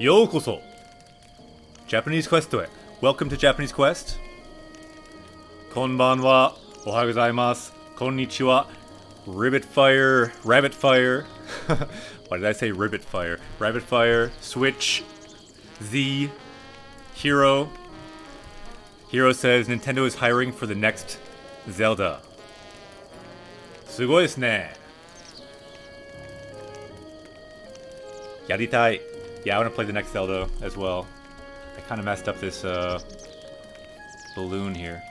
Yokoso! Japanese Quest へ Welcome to Japanese Quest. Konbanwa. Ohayou gozaimasu. Konnichiwa. Ribbit fire. Rabbit fire. Why did I say ribbit fire? Rabbit fire. Switch. Z. Hero. Hero says Nintendo is hiring for the next Zelda. Sugoi desu ne. Yaritai. Yeah, I want to play the next Zelda as well. I kind of messed up this balloon here.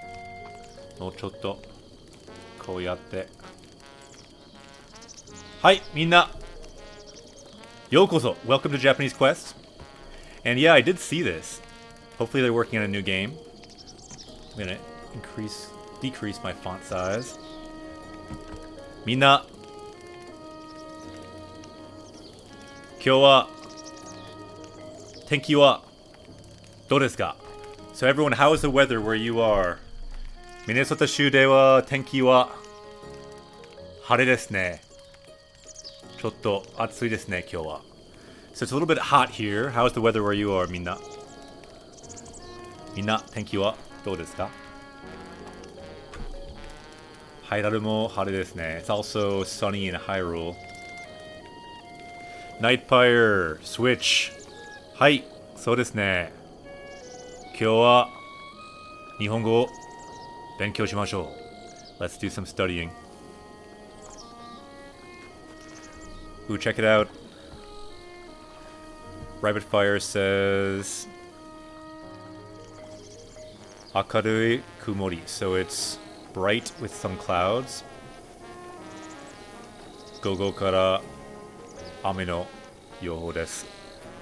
No chotto. Kou yatte. Hi, minna. Yokoso. Welcome to Japanese Quest. And yeah, I did see this. Hopefully they're working on a new game. I'm gonna decrease my font size. Minna. Kyou wa tenki wa dou desu ka? So everyone, how is the weather where you are? Minnesota shu de wa tenki wa hare desu ne. Chotto atsui desu ne, kyou wa. So it's a little bit hot here. How is the weather where you are, minna? Minna, tenki wa dou desu ka? Hyrule mo hare desu ne. It's also sunny in Hyrule. Nightfire, Switch. Hai, so desu ne. Kyou wa Nihongo o benkyou shimashou. Let's do some studying. Ooh, check it out. Rabbit Fire says Akarui kumori, so it's bright with some clouds. Gogo kara ame no youhou desu.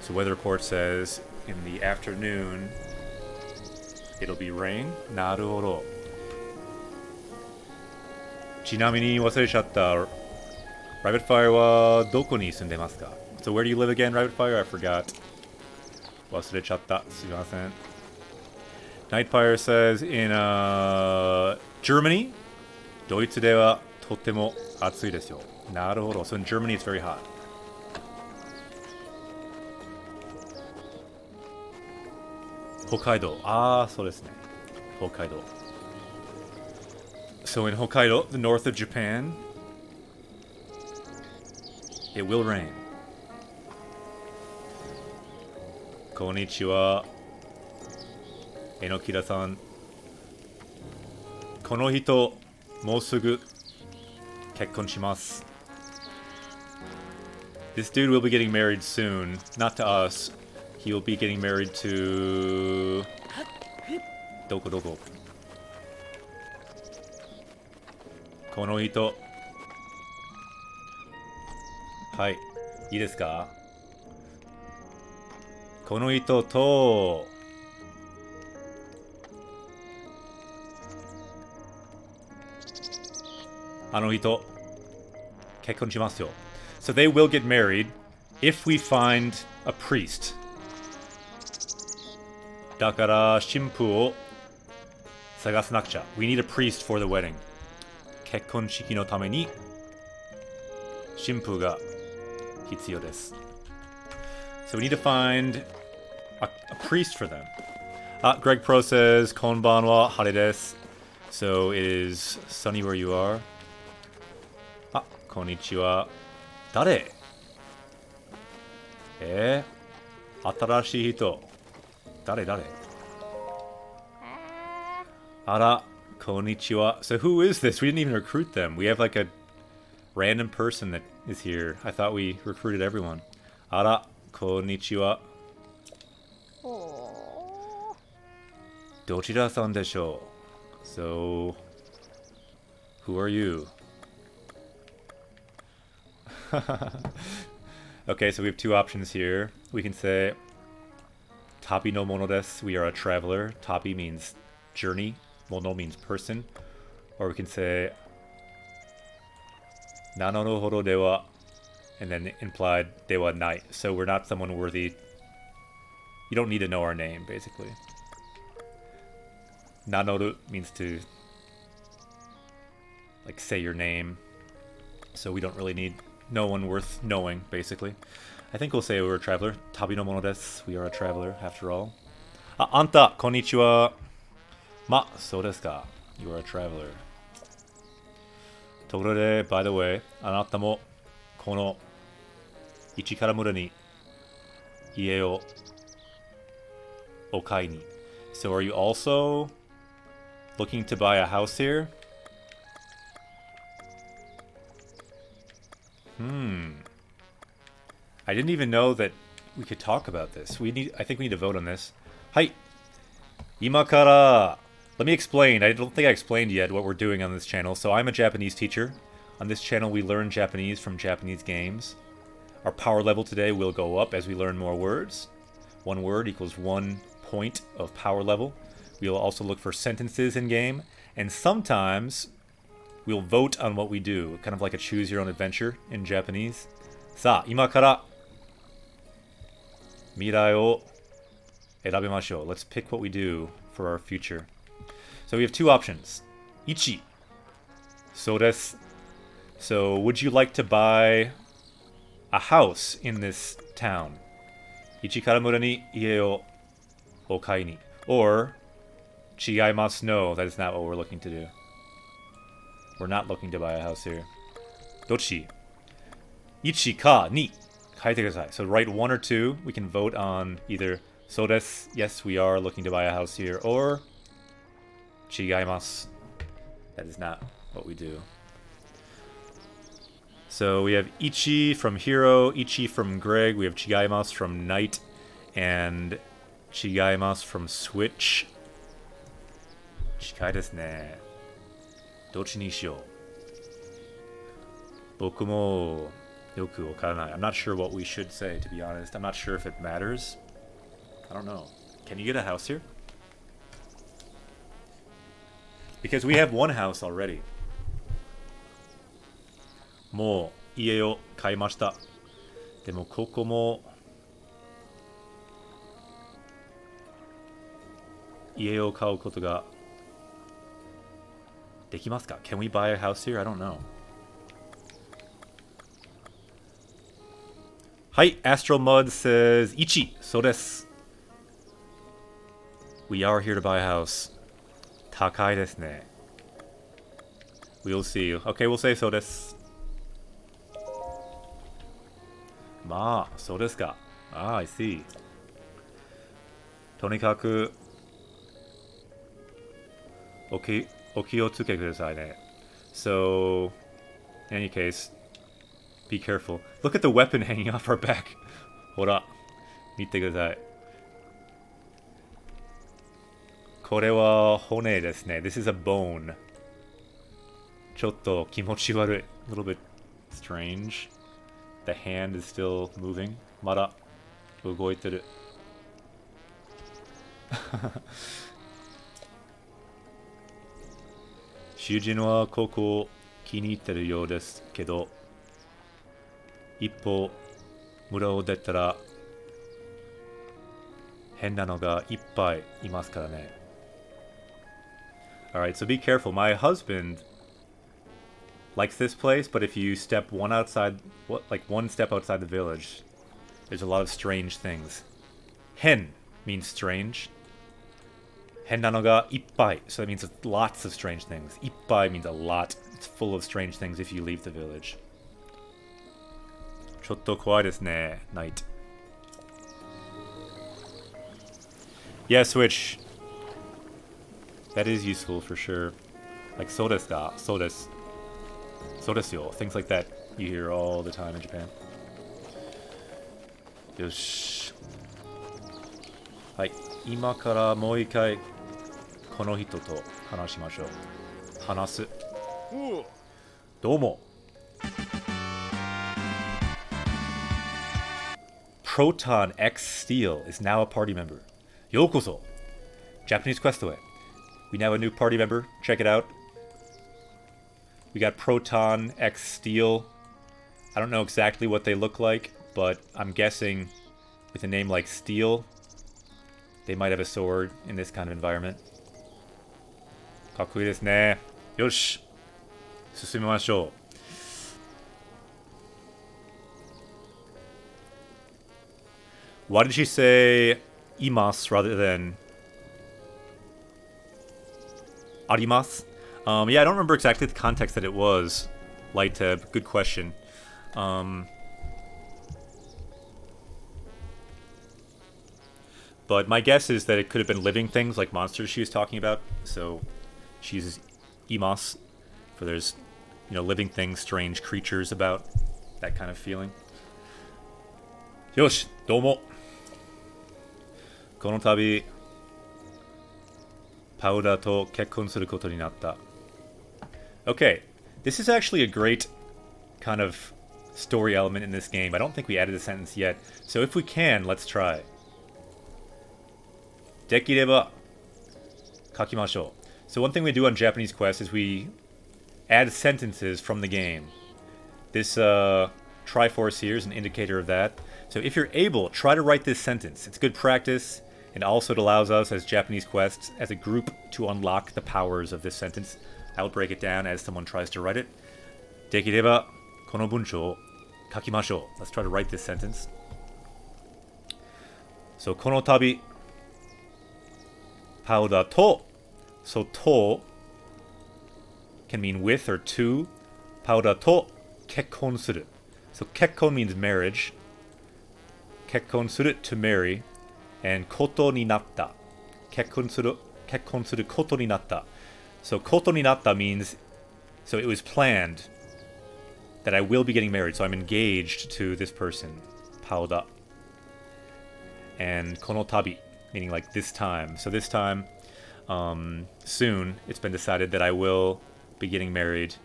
So weather report says in the afternoon it'll be rain. Naruhodo. Chinami ni waserechatta. Rabbit Fire wa doko ni sundemasu ka? So where do you live again, Rabbit Fire? I forgot. Waserechatta. Sumimasen. Nightfire says in Germany. Doitsu de wa totemo atsui desu yo. Naruhodo. So in Germany it's very hot. Hokkaido. Ah, so desu ne. Hokkaido. So in Hokkaido, the north of Japan, it will rain. Konnichiwa. Enokira-san. Kono hito mou sugu kekkon shimasu. This dude will be getting married soon. Not to us. He will be getting married to... Doko doko. Kono hito. Hai. Ii desu ka? Kono hito to... Ano hito. Kekkon shimasu yo. So they will get married if we find a priest. Dakara shimpu o sagasu nakucha. We need a priest for the wedding. Kekkon shiki no tame ni shimpu ga hitsuyou desu. So we need to find a priest for them. Greg Pro says konban wa hare desu. So it is sunny where you are. Konnichiwa. Dare? Atarashii hito. Dare? Ara, konnichiwa. So who is this? We didn't even recruit them. We have like a random person that is here. I thought we recruited everyone. Ara, konnichiwa. Dochira-san desho? So, who are you? Okay, so we have two options here. We can say Tabi no mono desu. We are a traveler. Tabi means journey. Mono means person. Or we can say Nano no horo dewa, and then implied dewa nai. So we're not someone worthy. You don't need to know our name, basically. Nanoru means to like say your name. So we don't really need no one worth knowing, basically. I think we'll say we're a traveler. Tabi no mono desu. We are a traveler, after all. Anta, konnichiwa. Ma, so desu ka. You are a traveler. ところで by the way, あなたもこの市から村に家をお買いに So are you also looking to buy a house here? I didn't even know that we could talk about this. I think we need to vote on this. Hi. Imakara. Let me explain. I don't think I explained yet what we're doing on this channel. So I'm a Japanese teacher. On this channel we learn Japanese from Japanese games. Our power level today will go up as we learn more words. One word equals 1 point of power level. We'll also look for sentences in game. And sometimes we'll vote on what we do. Kind of like a choose your own adventure in Japanese. さあ、今から未来を選びましょう. Let's pick what we do for our future. So we have two options. Ichi. So desu. So would you like to buy a house in this town? Ichi karamura ni ie o okai ni. Or chigaimasu. No, that is not what we're looking to do. We're not looking to buy a house here. Dochi. Ichi ka ni. Kaite kudasai. So write 1 or 2. We can vote on either so desu. Yes, we are looking to buy a house here. Or chigaimasu. That is not what we do. So we have Ichi from Hero, Ichi from Greg, we have chigaimasu from Knight, and chigaimasu from Switch. Chikai desu ne. Dochi ni shiyou. Boku mo yoku wakaranai. I'm not sure what we should say, to be honest. I'm not sure if it matters. I don't know. Can you get a house here? Because we have one house already. もう家を買いました。でもここも家を買うことができますか? Can we buy a house here? I don't know. はい、Astral Mud says 1、そうです。We are here to buy a house. 高いですね。We'll see. Okay, we'll say そうです。まあ、そうですか。I see. とにかくお気をつけくださいね。So, in any case, be careful. Look at the weapon hanging off our back. ほら、見てください。これは骨ですね。This is a bone. ちょっと気持ち悪い。A little bit strange. The hand is still moving. まだ動いてる。主人はここ気に入ってるようですけど、一歩村を出たら変なのがいっぱいいますからね。Alright, so be careful. My husband likes this place, but if you step one step outside the village, there's a lot of strange things. Hen means strange. Hen na no ga ippai, so that means lots of strange things. Ippai means a lot. It's full of strange things if you leave the village. Chotto kowai desu ne, Knight. Yeah, Switch. That is useful for sure. Like, so desu ka, so desu. So desu yo. Things like that you hear all the time in Japan. Yosh. Hai. Ima kara mou ikai kono hito to hanashimashou. Hanasu. Domo. Proton X Steel is now a party member. Yokoso. Japanese Questaway. We now have a new party member. Check it out. We got Proton X Steel. I don't know exactly what they look like, but I'm guessing with a name like Steel, they might have a sword in this kind of environment. Kakkoi desu ne. Yoshi. Susumimashou. Why did she say imas rather than arimasu? Yeah, I don't remember exactly the context that it was. Lighteb, good question. But my guess is that it could have been living things like monsters she was talking about. So she uses imas for there's, living things, strange creatures about. That kind of feeling. Yoshi, domo. Kono tabi, Powder to kekkon suru koto ni natta. Okay, this is actually a great kind of story element in this game. I don't think we added a sentence yet. So if we can, let's try. Dekireba kakimashou. So one thing we do on Japanese Quest is we add sentences from the game. This Triforce here is an indicator of that. So if you're able, try to write this sentence. It's good practice, and also it allows us as Japanese Quests, as a group, to unlock the powers of this sentence. I will break it down as someone tries to write it. Dekireba kono bunchou o kakimashou. Let's try to write this sentence. So kono tabi Powder to. So to can mean with or to. Powder to kekkon suru. So kekkon means marriage. Kekkon suru, to marry. And koto ni natta. Kekkon suru koto ni natta. So koto ni natta means, so it was planned that I will be getting married. So I'm engaged to this person. Powder. And kono tabi, meaning like this time. So this time, soon, it's been decided that I will be getting married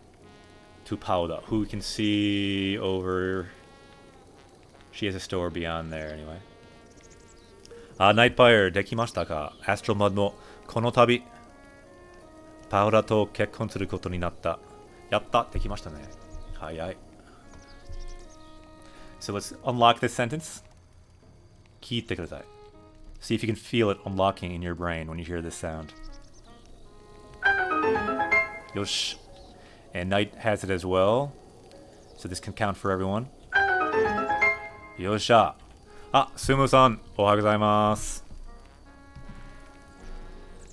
to Powder, who we can see over. She has a store beyond there, anyway. Nightfire, dekimashita ka? Astral Mud no kono tabi, Powder to kekkon suru koto ni natta. Yatta, dekimashita ne. Hayai. So let's unlock this sentence. Kiite kudasai. See if you can feel it unlocking in your brain when you hear this sound. Yosh. And Night has it as well. So this can count for everyone. Yosha. Sumo-san. Ohayou gozaimasu.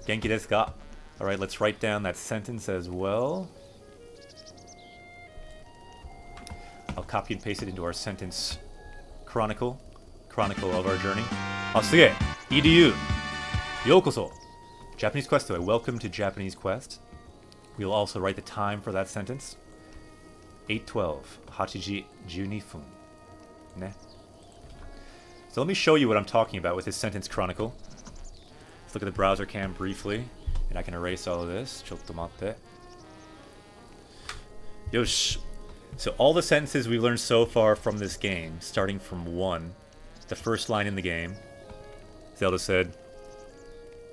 Genki desu ka? Alright, let's write down that sentence as well. I'll copy and paste it into our sentence chronicle of our journey. Sugee! EDU! Yokoso! Japanese Quest to a welcome to Japanese Quest. We'll also write the time for that sentence. 8:12. Hachiji 12 fun. Ne. So let me show you what I'm talking about with this sentence chronicle. Let's look at the browser cam briefly, and I can erase all of this. Chotto matte. Yosh! So all the sentences we've learned so far from this game, starting from 1, the first line in the game, Zelda said,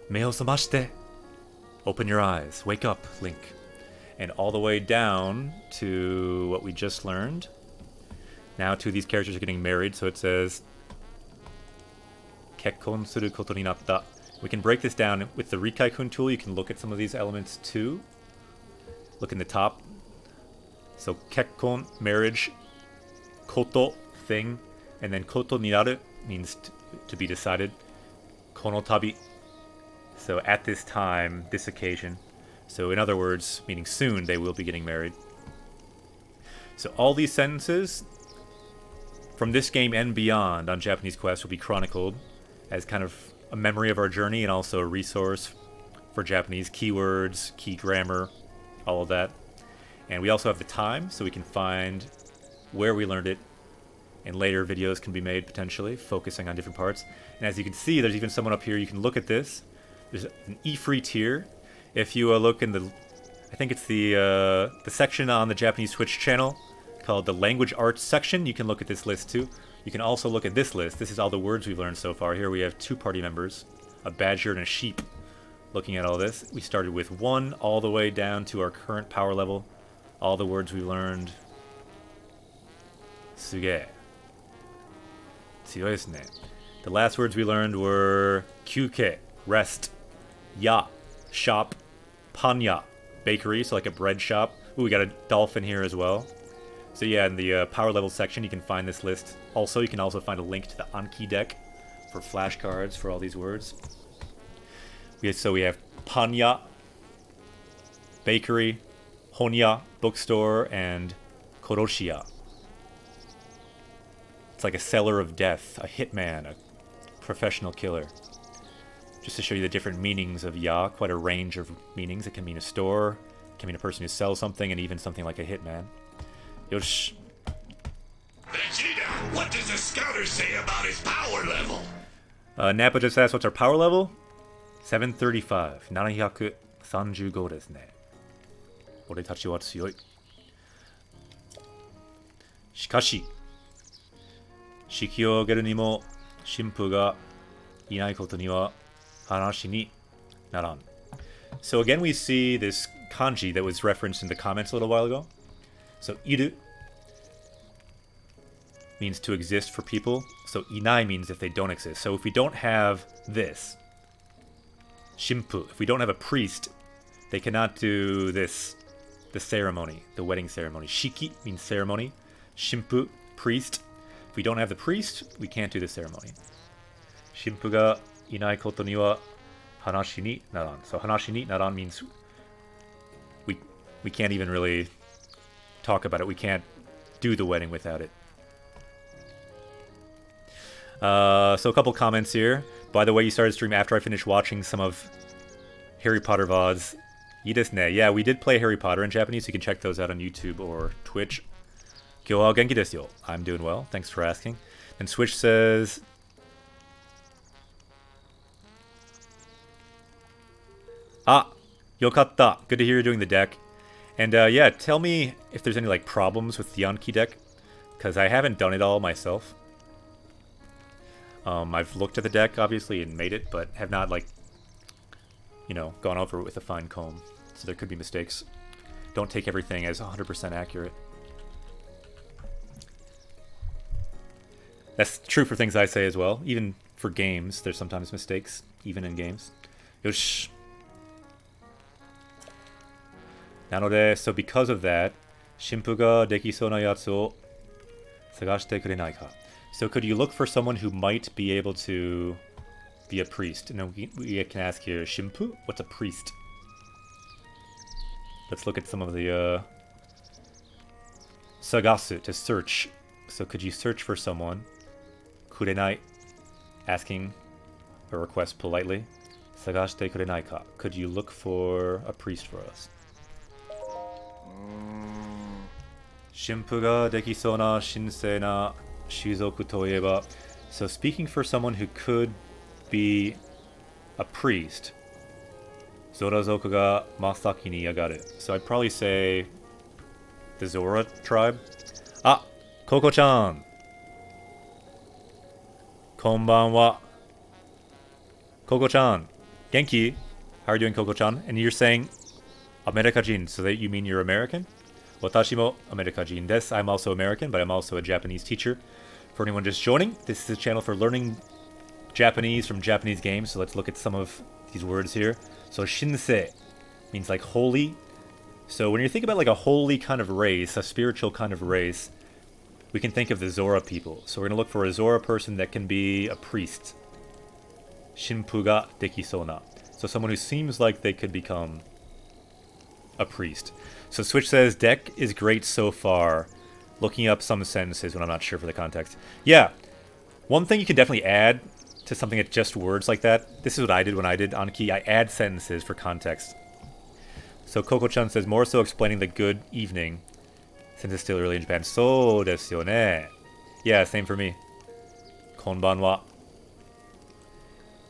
"Me o samashite." Open your eyes. Wake up, Link. And all the way down to what we just learned. Now two of these characters are getting married, so it says, Kekkon suru koto ni natta. We can break this down with the Rikaikun tool. You can look at some of these elements too. Look in the top. So kekkon, marriage. Koto, thing. And then koto ni naru means to be decided. Kono tabi. So at this time, this occasion. So in other words, meaning soon, they will be getting married. So all these sentences from this game and beyond on Japanese Quest will be chronicled as kind of a memory of our journey and also a resource for Japanese keywords, key grammar, all of that. And we also have the time, so we can find where we learned it, and later videos can be made potentially, focusing on different parts. And as you can see, there's even someone up here. You can look at this. There's an E-free tier. If you look in the, I think it's the section on the Japanese Twitch channel called the Language Arts section, you can look at this list too. You can also look at this list. This is all the words we've learned so far. Here we have 2 party members, a badger and a sheep. Looking at all this, we started with 1 all the way down to our current power level. All the words we learned. Suge. Tsuyoi desu ne. The last words we learned were kyuke, rest, ya, shop, panya, bakery, so like a bread shop. Ooh, we got a dolphin here as well. So yeah, in the power level section, you can find this list. Also, you can also find a link to the Anki deck for flashcards for all these words. So we have panya, bakery, honya, bookstore, and koroshiya. It's like a seller of death, a hitman, a professional killer. Just to show you the different meanings of ya, quite a range of meanings. It can mean a store, it can mean a person who sells something, and even something like a hitman. Yosh. Vegeta, what does the scouter say about his power level? Nappa just asked, what's our power level? 735. 735ですね。俺たちは強い。しかし、式を挙げるにも神父がいないことには話にならん。So again we see this kanji that was referenced in the comments a little while ago. So iru means to exist for people. So inai means if they don't exist. So if we don't have this, shimpu, if we don't have a priest, they cannot do this, the ceremony, the wedding ceremony. Shiki means ceremony. Shimpu, priest. If we don't have the priest, we can't do the ceremony. Shimpu ga inai koto ni wa hanashi ni naran. So hanashi ni naran means we can't even really talk about it. We can't do the wedding without it. So a couple comments here. By the way, you started stream after I finished watching some of Harry Potter VODs. Ii desu ne. Yeah, we did play Harry Potter in Japanese, so you can check those out on YouTube or Twitch. Kyou wa genki desu yo. I'm doing well. Thanks for asking. And Switch says... Ah! Yokatta. Good to hear you're doing the deck. And yeah, tell me if there's any like problems with the Anki deck, because I haven't done it all myself. I've looked at the deck, obviously, and made it, but have not, like, you know, gone over it with a fine comb. So there could be mistakes. Don't take everything as 100% accurate. That's true for things I say as well. Even for games, there's sometimes mistakes, even in games. Yosh. Nanode, so because of that, shimpu ga dekisou na yatsu o sagashite kurenai ka? So could you look for someone who might be able to be a priest? And then we can ask here, shimpu? What's a priest? Let's look at some of the sagasu, to search. So could you search for someone? Kurenai, asking a request politely. Sagashite kurenai ka? Could you look for a priest for us? Shimpu ga dekisou na shinsei na shizoku toieba. So speaking for someone who could be a priest, Zorazoku ga masaki ni yagaru. So I'd probably say the Zora tribe. Ah, Koko-chan. Konbanwa. Koko-chan. Genki. How are you doing, Koko-chan? And you're saying Amerikajin, so that you mean you're American? Watashi mo Amerikajin desu. I'm also American, but I'm also a Japanese teacher. For anyone just joining, this is a channel for learning Japanese from Japanese games, so let's look at some of these words here. So shinsei means like holy. So when you think about like a holy kind of race, a spiritual kind of race, we can think of the Zora people. So we're going to look for a Zora person that can be a priest. Shimpu ga dekisou na. So someone who seems like they could become a priest. So Switch says, deck is great so far. Looking up some sentences when I'm not sure for the context. Yeah, one thing you can definitely add to something that's just words like that. This is what I did when I did Anki. I add sentences for context. So Koko-chan says, more so explaining the good evening, since it's still early in Japan. So desu yo ne. Yeah, same for me. Konbanwa.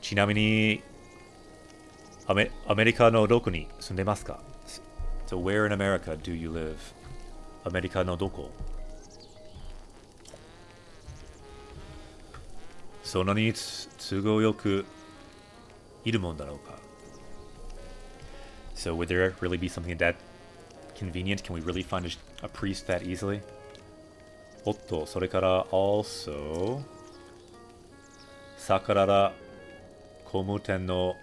Chinami ni Amerika no doko ni sundemasu ka? So where in America do you live? Amerika no doko? Sona ni tsugo yoku iru mon darou ka? So would there really be something that convenient? Can we really find a priest that easily? Otto, それから also Sakurara Komuten no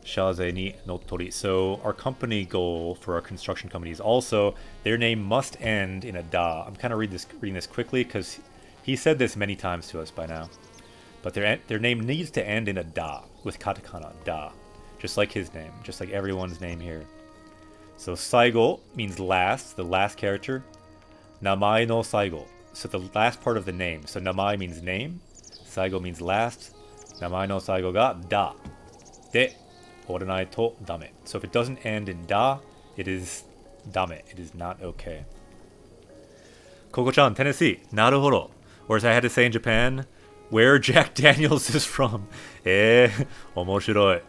Shaze ni Nottori. So our company goal for our construction company is also their name must end in a da. I'm kind of reading this quickly because he said this many times to us by now. But their name needs to end in a da, with katakana, da. Just like his name, just like everyone's name here. So saigo means last, the last character. Namae no saigo, so the last part of the name. So namae means name, saigo means last. Namae no saigo ga da. De oranai to dame. So if it doesn't end in da, it is dame. It is not okay. Koko-chan, Tennessee. Naruhodo. Or as I had to say in Japan, where Jack Daniels is from. Omoshiroi.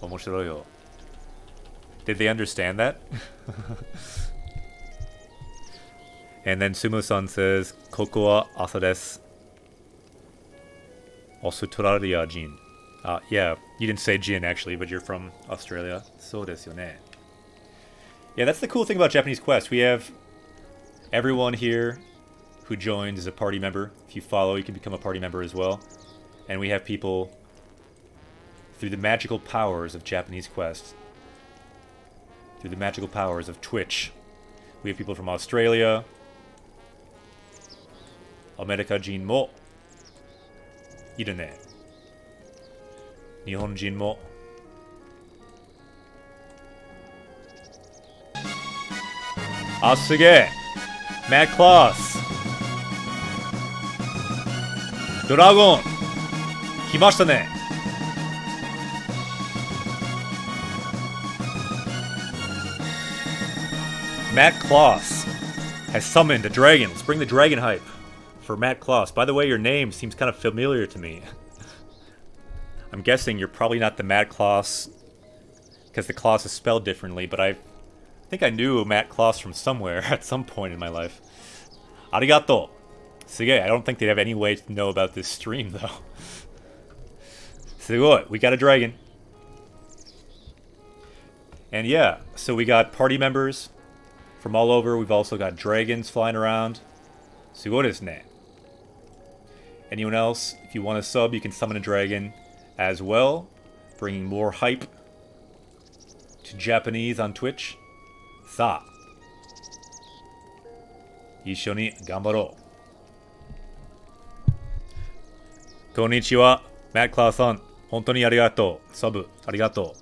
Omoshiroi yo. Did they understand that? And then Sumu-san says, Koko wa asa desu. Australia jin. Yeah, you didn't say jin actually, but you're from Australia. So desu yo ne. Yeah, that's the cool thing about Japanese Quest. We have everyone here who joins as a party member. If you follow, you can become a party member as well. And we have people through the magical powers of Japanese Quest. Through the magical powers of Twitch. We have people from Australia. America jin mo iru ne. Nihon jin mo. Ah, sugee! Matt Kloss! Dragon! Kimashita ne! Matt Kloss has summoned a dragon. Let's bring the dragon hype for Matt Kloss. By the way, your name seems kind of familiar to me. I'm guessing you're probably not the Matt Kloss because the Kloss is spelled differently, but I think I knew Matt Kloss from somewhere at some point in my life. Arigato. Sugoi. I don't think they'd have any way to know about this stream, though. Sugoi. We got a dragon. And yeah, so we got party members from all over. We've also got dragons flying around. Sugoi desu ne. Anyone else, if you want to sub, you can summon a dragon as well, bringing more hype to Japanese on Twitch. Sa. Issho ni ganbarou. Konnichiwa, Matt Kloss-san. Hontou ni arigatou. Sub, arigatou.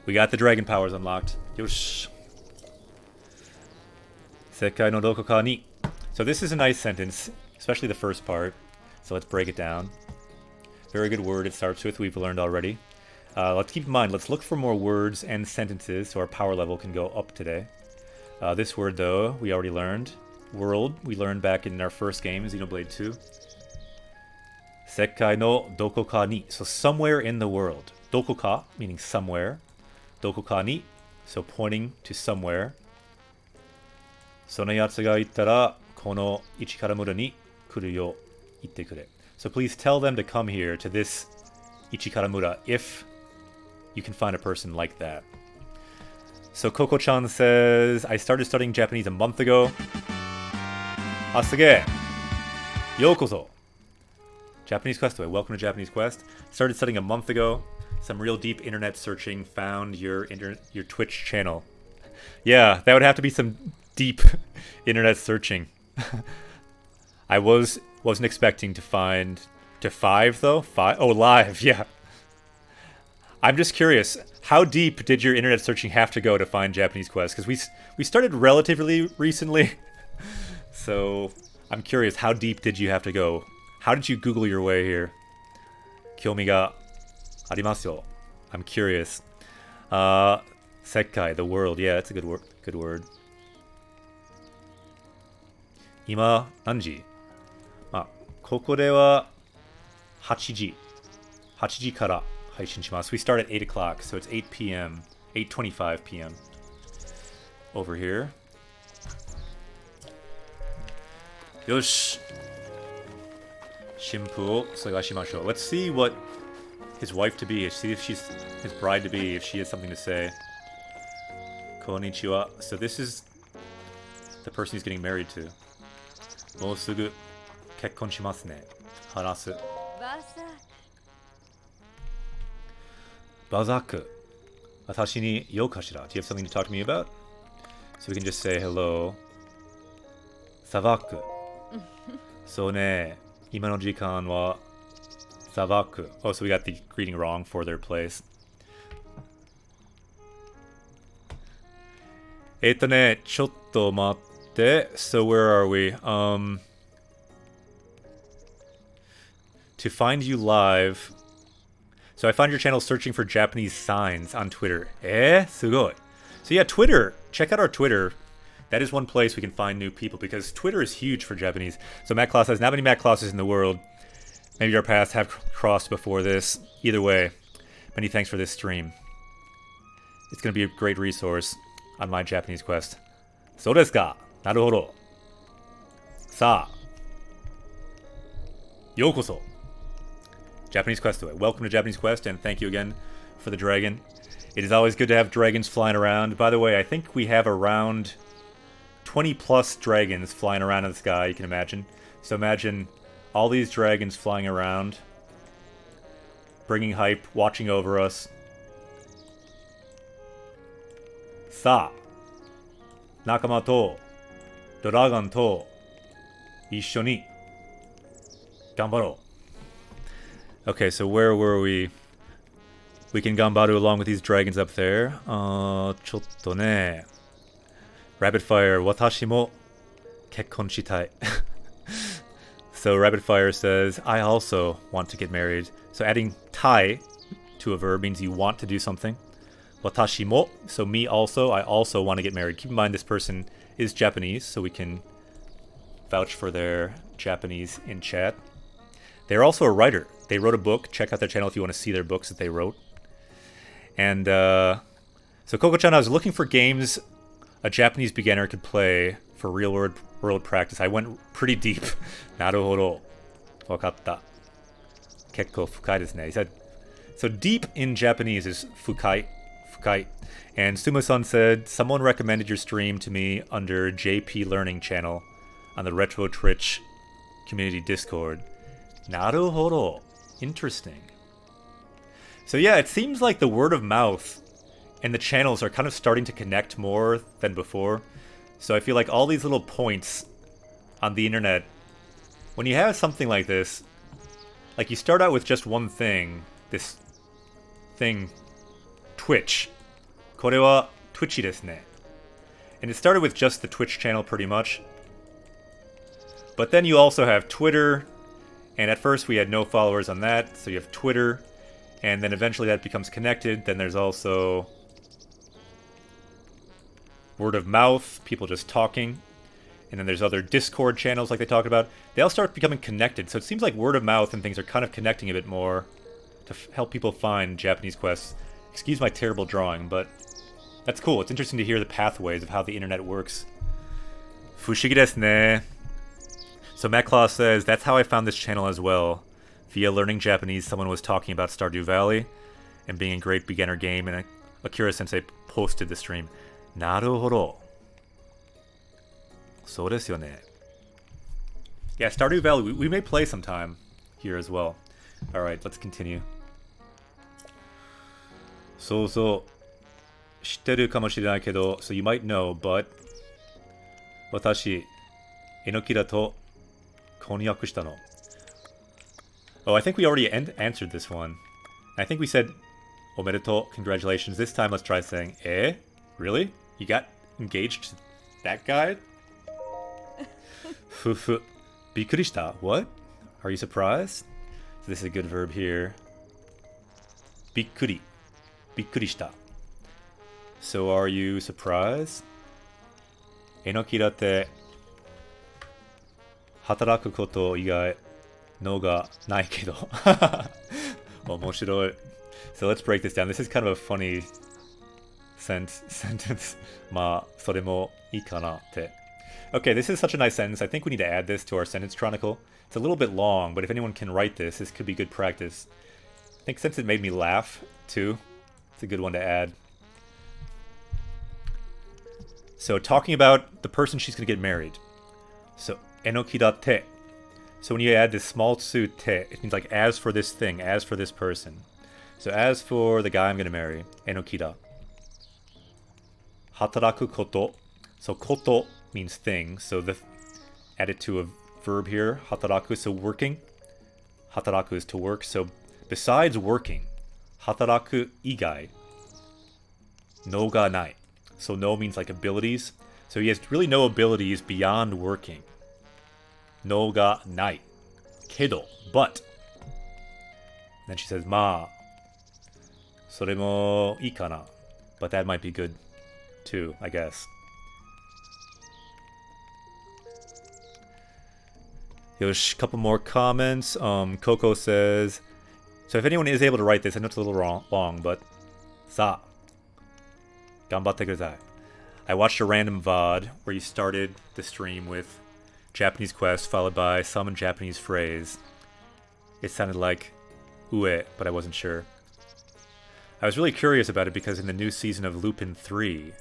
We got the dragon powers unlocked. Yosh. Sekai no dokoka ni. So this is a nice sentence, especially the first part. So let's break it down. Very good word it starts with, we've learned already. Let's keep in mind, let's look for more words and sentences so our power level can go up today. This word, though, we already learned. World, we learned back in our first game, Xenoblade 2. Sekai no dokoka ni. So somewhere in the world. Dokoka, meaning somewhere. Dokoka ni, so pointing to somewhere. Sono yatsu ga ittara, kono Ichikaramura ni kuru yo itte kure. So please tell them to come here to this Ichikaramura if you can find a person like that. So Koko-chan says, I started studying Japanese a month ago. Asage! Yokozo! Japanese Quest Away. Welcome to Japanese Quest. Started studying a month ago. Some real deep internet searching found your Twitch channel. Yeah, that would have to be some deep internet searching. I wasn't expecting to find to 5 though. 5? Oh, live, yeah. I'm just curious, how deep did your internet searching have to go to find Japanese Quest? Because we started relatively recently, so I'm curious, how deep did you have to go? How did you Google your way here? Kyomi ga arimasu yo. I'm curious. Sekkai, the world. Yeah, that's a good word. Good word. Ima nanji? ここでは8時 8時から配信します. We start at 8 o'clock, so it's 8 p.m. 8:25 p.m. over here. Yosh. Shimpu o sagashimashou. Let's see what his wife to be, see if she's his bride to be, if she has something to say. Konnichiwa. So this is the person he's getting married to. Mosugu kekkon shimasu ne. Harasu. Bazaku. Watashi ni you kashira. Do you have something to talk to me about? So we can just say hello. Savaku. So ne, ima no jikan wa Zavaku. Oh, so we got the greeting wrong for their place. ちょっと待って. So where are we? To find you live. So I found your channel searching for Japanese signs on Twitter. すごい. So yeah, Twitter. Check out our Twitter. That is one place we can find new people because Twitter is huge for Japanese. So Matt Claus has not many Matt Clauses in the world. Maybe our paths have crossed before this. Either way, many thanks for this stream. It's going to be a great resource on my Japanese quest. そうですか。なるほど。さあ。ようこそ。Japanese Quest to it. Welcome to Japanese Quest, and thank you again for the dragon. It is always good to have dragons flying around. By the way, I think we have around 20 plus dragons flying around in the sky, you can imagine. So imagine all these dragons flying around, bringing hype, watching over us. さあ、仲間とドラゴンと一緒に頑張ろう。Okay, so where were we? We can Gambaru along with these dragons up there. ちょっとね。Rapid Fire, 私も結婚したい. So Rapid Fire says, I also want to get married. So adding tai to a verb means you want to do something. 私も, so me also, I also want to get married. Keep in mind this person is Japanese, so we can vouch for their Japanese in chat. They're also a writer. They wrote a book. Check out their channel if you want to see their books that they wrote. And so Koko-chan, I was looking for games a Japanese beginner could play for real world practice. I went pretty deep. なるほど。わかった。結構深いですね. He said, so deep in Japanese is fukai. Fukai. And Sumo-san said, someone recommended your stream to me under JP Learning channel on the Retro Twitch community Discord. なるほど. Interesting. So yeah, it seems like the word of mouth and the channels are kind of starting to connect more than before. So I feel like all these little points on the internet, when you have something like this, like you start out with just one thing, this thing, Twitch. これは Twitchy ですね. And it started with just the Twitch channel pretty much. But then you also have Twitter, and at first we had no followers on that, so you have Twitter, and then eventually that becomes connected. Then there's also word of mouth, people just talking. And then there's other Discord channels like they talked about. They all start becoming connected, so it seems like word of mouth and things are kind of connecting a bit more to help people find Japanese quests. Excuse my terrible drawing, but that's cool. It's interesting to hear the pathways of how the internet works. Fushigi desu ne. So Matt Claus says, that's how I found this channel as well. Via learning Japanese, someone was talking about Stardew Valley and being a great beginner game, and Akira-sensei posted the stream. なるほど. そうですよね. Yeah, Stardew Valley, we may play sometime here as well. Alright, let's continue. そうそう。知ってるかもしれないけど、so you might know, but 私、Enokiraと婚約したの. Oh, I think we already answered this one. I think we said omedetou, congratulations. This time let's try saying, Really? You got engaged to that guy? Fufu. Bikurishita. What? Are you surprised? So this is a good verb here. Bikuri. Bikurishita. So are you surprised? Enokira te 働くこと以外のがないけど。面白い. So let's break this down. This is kind of a funny sentence. まあ、それもいいかなって. Okay, this is such a nice sentence. I think we need to add this to our sentence chronicle. It's a little bit long, but if anyone can write this, this could be good practice. I think since it made me laugh, too, it's a good one to add. So, talking about the person she's going to get married. So, enokira te. So when you add this small tsu te, it means like as for this thing, as for this person. So as for the guy I'm going to marry, enokira. Hataraku koto. So koto means thing. So add it to a verb here, hataraku, so working. Hataraku is to work. So besides working, hataraku igai, no ga nai. So no means like abilities. So he has really no abilities beyond working. No ga nai. Kedo, but. Then she says, ma. Sore mo ii kana. But that might be good too, I guess. Yosh, couple more comments. Coco says, so if anyone is able to write this, I know it's a little long, but sa. Ganbatte kudasai. I watched a random VOD where you started the stream with Japanese quest followed by some Japanese phrase. It sounded like ue, but I wasn't sure. I was really curious about it because in the new season of Lupin 3,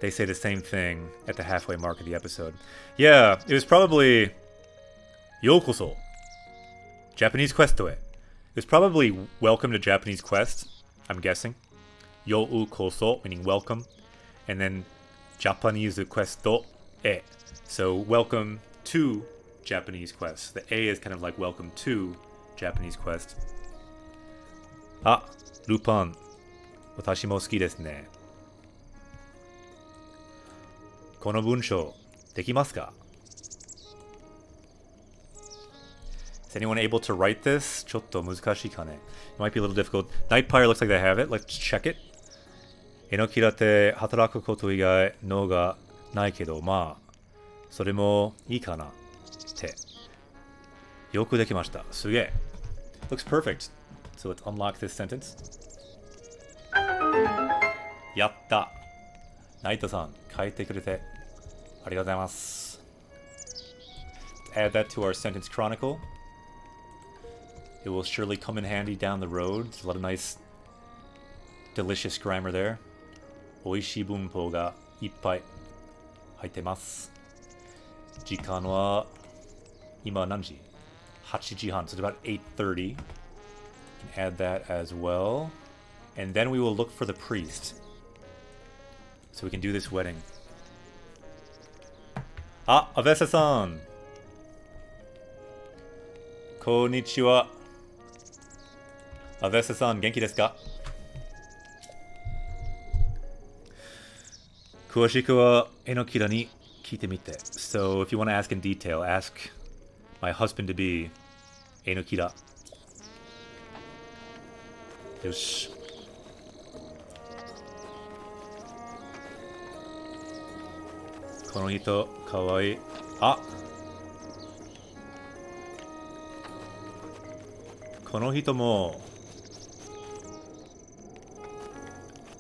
they say the same thing at the halfway mark of the episode. Yeah, it was probably Yokoso. Japanese quest to it. It was probably welcome to Japanese quest, I'm guessing. Youkoso, meaning welcome. And then Japanese questo e. So welcome to Japanese quest. The A is kind of like welcome to Japanese quest. Ah, Lupin. Watashi mo suki desu ne. Kono bunshou, dekimasu ka? Is anyone able to write this? Chotto muzukashii ka ne? It might be a little difficult. Nightpire looks like they have it. Let's check it. Enokira te hataraku koto igai no ga nai kedo, ma, sore mo ii kana te. Yoku dekimashita. Suge. Looks perfect. So let's unlock this sentence. Yatta. Naito-san, kaite kurete. Arigatou gozaimasu. Add that to our sentence chronicle. It will surely come in handy down the road. There's a lot of nice, delicious grammar there. Oishii bunpou ga ippai haitemasu. Jikan wa ima nanji? 8 jihan, so it's about 8:30. Can add that as well. And then we will look for the priest. So we can do this wedding. Ah, Avesa-san! Konnichiwa. Avesa-san, genki desu ka? Kuoshiku wa Enokira ni kiite mite. So if you want to ask in detail, ask my husband-to-be, Enokira. Yosh. Kono hito, kawaii. Ah! Kono hito mo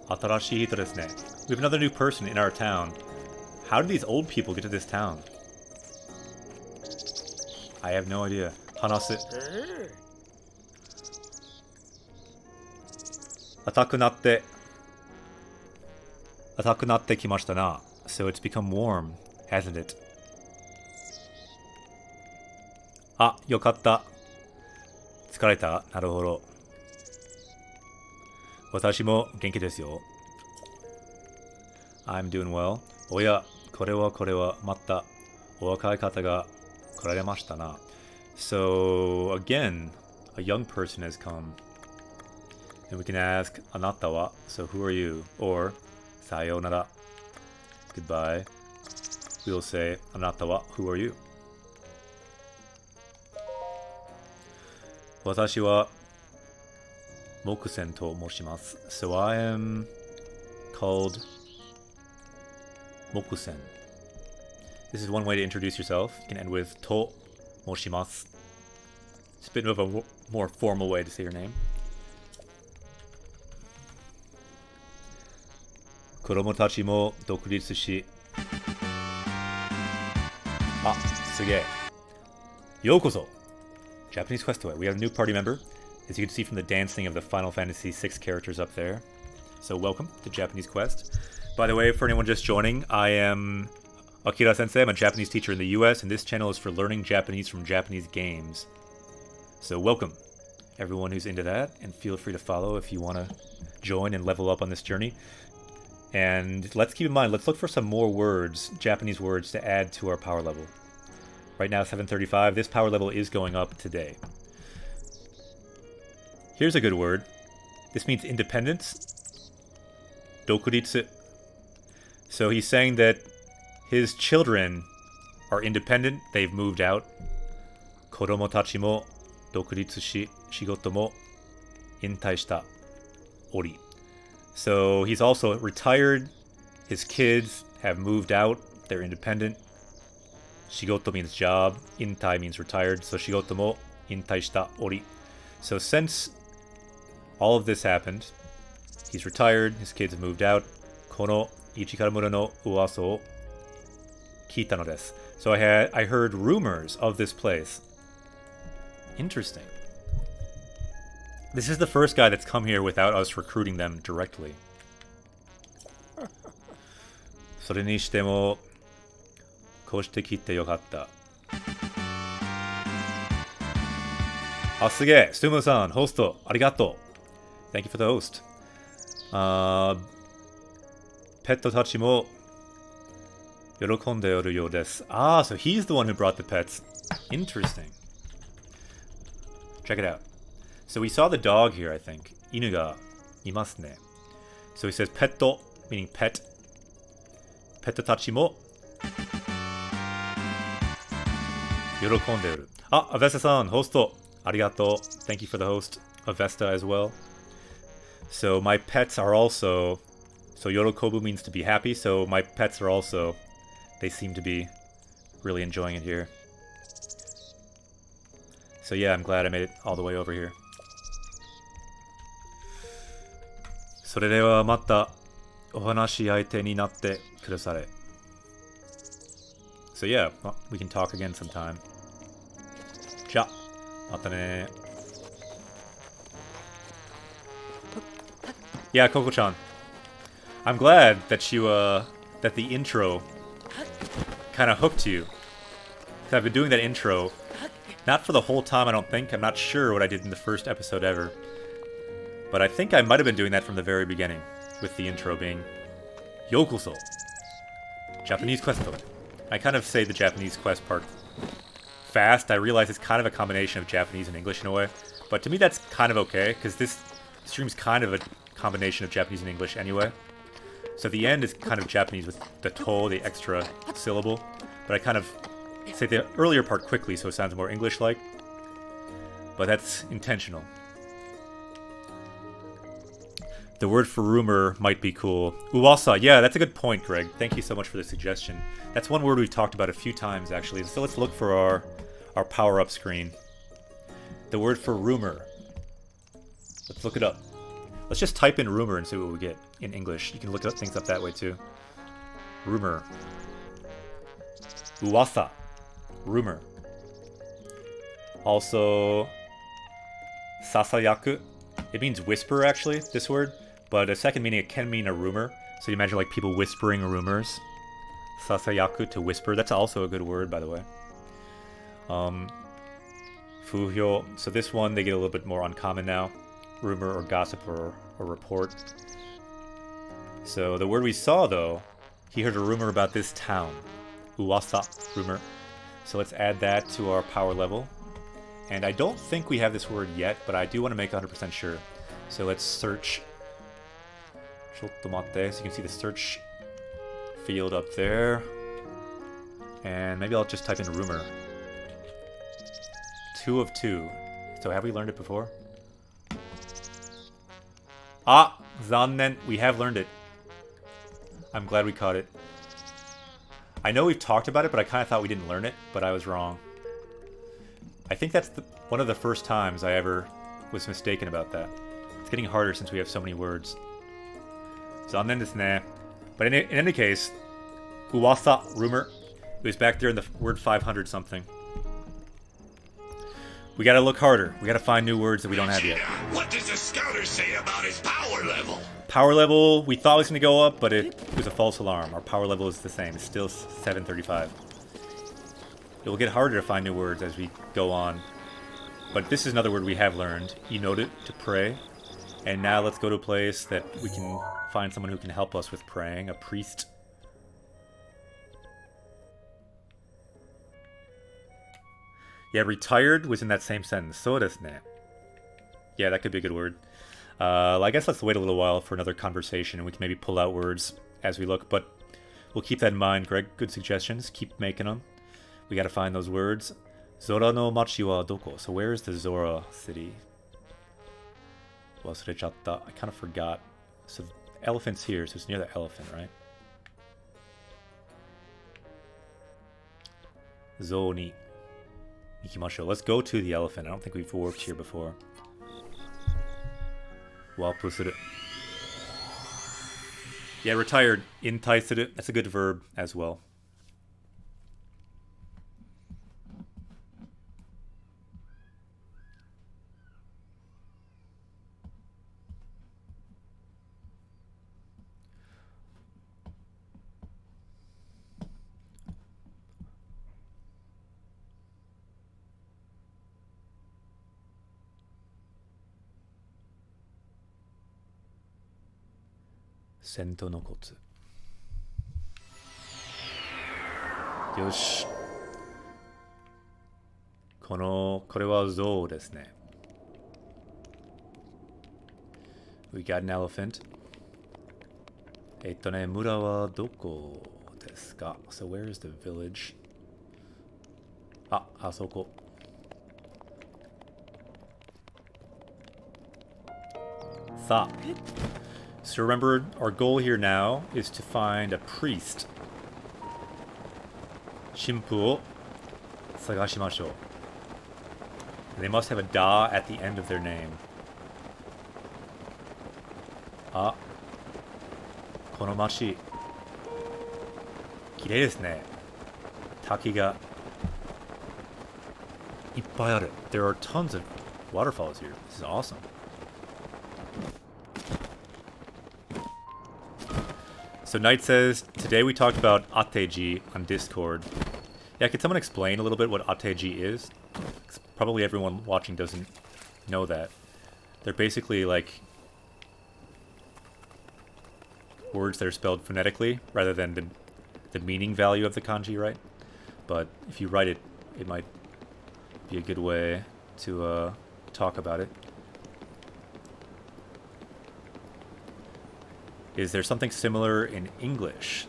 atarashii hito desu ne. We have another new person in our town. How did these old people get to this town? I have no idea. Hanasu. Ataku natte kimashita na. So it's become warm, hasn't it? Ah, yokatta. Tsukareta. Naruhodo. Watashi mo genki desu yo. I'm doing well. Oya, kore wa matta owakai kata ga koraremashita na. So again, a young person has come. And we can ask anata wa, so who are you? Or sayonara, goodbye. We will say anata wa, who are you? Watashi wa Mokusen to moshimasu. So I am called Mokusen. This is one way to introduce yourself. You can end with to moshimasu. It's a bit of a more formal way to say your name. Koromo tachi mo dokuritsu shi. Ah, suge. Yokoso. Japanese Questaway. We have a new party member, as you can see from the dancing of the Final Fantasy VI characters up there. So welcome to Japanese Quest. By the way, for anyone just joining, I am Akira Sensei. I'm a Japanese teacher in the US, and this channel is for learning Japanese from Japanese games. So welcome, everyone who's into that, and feel free to follow if you want to join and level up on this journey. And let's keep in mind, let's look for some more words, Japanese words, to add to our power level. Right now, 735. This power level is going up today. Here's a good word. This means independence. Dokuritsu. So he's saying that his children are independent. They've moved out. Kodomo tachi mo dokuritsu shi shigoto mo intai shita ori. So he's also retired. His kids have moved out. They're independent. Shigoto means job. Intai means retired. So shigoto mo intai shita ori. So since all of this happened, he's retired. His kids have moved out. Kono Ichikaramura no uwaso o kita no desu. So I heard rumors of this place. Interesting. This is the first guy that's come here without us recruiting them directly. それにしてもこうして切ってよかった。あ、すげえ。ストゥームさん、ホスト、ありがとう。Thank you for the host. ペットたちも喜んでおるようです。Ah, so he's the one who brought the pets. Interesting. Check it out. So we saw the dog here, I think. 犬がいますね。So he says ペット meaning pet. ペットたちも喜んでおる。あ、Avestaさん、ホストありがとう。Thank you for the host, Avesta as well. So my pets are also... So yorokobu means to be happy, so my pets are also... They seem to be really enjoying it here. So yeah, I'm glad I made it all the way over here. それではまたお話し相手になってくだされ。So yeah, we can talk again sometime. じゃ、またね。Yeah, Coco-chan. I'm glad that you, that the intro kind of hooked you. 'Cause I've been doing that intro, not for the whole time, I don't think. I'm not sure what I did in the first episode ever. But I think I might have been doing that from the very beginning, with the intro being Yokoso. Japanese quest code. I kind of say the Japanese quest part fast. I realize it's kind of a combination of Japanese and English in a way. But to me that's kind of okay, because this stream's kind of a combination of Japanese and English anyway. So the end is kind of Japanese with the to, the extra syllable. But I kind of say the earlier part quickly so it sounds more English-like. But that's intentional. The word for rumor might be cool. Uwasa, yeah, that's a good point, Greg. Thank you so much for the suggestion. That's one word we've talked about a few times, actually. So let's look for our power-up screen. The word for rumor. Let's look it up. Let's just type in rumor and see what we get in English. You can look things up that way too. Rumor. Uwasa. Rumor. Also, sasayaku. It means whisper, actually, this word. But a second meaning, it can mean a rumor. So you imagine like people whispering rumors. Sasayaku, to whisper. That's also a good word, by the way. Fuhyo. So this one, they get a little bit more uncommon now. Rumor or gossip or report. So the word we saw, though, he heard a rumor about this town. Uwasa, rumor. So let's add that to our power level. And I don't think we have this word yet, but I do want to make 100% sure. So let's search. So you can see the search field up there. And maybe I'll just type in rumor. 2 of 2. So have we learned it before? Ah, zannen. We have learned it. I'm glad we caught it. I know we've talked about it, but I kind of thought we didn't learn it, but I was wrong. I think that's one of the first times I ever was mistaken about that. It's getting harder since we have so many words. Zannen desu ne. But in any case, uwasa, rumor, it was back there in the word 500 something. We gotta look harder. We gotta find new words that we don't have yet. What does the scouter say about his power level? Power level, we thought it was gonna go up, but it was a false alarm. Our power level is the same. It's still 735. It will get harder to find new words as we go on. But this is another word we have learned. Inoru, to pray. And now let's go to a place that we can find someone who can help us with praying. A priest. Yeah, retired was in that same sentence. So desu ne. Yeah, that could be a good word. I guess let's wait a little while for another conversation, and we can maybe pull out words as we look, but we'll keep that in mind, Greg. Good suggestions. Keep making them. We gotta find those words. Zora no machi wa doko? So where is the Zora city? Wasurechatta. I kind of forgot. So the elephant's here, so it's near the elephant, right? Zo ni ikimashou. Let's go to the elephant. I don't think we've worked here before. Wapu suru. Yeah, retired. Intai suru. That's a good verb as well. Sento no kotsu. Yoshi. これは象ですね。We got an elephant. 村はどこですか? So where is the village? あそこ。さあ。So remember, our goal here now is to find a priest. 神父を探しましょう。They must have a da at the end of their name. この町、綺麗ですね。滝がいっぱいある。There are tons of waterfalls here. This is awesome. So Knight says, today we talked about Ateji on Discord. Yeah, could someone explain a little bit what Ateji is? Probably everyone watching doesn't know that. They're basically like words that are spelled phonetically rather than the meaning value of the kanji, right? But if you write it, it might be a good way to talk about it. Is there something similar in English?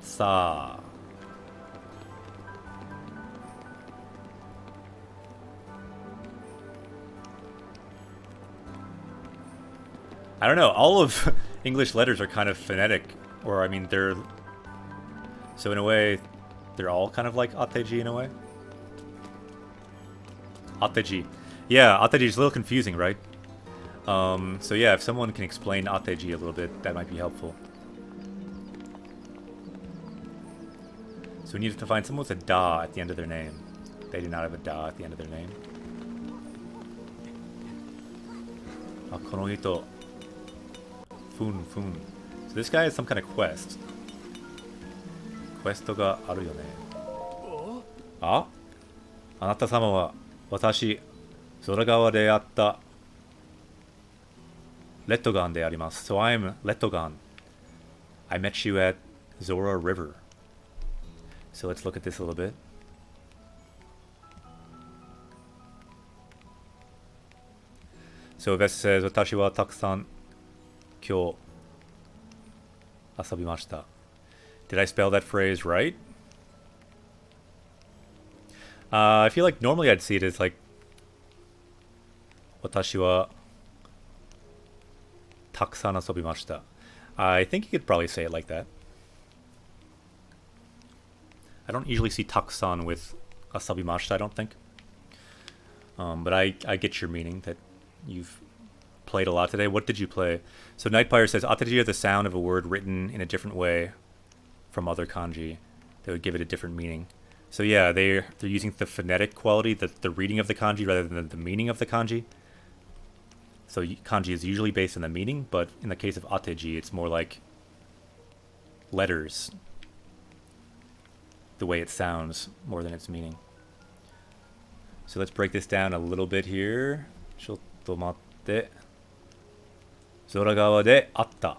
Sa. I don't know. All of English letters are kind of phonetic, or I mean, they're so in a way, they're all kind of like ateji in a way. Ateji. Yeah, Ateji is a little confusing, right? So yeah, if someone can explain Ateji a little bit, that might be helpful. So we need to find someone with a da at the end of their name. They do not have a da at the end of their name. この人. Fun. So this guy has some kind of quest. Quest があるよね。あなた様は私空側であったレッドガンであります。So I'm Lettogan. I met you at Zora River. So let's look at this a little bit. So Vesta says, 私はたくさん今日遊びました. Did I spell that phrase right? I feel like normally I'd see it as like 私はたくさん遊びました. I think you could probably say it like that. I don't usually see takusan with asabimashita, I don't think. But I get your meaning that you've played a lot today. What did you play? So Nightfire says, Ateji is the sound of a word written in a different way from other kanji that would give it a different meaning. So yeah, they're using the phonetic quality, the reading of the kanji rather than the meaning of the kanji. So kanji is usually based on the meaning, but in the case of Ateji, it's more like letters, the way it sounds more than its meaning. So let's break this down a little bit here. ちょっと待って。空側であった.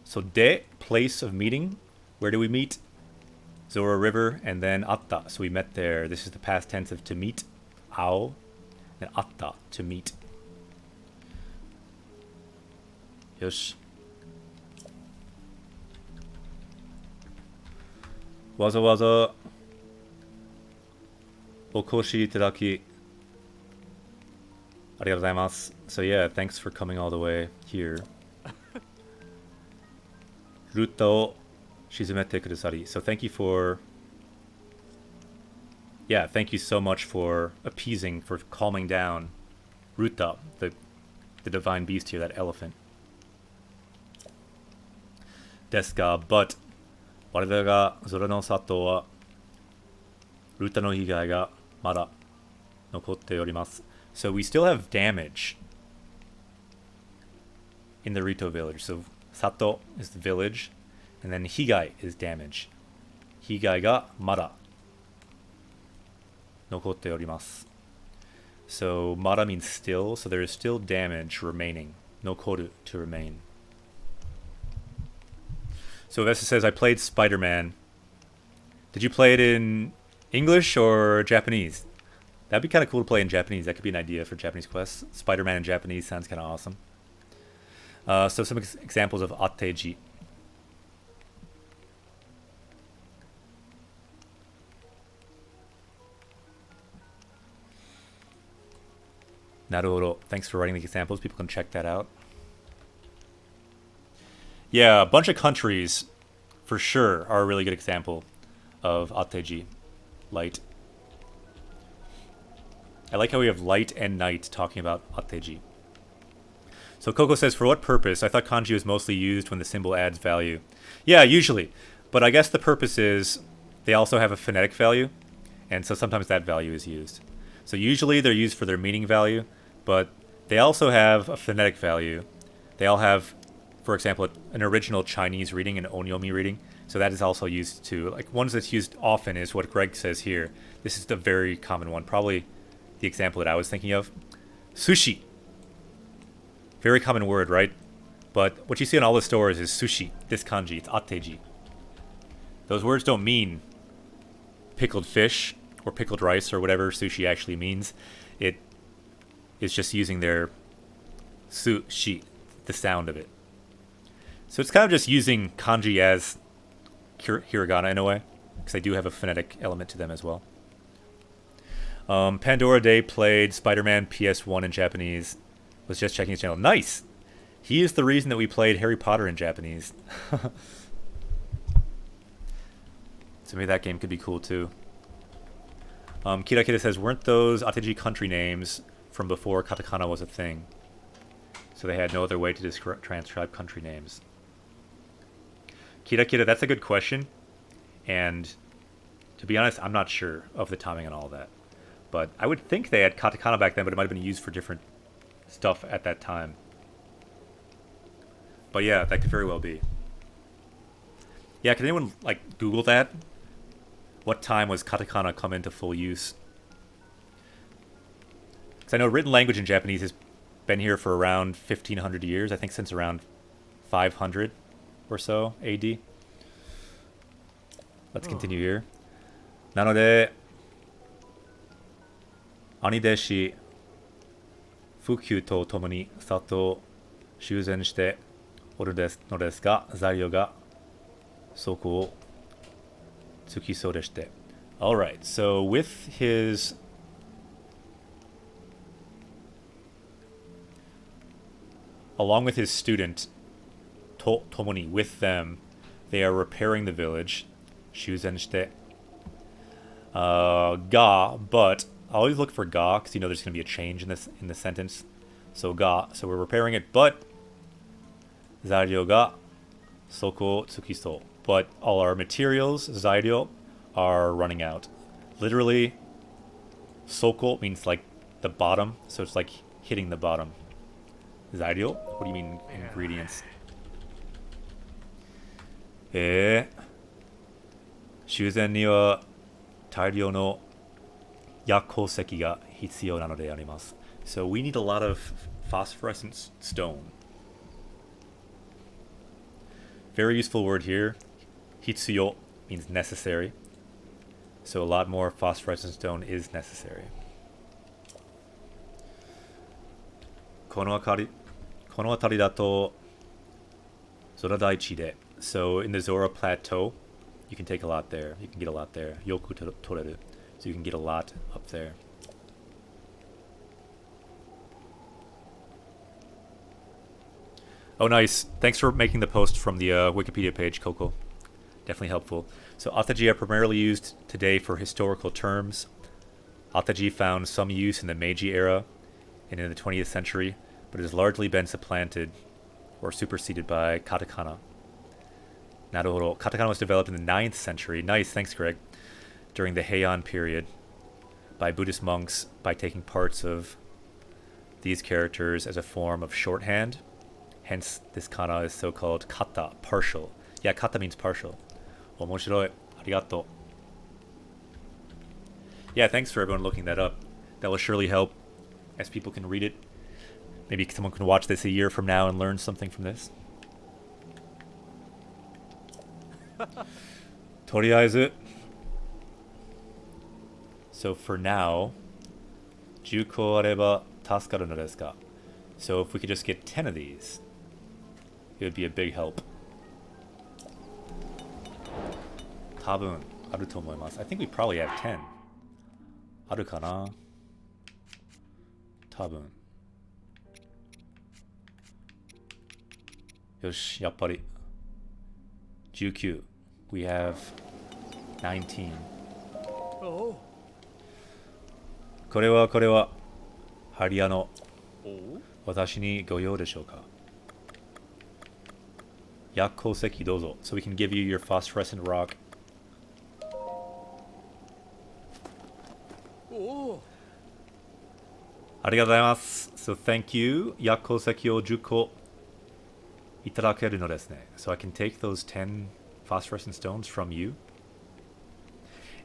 So de, place of meeting. Where do we meet? Zora River and then atta. So we met there. This is the past tense of to meet. Ao. And atta. To meet. Yosh. わざわざお越しいただきありがとうございます。So yeah, thanks for coming all the way here. ルータを沈めてくださり. So thank you for... Yeah, thank you so much for appeasing, for calming down Ruta, the divine beast here, that elephant. ですが、but 我々がゾロの里はルータの被害がまだ残っております。So we still have damage in the Rito village. So Sato is the village, and then Higai is damage. Higai ga mada nokotte orimasu. So mada means still, so there is still damage remaining. Nokoru, to remain. So Vesta says, I played Spider-Man. Did you play it in English or Japanese? That'd be kind of cool to play in Japanese. That could be an idea for Japanese quests. Spider-Man in Japanese sounds kind of awesome. So some examples of Atteji. Naruhodo. Thanks for writing the examples. People can check that out. Yeah, a bunch of countries, for sure, are a really good example of Atteji. Light. I like how we have light and night talking about Atteji. So Coco says, for what purpose? I thought kanji was mostly used when the symbol adds value. Yeah, usually. But I guess the purpose is they also have a phonetic value, and so sometimes that value is used. So usually they're used for their meaning value, but they also have a phonetic value. They all have, for example, an original Chinese reading, an onyomi reading. So that is also used to, like, ones that's used often is what Greg says here. This is the very common one, probably the example that I was thinking of. Sushi. Very common word, right? But what you see in all the stores is sushi. This kanji, it's atteji. Those words don't mean pickled fish or pickled rice or whatever sushi actually means. It is just using their sushi, the sound of it. So it's kind of just using kanji as hiragana in a way, because they do have a phonetic element to them as well. Pandora Day played Spider-Man PS1 in Japanese. Was just checking his channel. Nice! He is the reason that we played Harry Potter in Japanese. So maybe that game could be cool too. Kira Kira says, weren't those Atteji country names from before katakana was a thing? So they had no other way to transcribe country names. Kira Kira, that's a good question. And to be honest, I'm not sure of the timing and all that. But I would think they had katakana back then, but it might have been used for different stuff at that time. But yeah, that could very well be. Yeah, can anyone, like, Google that? What time was katakana come into full use? Because I know written language in Japanese has been here for around 1,500 years. I think since around 500 or so AD. Let's continue here. なので、兄弟子、普及とともに里を修繕しておるのですが、材料がそこをつきそうでして。Alright, so with his... Along with his student, Tomoni, with them, they are repairing the village. 修繕して。Ga, but always look for ga, because you know there's going to be a change in the sentence. So ga, so we're repairing it, but 材料がそこをつきそう。But all our materials, 材料, are running out. Literally, 底 means like the bottom, so it's like hitting the bottom. 材料? What do you mean ingredients? 修繕には大量の夜鉱石が必要なのであります。So we need a lot of phosphorescent stone. Very useful word here. Hitsuyo means necessary. So a lot more phosphorescent stone is necessary. Kono atari dato Zora Daichi de. So in the Zora Plateau, you can take a lot there. You can get a lot there. Yoku toreru. So you can get a lot up there. Oh, nice. Thanks for making the post from the Wikipedia page, Coco. Definitely helpful. So Ataji are primarily used today for historical terms. Ataji found some use in the Meiji era and in the 20th century, but it has largely been supplanted or superseded by katakana. Naruhodo. Katakana was developed in the 9th century. Nice, thanks, Greg. During the Heian period by Buddhist monks by taking parts of these characters as a form of shorthand. Hence, this kana is so-called kata, partial. Yeah, kata means partial. Omoshiroi. Arigato. Yeah, thanks for everyone looking that up. That will surely help as people can read it. Maybe someone can watch this a year from now and learn something from this. Toriaizu. So for now, 10 個あれば助かるのですか? So if we could just get 10 of these, it would be a big help. 多分あると思います. I think we probably have 10. あるかな? 多分. よし、やっぱり 19. We have 19. これはハリアの私にご用でしょうか? 薬鉱石どうぞ. So we can give you your phosphorescent rock. ありがとうございます. So thank you. 薬鉱石を10個いただけるのですね. So I can take those 10 phosphorescent stones from you.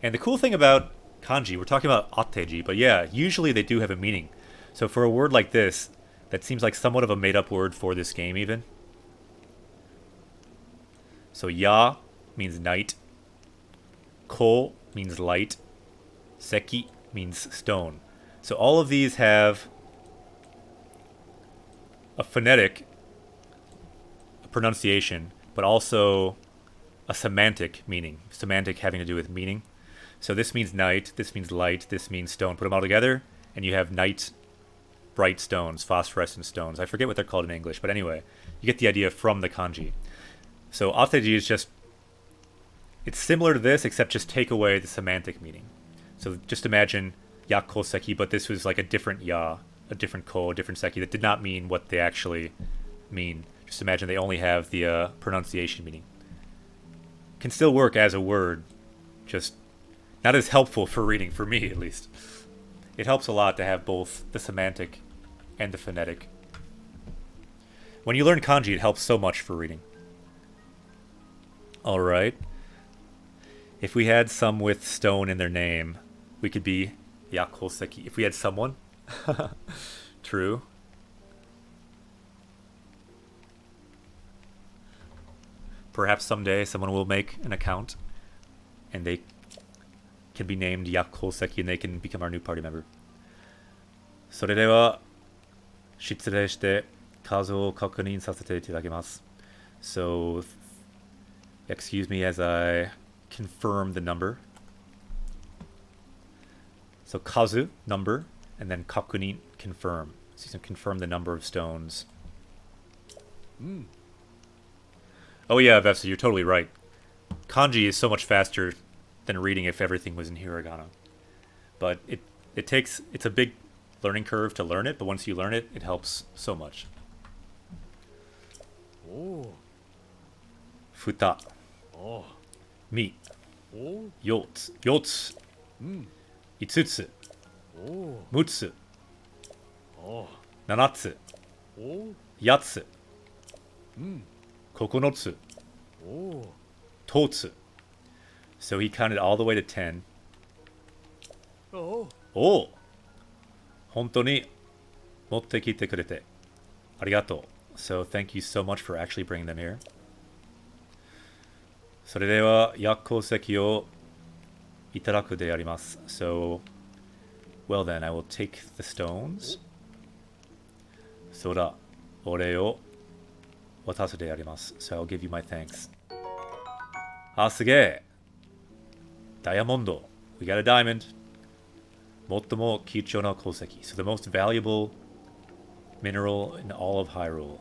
And the cool thing about kanji, we're talking about ateji, but yeah, usually they do have a meaning. So for a word like this, that seems like somewhat of a made-up word for this game even. So ya means night. Ko means light. Seki means stone. So all of these have a phonetic pronunciation, but also a semantic meaning. Semantic having to do with meaning. So this means night, this means light, this means stone. Put them all together, and you have night, bright stones, phosphorescent stones. I forget what they're called in English, but anyway, you get the idea from the kanji. So ateji is just, it's similar to this, except just take away the semantic meaning. So just imagine yakko seki, but this was like a different ya, a different ko, a different seki that did not mean what they actually mean. Just imagine they only have the pronunciation meaning. Can still work as a word, just not as helpful for reading, for me at least. It helps a lot to have both the semantic and the phonetic. When you learn kanji, it helps so much for reading. Alright. If we had some with stone in their name, we could be yakoseki. If we had someone. True. Perhaps someday someone will make an account and they can be named Yakoseki and they can become our new party member. それでは失礼して数を確認させていただきます. So excuse me as I confirm the number. So kazu, number, and then kakunin, confirm. So you can confirm the number of stones. Oh yeah, Vefsa, you're totally right. Kanji is so much faster than reading if everything was in hiragana. But it's a big learning curve to learn it, but once you learn it, it helps so much. Futa. Mi. Yotsu. Yotsu. Itsutsu. Mutsu. Nanatsu. Yatsu. Kokonotsu. Totsu. So he counted all the way to 10. Oh! 本当に持ってきてくれてありがとう. So thank you so much for actually bringing them here. それでは薬鉱石をいただくであります。So, well then, I will take the stones. そうだ、お礼を渡すであります。So I'll give you my thanks. あ、すげえ。ダイヤモンド。We got a diamond. 最も貴重な鉱石。So the most valuable mineral in all of Hyrule.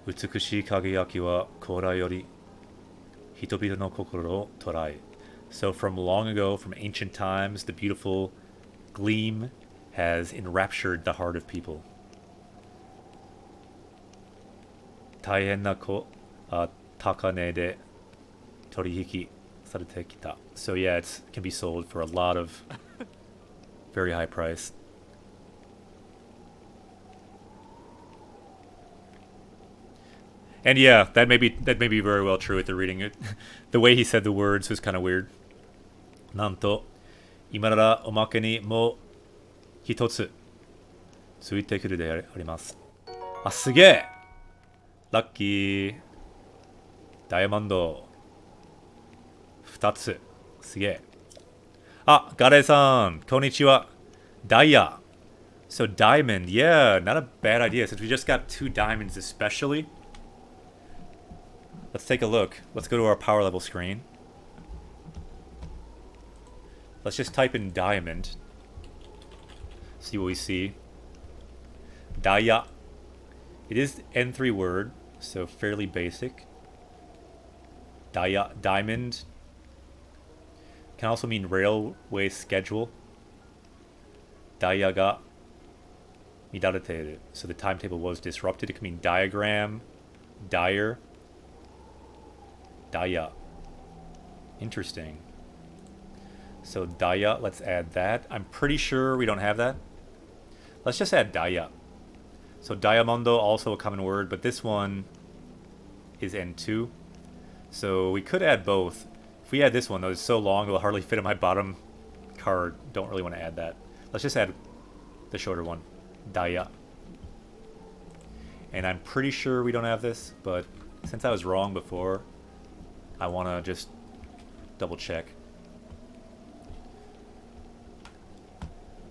美しい輝きは古来より人々の心を捉え。So from long ago, from ancient times, the beautiful gleam has enraptured the heart of people. 大変な高値で取引されてきた。So yeah, it can be sold for a lot of very high price. And yeah, that may be very well true with the reading it. The way he said the words was kind of weird. なんと今ならおまけにもう一つついてくるであります。あ、すげえ。ラッキー。ダイヤモンド2つ。すげえ。あ、ガレーさん、こんにちは。ダイヤ。So diamond, yeah, not a bad idea since we just got 2 diamonds especially. Let's take a look. Let's go to our power level screen. Let's just type in diamond. See what we see. Daya. It is N3 word, so fairly basic. Daya, diamond. Can also mean railway schedule. Daya ga midarateru. So the timetable was disrupted. It can mean diagram, dire. Daya. Interesting. So Daya, let's add that. I'm pretty sure we don't have that. Let's just add Daya. So Diamondo, also a common word, but this one is N2. So we could add both. If we add this one, though, it's so long, it'll hardly fit in my bottom card. Don't really want to add that. Let's just add the shorter one. Daya. And I'm pretty sure we don't have this, but since I was wrong before, I want to just double check.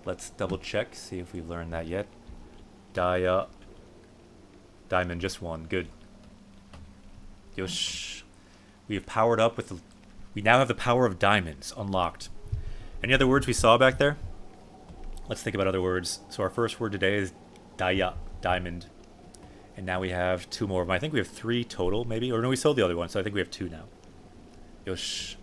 Let's double check, see if we've learned that yet. Daya. Diamond, just one. Good. Yosh. We have powered up with the... We now have the power of diamonds unlocked. Any other words we saw back there? Let's think about other words. So our first word today is Daya, diamond. And now we have 2 more of them. I think we have 3 total, maybe? Or no, we sold the other one, so I think we have 2 now. Yosh.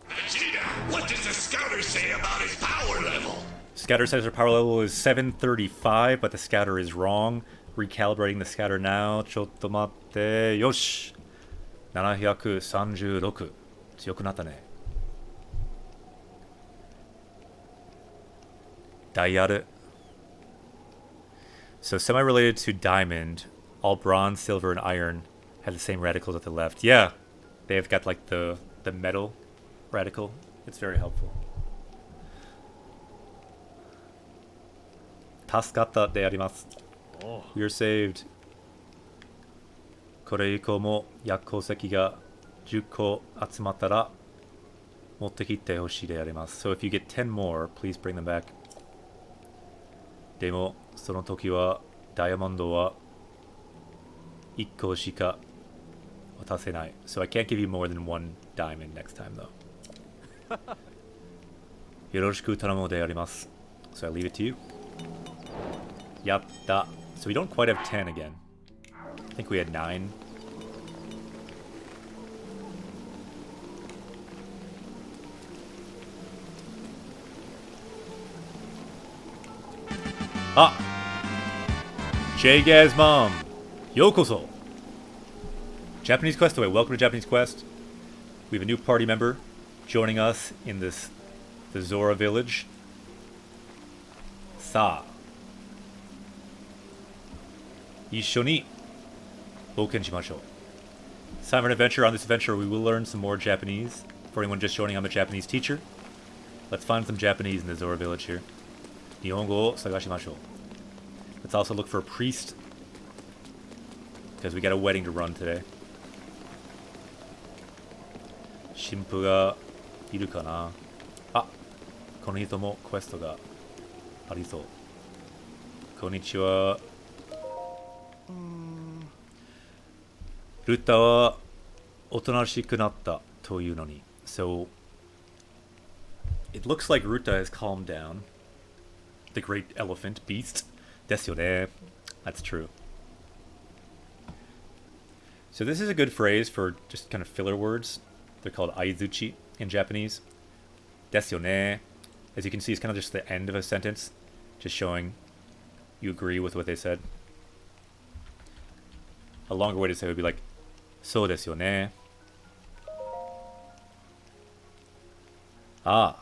Vegeta, what does the scouter say about his power level? Scatter says our power level is 735, but the scatter is wrong. Recalibrating the scatter now. Chotto matte. Yosh. 736. 強くなったね。Dial. So semi-related to diamond, all bronze, silver, and iron have the same radicals at the left. Yeah, they've got like the metal radical. It's very helpful. 助かったであります。We are saved. これ以降も薬鉱石が10個集まったら持ってきてほしいであります。So if you get 10 more, please bring them back. でもその時はダイヤモンドは1個しか渡せない。So I can't give you more than 1 diamond next time though. よろしく頼むであります。So I leave it to you. やった。So we don't quite have 10 again. I think we had 9. Ah! J-Gaz Mom! Yokoso! Japanese Quest away. Welcome to Japanese Quest. We have a new party member joining us in the Zora village. Sa. 一緒に冒険しましょう. It's time for an adventure. On this adventure, we will learn some more Japanese. For anyone just joining, I'm a Japanese teacher. Let's find some Japanese in the Zora village here. 日本語を探しましょう. Let's also look for a priest. Because we got a wedding to run today. 神父がいるかなあ、この人もクエストがありそう。こんにちは。ルタはおとなしくなったというのに。So, it looks like Ruta has calmed down. The great elephant beast. ですよね。That's true. So this is a good phrase for just kind of filler words. They're called aizuchi in Japanese. ですよね. As you can see, it's kind of just the end of a sentence, just showing you agree with what they said. A longer way to say it would be like, そうですよね. Ah.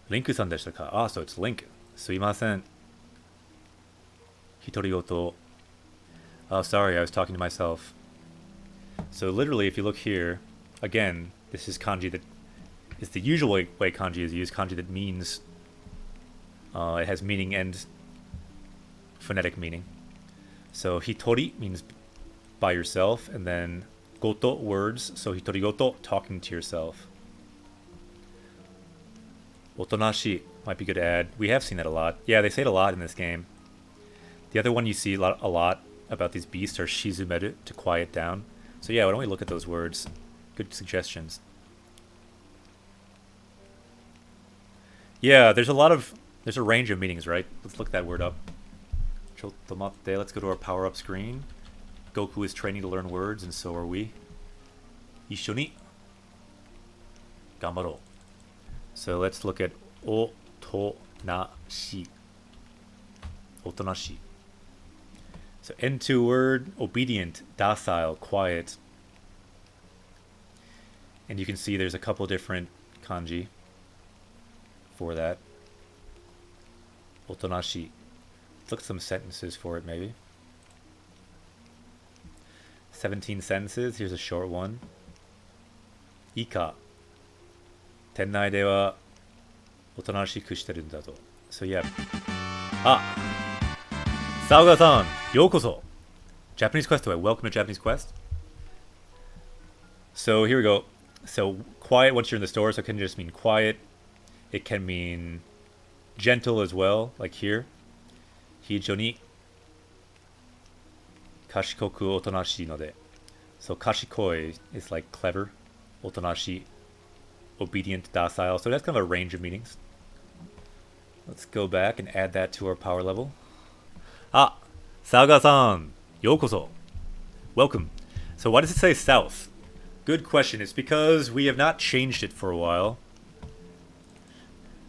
Link さんでしたか? Ah, so it's Link. すいません. 独り言. Oh, sorry, I was talking to myself. So literally, if you look here, again, this is kanji that is the usual way kanji is used. Kanji that means, it has meaning and phonetic meaning. So hitori means by yourself, and then goto, words. So hitori goto, talking to yourself. Otonashi might be good to add. We have seen that a lot. Yeah, they say it a lot in this game. The other one you see a lot about these beasts are shizumeru, to quiet down. So yeah, why don't we look at those words? Good suggestions. Yeah, there's a range of meanings, right? Let's look that word up. Chotomatte, let's go to our power-up screen. Goku is training to learn words, and so are we. Issho ni ganbaro. So let's look at otonashi. Otonashi. So N2 word, obedient, docile, quiet. And you can see there's a couple different kanji for that. Otonashi. Let's look at some sentences for it, maybe. 17 sentences. Here's a short one. Ika. Tennai de wa otonashiku shiteru nda to. So yeah. Ah! Saoga-san, yokoso. Japanese Quest away. Welcome to Japanese Quest. So here we go. So quiet once you're in the store, so it can just mean quiet. It can mean gentle as well, like here. Hijou ni kashikoku otonashi node. So kashikoi is like clever. Otonashi, obedient, docile. So that's kind of a range of meanings. Let's go back and add that to our power level. Ah, Saga-san, yokoso. Welcome. So why does it say south? Good question. It's because we have not changed it for a while.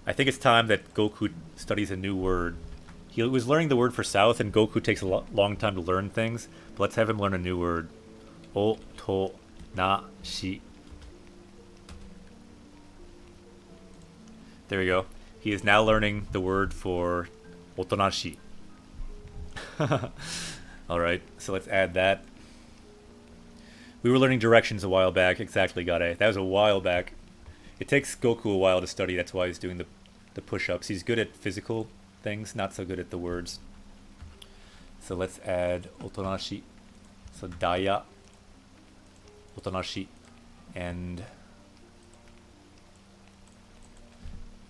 I think it's time that Goku studies a new word. He was learning the word for south, and Goku takes a long time to learn things. But let's have him learn a new word. Otonashi. There we go. He is now learning the word for otonashi. Alright, so let's add that. We were learning directions a while back. Exactly, Gare. That was a while back. It takes Goku a while to study. That's why he's doing the push-ups. He's good at physical things, not so good at the words. So let's add otonashi. So daya, otonashi, and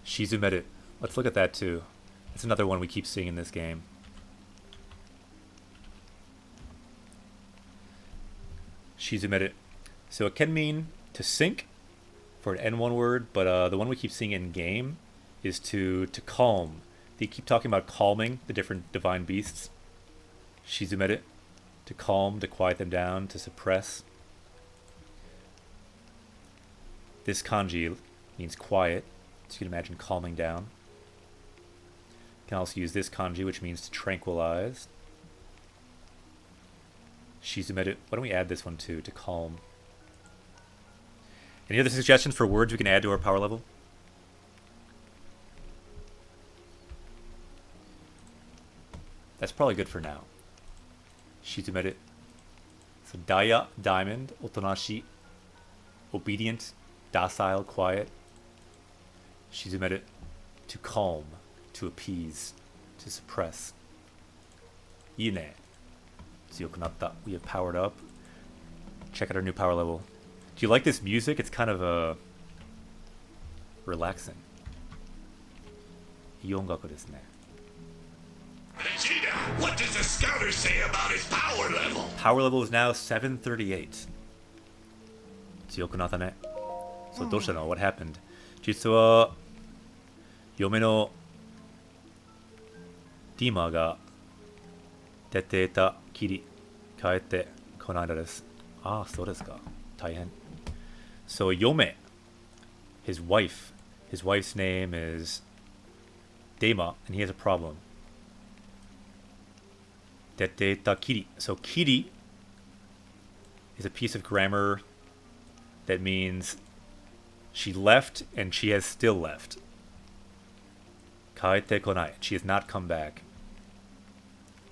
shizumeru. Let's look at that too. That's another one we keep seeing in this game. Shizumeru. So it can mean to sink for an N1 word, but the one we keep seeing in game is to calm. They keep talking about calming the different divine beasts. Shizumeru. To calm, to quiet them down, to suppress. This kanji means quiet, so you can imagine calming down. You can also use this kanji, which means to tranquilize. Shizumeru. Why don't we add this one too, to calm? Any other suggestions for words we can add to our power level? That's probably good for now. Shizumeru. So daya, diamond. Otonashi, obedient, docile, quiet. Shizumeru, to calm, to appease, to suppress. いいね。強くなった. We have powered up. Check out our new power level. Do you like this music? It's kind of relaxing. いい音楽ですね. Vegeta, what does the scouter say about his power level? Power level is now 738. 強くなったね. So どうしたの? What happened? 実は嫁のディーマーが出ていたきり帰ってこないのです。ああ、そうですか。大変. So 嫁, his wife's name is Dema, and he has a problem. 出ていたきり. So きり is a piece of grammar that means she left and she has still left. 帰ってこない. She has not come back.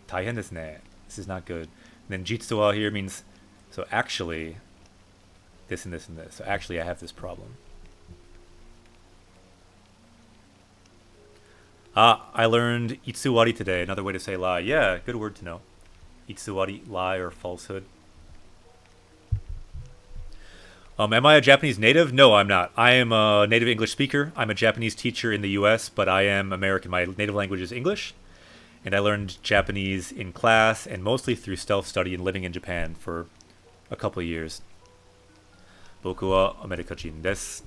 大変ですね. This is not good. And then 実は here means, so actually, this and this and this. So actually I have this problem. I learned itsuwari today, another way to say lie. Yeah, good word to know. Itsuwari, lie or falsehood. Am I a Japanese native? No, I'm not. I am a native English speaker. I'm a Japanese teacher in the US, but I am American. My native language is English. And I learned Japanese in class and mostly through self-study and living in Japan for a couple of years. 僕はアメリカ人です.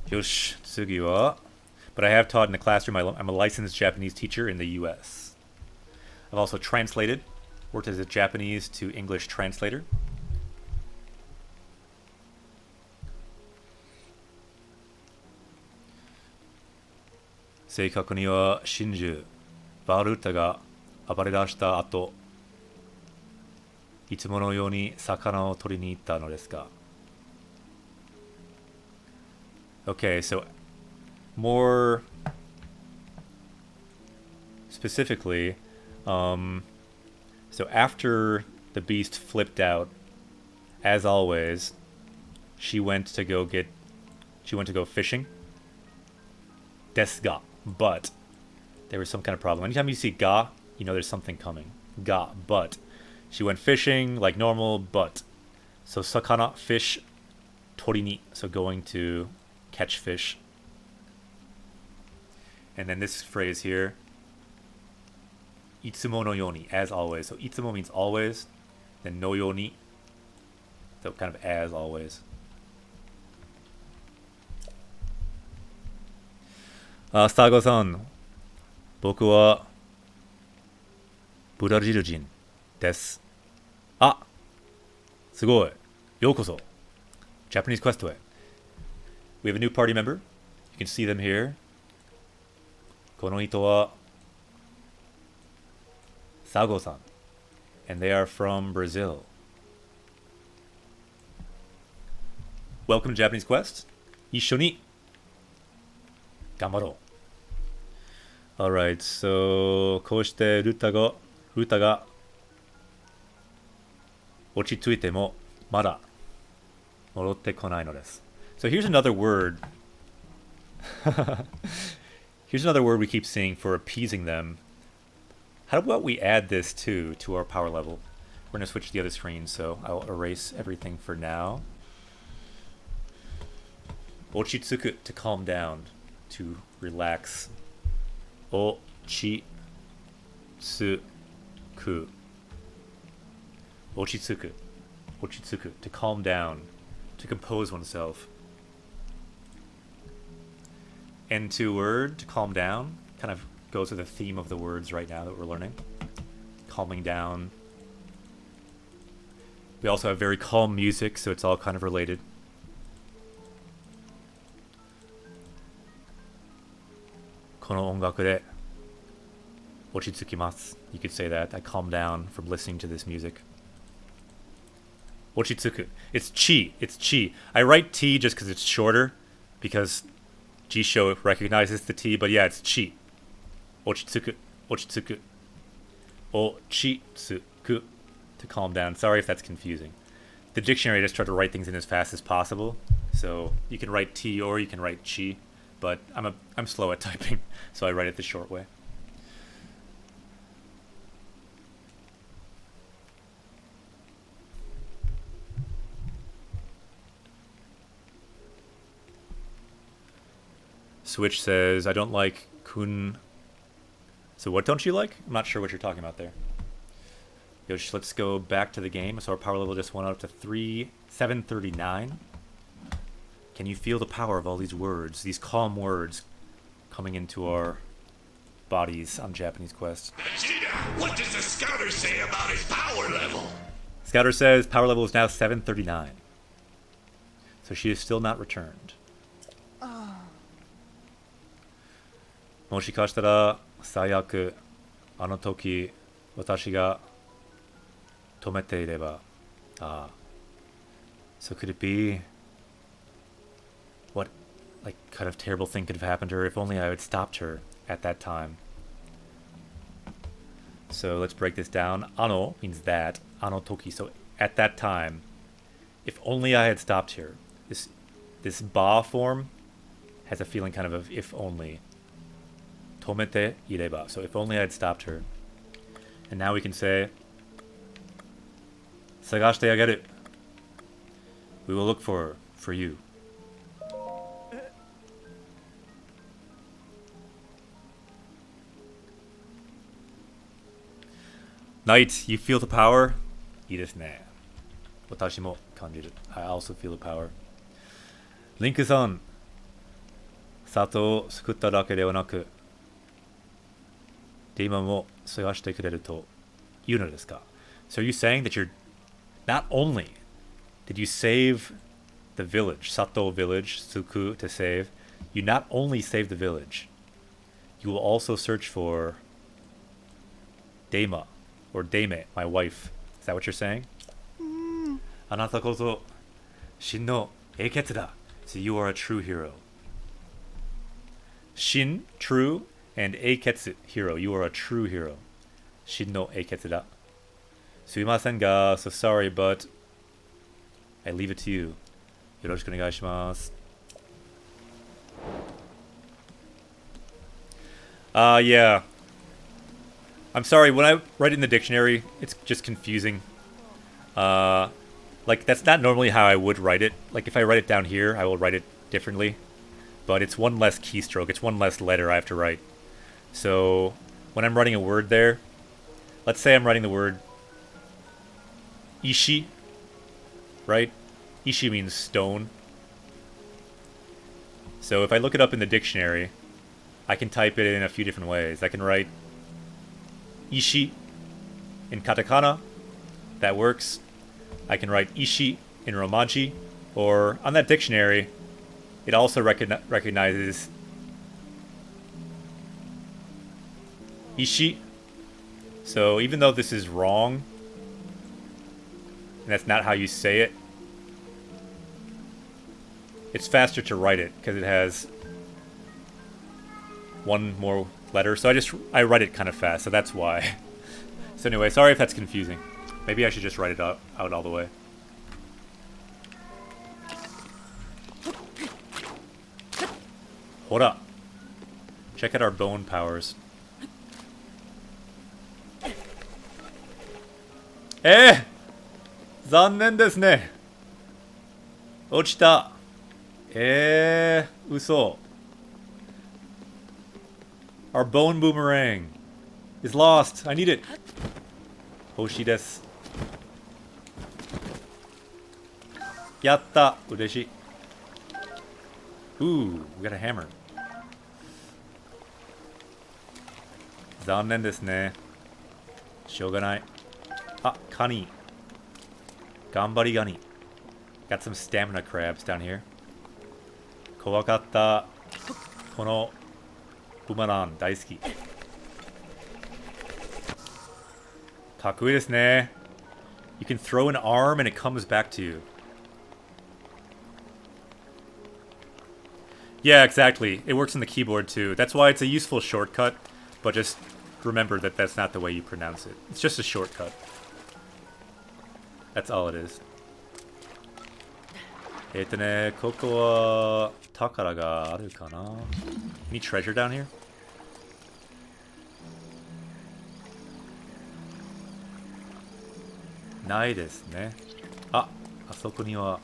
Yosh, 次は. But I have taught in the classroom. I'm a licensed Japanese teacher in the US. I've also translated, worked as a Japanese to English translator. 正確には真珠バルタが暴れ出した後、いつものように魚を取りに行ったのですが。Okay, so more specifically, so after the beast flipped out, as always, she went to go fishing. ですが, but there was some kind of problem. Anytime you see ga, you know there's something coming. Ga, but she went fishing like normal, but so sakana, fish, tori ni, so going to catch fish. And then this phrase here, itsumo no yoni, as always. So itsumo means always, then no yoni, so kind of as always. スターゴさん、僕はブラジル人です。あ、すごい。ようこそ。Japanese Questへ。We have a new party member. You can see them here. この人はサゴさん。And they are from Brazil. Welcome to Japanese Quest. 一緒に頑張ろう。Alright, so こうしてルタが落ち着いてもまだ戻ってこないのです。So here's another word. Here's another word we keep seeing for appeasing them. How about we add this to our power level? We're going to switch to the other screen, so I'll erase everything for now. 落ち着く to calm down, to relax. 落ち着く 落ち着く to calm down, to compose oneself. And to word, to calm down, kind of goes with the theme of the words right now that we're learning. Calming down. We also have very calm music, so it's all kind of related. この音楽で落ち着きます. You could say that. I calm down from listening to this music. 落ち着く. It's chi. It's chi. I write T just because it's shorter, because Jisho recognizes the T, but yeah, it's chi. 落ち着く. 落ち着く. 落ち着く. To calm down. Sorry if that's confusing. The dictionary just tried to write things in as fast as possible. So you can write T or you can write chi. but I'm slow at typing, so I write it the short way. Switch says, I don't like kun. So what don't you like? I'm not sure what you're talking about there. Yosh, let's go back to the game. So our power level just went up to 739. Can you feel the power of all these words, these calm words coming into our bodies on Japanese Quest? Vegeta, what does the scouter say about his power level? Scouter says power level is now 739. So she is still not returned. もしかしたら最悪あの時私が止めていれば So could it be what like kind of terrible thing could have happened to her if only I had stopped her at that time. So let's break this down. Ano means that. Ano toki. So at that time, if only I had stopped here. This ba form has a feeling kind of if only. Tomete ireba. So if only I had stopped her. And now we can say Sagashite ageru. We will look for you. Knight, you feel the power? いいですね。私も感じる。I also feel the power. リンクさん、佐藤を救っただけではなく、デイマンも探してくれるというのですか? So are you saying that you're not only did you save the village, Sato village, Suku to save, you not only save the village, you will also search for Deima or Deime, my wife. Is that what you're saying? あなたこそ真の英傑だ. So you are a true hero. Shin, true, and Eiketsu, hero. You are a true hero. Shin no Eiketsu da. Sumimasen ga, so sorry, but I leave it to you. Yoroshiku onegai shimasu. Yeah. I'm sorry, when I write it in the dictionary, it's just confusing. Like, that's not normally how I would write it. Like, if I write it down here, I will write it differently. But it's one less keystroke. It's one less letter I have to write. So, when I'm writing a word there, let's say I'm writing the word ishi, right? Ishi means stone. So if I look it up in the dictionary, I can type it in a few different ways. I can write ishi in katakana. That works. I can write ishi in romaji. Or on that dictionary, it also recognizes ishi. So even though this is wrong, and that's not how you say it, it's faster to write it because it has one more letter. So I write it kind of fast, so that's why. So anyway, sorry if that's confusing. Maybe I should just write it out all the way. Hold up. Check out our bone powers. Eh! 残念ですね。落ちた。嘘。Our bone boomerang is lost. I need it. 欲しいです。やった。嬉しい。Ooh, we got a hammer. 残念ですね。しょうがない。Ah, Kani. Gambari Gani. Got some stamina crabs down here. Kowakatta. Kono boomerang daisuki. Kakui desu ne. You can throw an arm and it comes back to you. Yeah, exactly. It works on the keyboard too. That's why it's a useful shortcut, but just remember that that's not the way you pronounce it. It's just a shortcut. That's all it is. ここは宝があるかな? Any treasure down here? ないですね。あそこには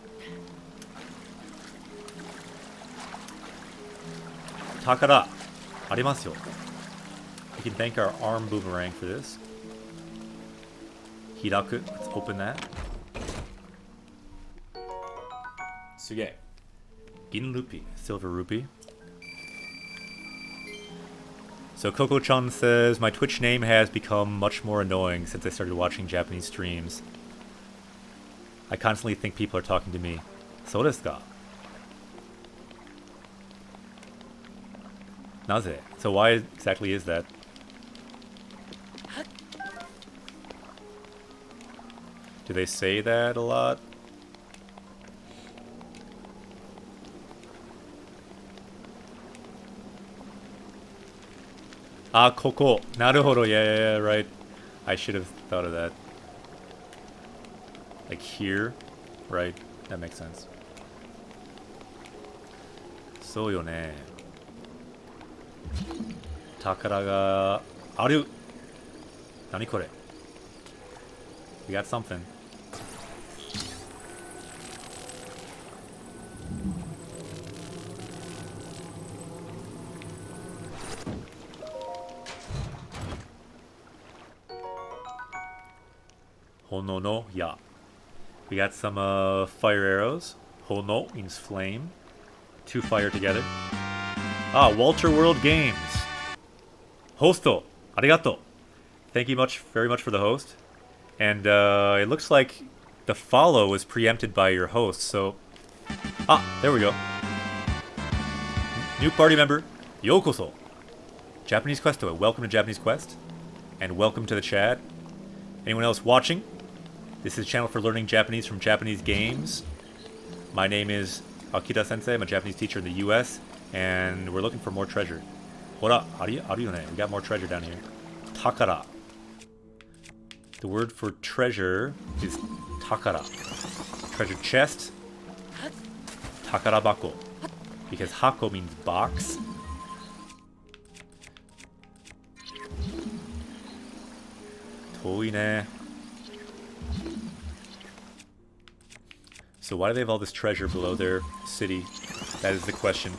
宝ありますよ。We can thank our arm boomerang for this. Hiraku, let's open that. すげえ。銀ルピー Silver rupee. So Coco-chan says, my Twitch name has become much more annoying since I started watching Japanese streams. I constantly think people are talking to me. そうですか? なぜ? So why exactly is that? Do they say that a lot? Koko. Naruhodo. Yeah, right. I should have thought of that. Like here? Right. That makes sense. そうよね。宝がある。何これ? We got something. Hono no ya. We got some fire arrows. Hono means flame. 2 fire together. Walter World Games. Hosto. Arigato. Thank you very much for the host. And it looks like the follow was preempted by your host, so... there we go. New party member, Yokoso. Japanese Quest to it. Welcome to Japanese Quest. And welcome to the chat. Anyone else watching? This is a channel for learning Japanese from Japanese games. My name is Akira Sensei. I'm a Japanese teacher in the US. And we're looking for more treasure. Hora, ariyo ne. We got more treasure down here. Takara. The word for treasure is takara. Treasure chest. Takara bako. Because hako means box. Toi ne. So why do they have all this treasure below their city? That is the question.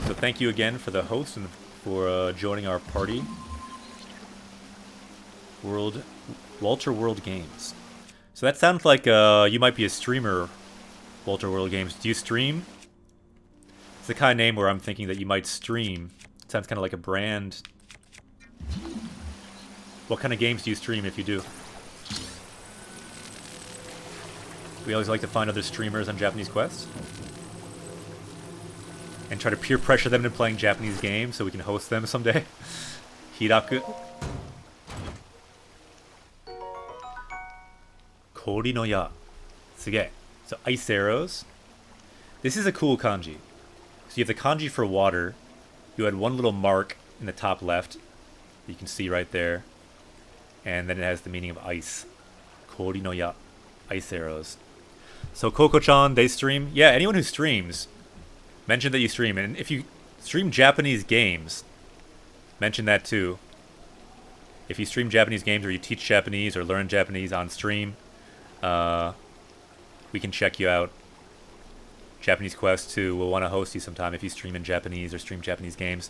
So thank you again for the host and for joining our party. Walter World Games. So that sounds like you might be a streamer, Walter World Games. Do you stream? It's the kind of name where I'm thinking that you might stream. It sounds kind of like a brand. What kind of games do you stream if you do? We always like to find other streamers on Japanese Quest. And try to peer pressure them into playing Japanese games so we can host them someday. Hiraku. Kori no ya. Suge. So ice arrows. This is a cool kanji. So you have the kanji for water. You had one little mark in the top left. You can see right there. And then it has the meaning of ice. Kori no ya. Ice arrows. So Coco-chan, they stream? Yeah, anyone who streams, mention that you stream. And if you stream Japanese games, mention that too. If you stream Japanese games or you teach Japanese or learn Japanese on stream, we can check you out. Japanese Quest 2 will want to host you sometime if you stream in Japanese or stream Japanese games.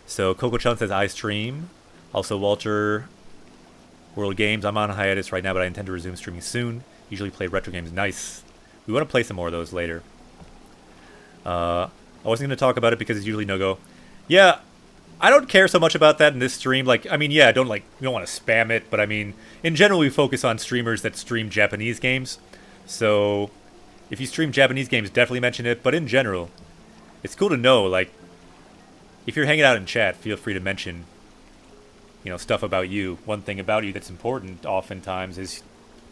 So Coco-chan says I stream. Also Walter World Games. I'm on hiatus right now, but I intend to resume streaming soon. Usually play retro games. Nice. We want to play some more of those later. I wasn't going to talk about it because it's usually no-go. Yeah, I don't care so much about that in this stream. Like, I mean, yeah, you don't want to spam it, but I mean, in general, we focus on streamers that stream Japanese games. So, if you stream Japanese games, definitely mention it. But in general, it's cool to know, like, if you're hanging out in chat, feel free to mention, stuff about you. One thing about you that's important oftentimes is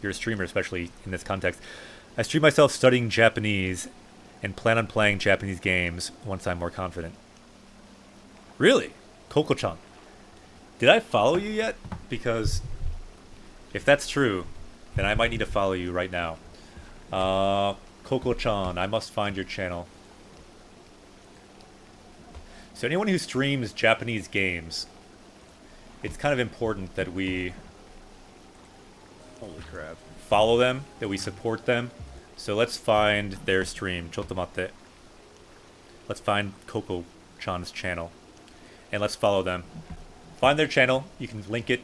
you're a streamer, especially in this context. I stream myself studying Japanese and plan on playing Japanese games once I'm more confident. Really? Coco-chan. Did I follow you yet? Because if that's true, then I might need to follow you right now. Coco-chan, I must find your channel. So anyone who streams Japanese games, it's kind of important that we Holy crap. follow them, that we support them. So let's find their stream. Chotomate. Let's find Coco-chan's channel. And let's follow them. Find their channel. You can link it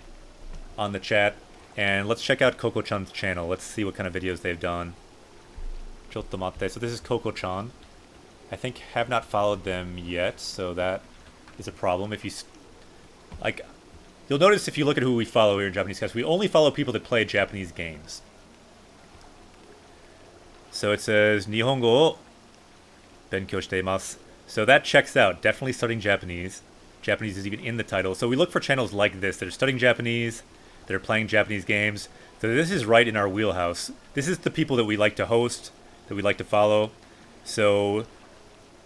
on the chat. And let's check out Coco-chan's channel. Let's see what kind of videos they've done. Chotomate. So this is Coco-chan. I think have not followed them yet, so that is a problem. If you like, you'll notice if you look at who we follow here in Japanese Cast, we only follow people that play Japanese games. So it says Nihongo o benkyou shite imasu. So that checks out. Definitely studying Japanese. Japanese is even in the title. So we look for channels like this that are studying Japanese, that are playing Japanese games. So this is right in our wheelhouse. This is the people that we like to host, that we like to follow. So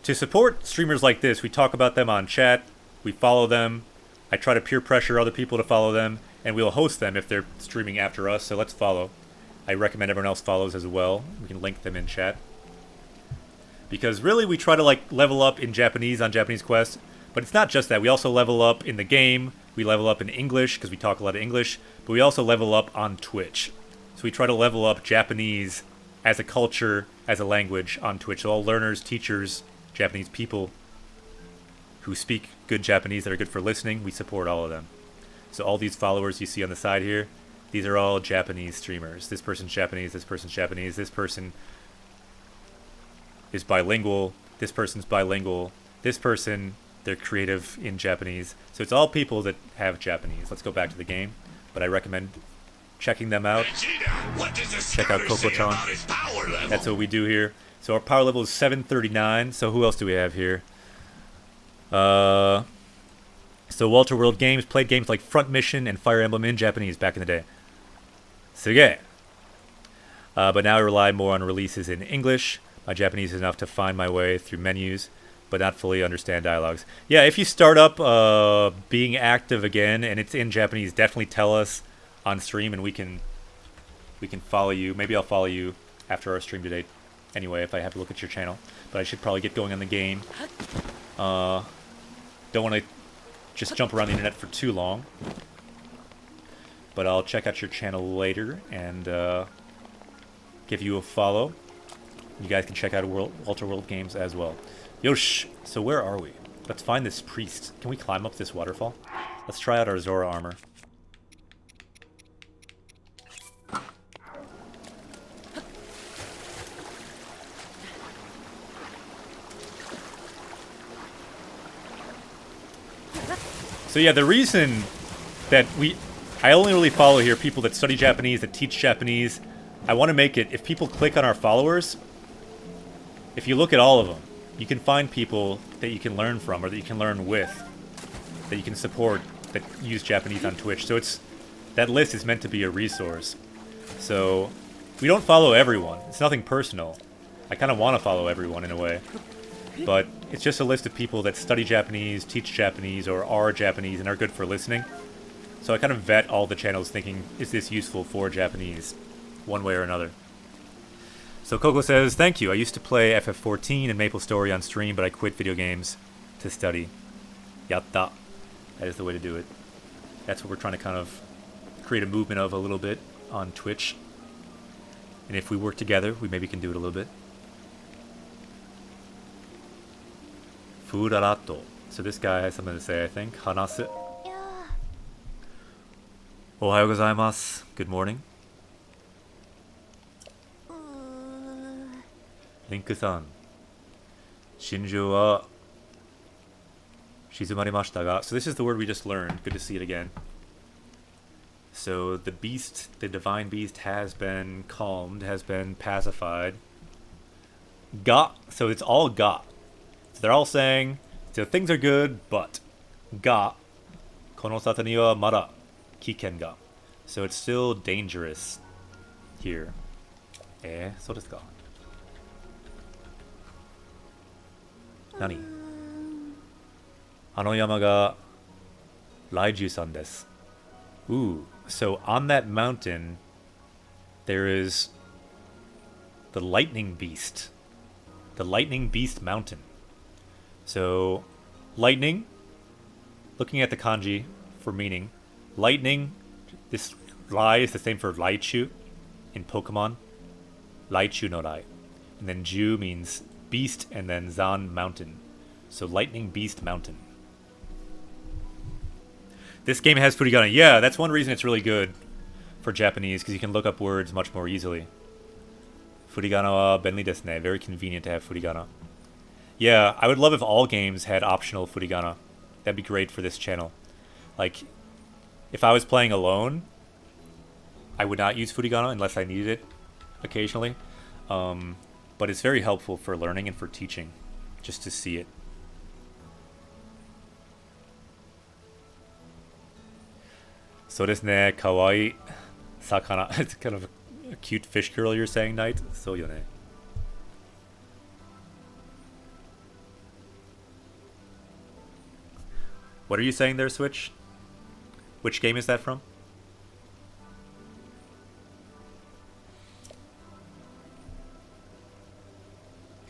to support streamers like this, we talk about them on chat, we follow them, I try to peer pressure other people to follow them, and we'll host them if they're streaming after us, so let's follow. I recommend everyone else follows as well. We can link them in chat. Because really we try to like level up in Japanese on Japanese Quest, but it's not just that. We also level up in the game, we level up in English, because we talk a lot of English, but we also level up on Twitch. So we try to level up Japanese as a culture, as a language on Twitch. So all learners, teachers, Japanese people who speak good Japanese that are good for listening, we support all of them. So all these followers you see on the side here, these are all Japanese streamers. This person's Japanese, this person's Japanese, this person is bilingual, this person's bilingual, this person, they're creative in Japanese. So it's all people that have Japanese. Let's go back to the game, but I recommend checking them out. Vegeta, what does the Check out scouter say Coco-chan. about his power level? That's what we do here. So our power level is 739. So who else do we have here? So Walter World Games played games like Front Mission and Fire Emblem in Japanese back in the day. Suge. But now I rely more on releases in English. My Japanese is enough to find my way through menus, but not fully understand dialogues. Yeah, if you start up being active again and it's in Japanese, definitely tell us on stream and we can follow you. Maybe I'll follow you after our stream today. Anyway, if I have to look at your channel. But I should probably get going on the game. Don't want to just jump around the internet for too long. But I'll check out your channel later and give you a follow. You guys can check out Walter World Games as well. Yosh! So where are we? Let's find this priest. Can we climb up this waterfall? Let's try out our Zora armor. So yeah, the reason that I only really follow here people that study Japanese, that teach Japanese. I want to make it, if people click on our followers, if you look at all of them, you can find people that you can learn from or that you can learn with, that you can support, that use Japanese on Twitch. So that list is meant to be a resource. So we don't follow everyone. It's nothing personal. I kind of want to follow everyone in a way. But it's just a list of people that study Japanese, teach Japanese, or are Japanese and are good for listening. So I kind of vet all the channels thinking, is this useful for Japanese, one way or another? So Coco says, thank you. I used to play FF14 and MapleStory on stream, but I quit video games to study. Yatta. That is the way to do it. That's what we're trying to kind of create a movement of a little bit on Twitch. And if we work together, we maybe can do it a little bit. Furarato. So this guy has something to say, I think. Hanasu. Ohayo gozaimasu. Good morning. Link-san. Shinju wa shizumarimashita ga. So this is the word we just learned. Good to see it again. So the beast, the divine beast, has been calmed, has been pacified. Ga. So it's all ga. So they're all saying, so things are good, but ga. Kono sata ni wa mada kiken ga. So it's still dangerous here. So desu ka? Nani? Ano yama ga Raiju-san desu. Ooh, so on that mountain there is the Lightning Beast. The Lightning Beast Mountain. So, lightning, looking at the kanji for meaning, lightning, this Lai is the same for Raichu in Pokemon. Raichu no Rai. And then Ju means beast, and then Zan, mountain. So Lightning Beast Mountain. This game has furigana. Yeah, that's one reason it's really good for Japanese, because you can look up words much more easily. Furigana wa benri desu ne. Very convenient to have furigana. Yeah, I would love if all games had optional furigana. That'd be great for this channel. Like, if I was playing alone, I would not use furigana unless I needed it occasionally. But it's very helpful for learning and for teaching, just to see it. So desu ne, kawaii sakana. It's kind of a cute fish girl you're saying, Knight. So yo ne. What are you saying there, Switch? Which game is that from?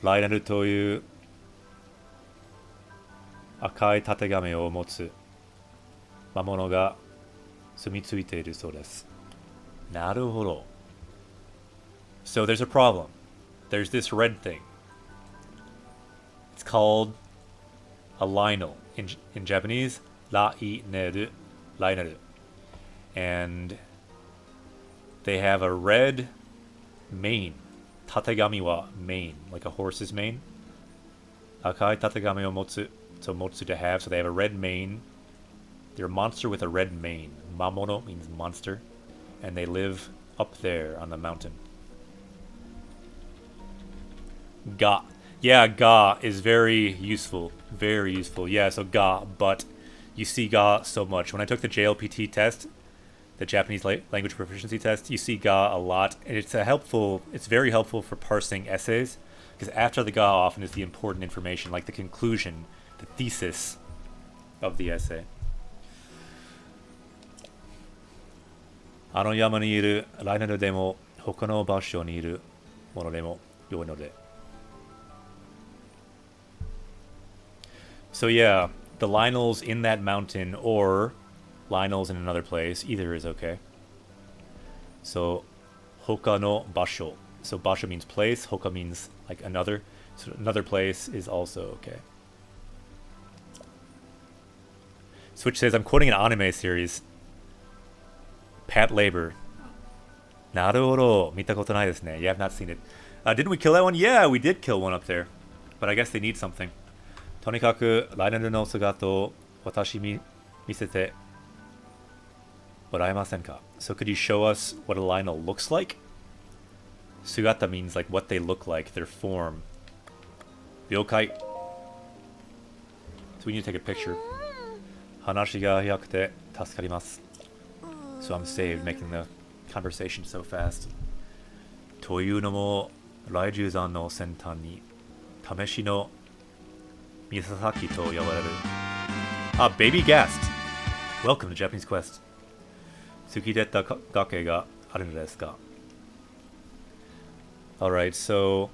Rainaru という赤いたてがみを持つ魔物が住み着いているそうです。なるほど。So there's a problem. There's this red thing. It's called a Lionel. In Japanese, Laineru. Laineru. And they have a red mane. Tategami wa mane, like a horse's mane. Akai tategami o motsu. So motsu to have. So they have a red mane. They're a monster with a red mane. Mamono means monster. And they live up there on the mountain. Ga. Yeah, ga is very useful. Very useful. Yeah, so ga, but you see ga so much. When I took the JLPT test, the Japanese language proficiency test, you see ga a lot. And it's very helpful for parsing essays, because after the ga often is the important information, like the conclusion, the thesis of the essay. あの山にいるライナルでも他の場所にいるものでも良いので。So yeah, the Lionel's in that mountain or Lionel's in another place, either is okay. So hoka no basho. So basho means place, hoka means like another. So another place is also okay. Switch says, I'm quoting an anime series. Pat Labor. Naruhodo. Mitakoto nai desu ne. You have not seen it. Didn't we kill that one? Yeah, we did kill one up there. But I guess they need something. Tonikaku, Rainaru no sugata o watashi ni misete moraemasen ka? So could you show us what a Lionel looks like? Sugata means like what they look like, their form. Ryokai. So we need to take a picture. Hanashi ga hyakute tasukarimasu. So I'm saved, making the conversation so fast. Toyu no mo Raiju-zan no sentan ni tameshi no Misasaki to yawareru. Ah, baby guest. Welcome to Japanese Quest. Tsukideta gake ga aru no desu ka? Alright, so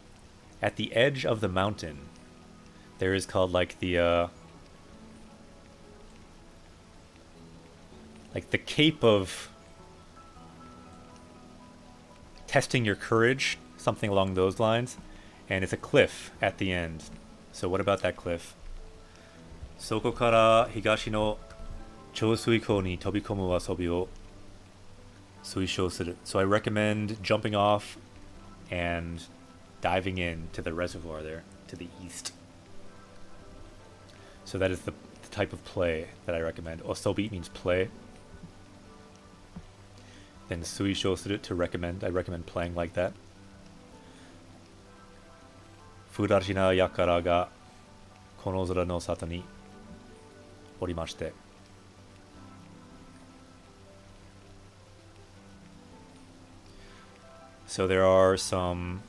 at the edge of the mountain, there is called like the Cape of testing your courage, something along those lines, and it's a cliff at the end. So what about that cliff? Soko kara higashi no chousuiko ni tobikomu asobi o suishou suru. So I recommend jumping off and diving in to the reservoir there, to the east. So that is the type of play that I recommend. Osobi means play. Then suishou suru to recommend. I recommend playing like that. Furashina yakara ga konozora no sato ni orimashite. So there are some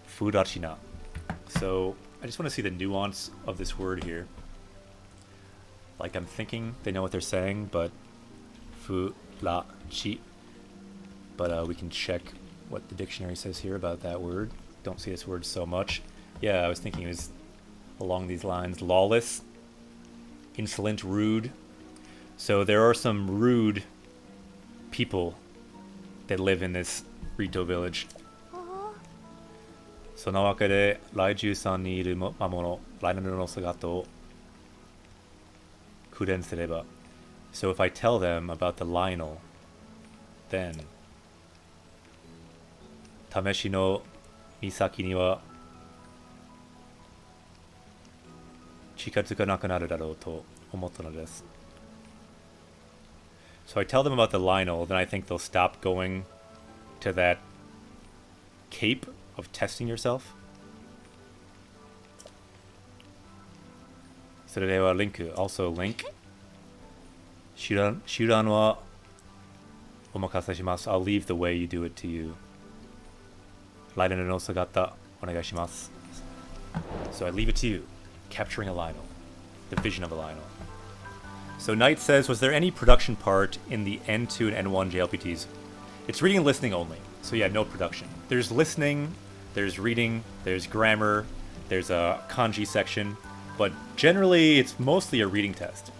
furashina. So I just want to see the nuance of this word here. Like I'm thinking they know what they're saying, but furachi. But we can check what the dictionary says here about that word. Don't see this word so much. Yeah, I was thinking it was along these lines. Lawless, insolent, rude. So there are some rude people that live in this Rito village. そのわけで、来獣さんにいる魔物、ライナルの姿を口伝すれば。So if I tell them about the Lionel, then 試しの岬には近づかなくなるだろうと思ったのです。So I tell them about the Lionel, then I think they'll stop going to that cape of testing yourself. それでは Link, also Link. 集団はお任せします。I'll leave the way you do it to you. ライナルの姿お願いします。So I leave it to you, capturing a Lionel, the vision of a Lionel. So Knight says, was there any production part in the N2 and N1 JLPTs? It's reading and listening only. So yeah, no production. There's listening, there's reading, there's grammar, there's a kanji section, but generally it's mostly a reading test.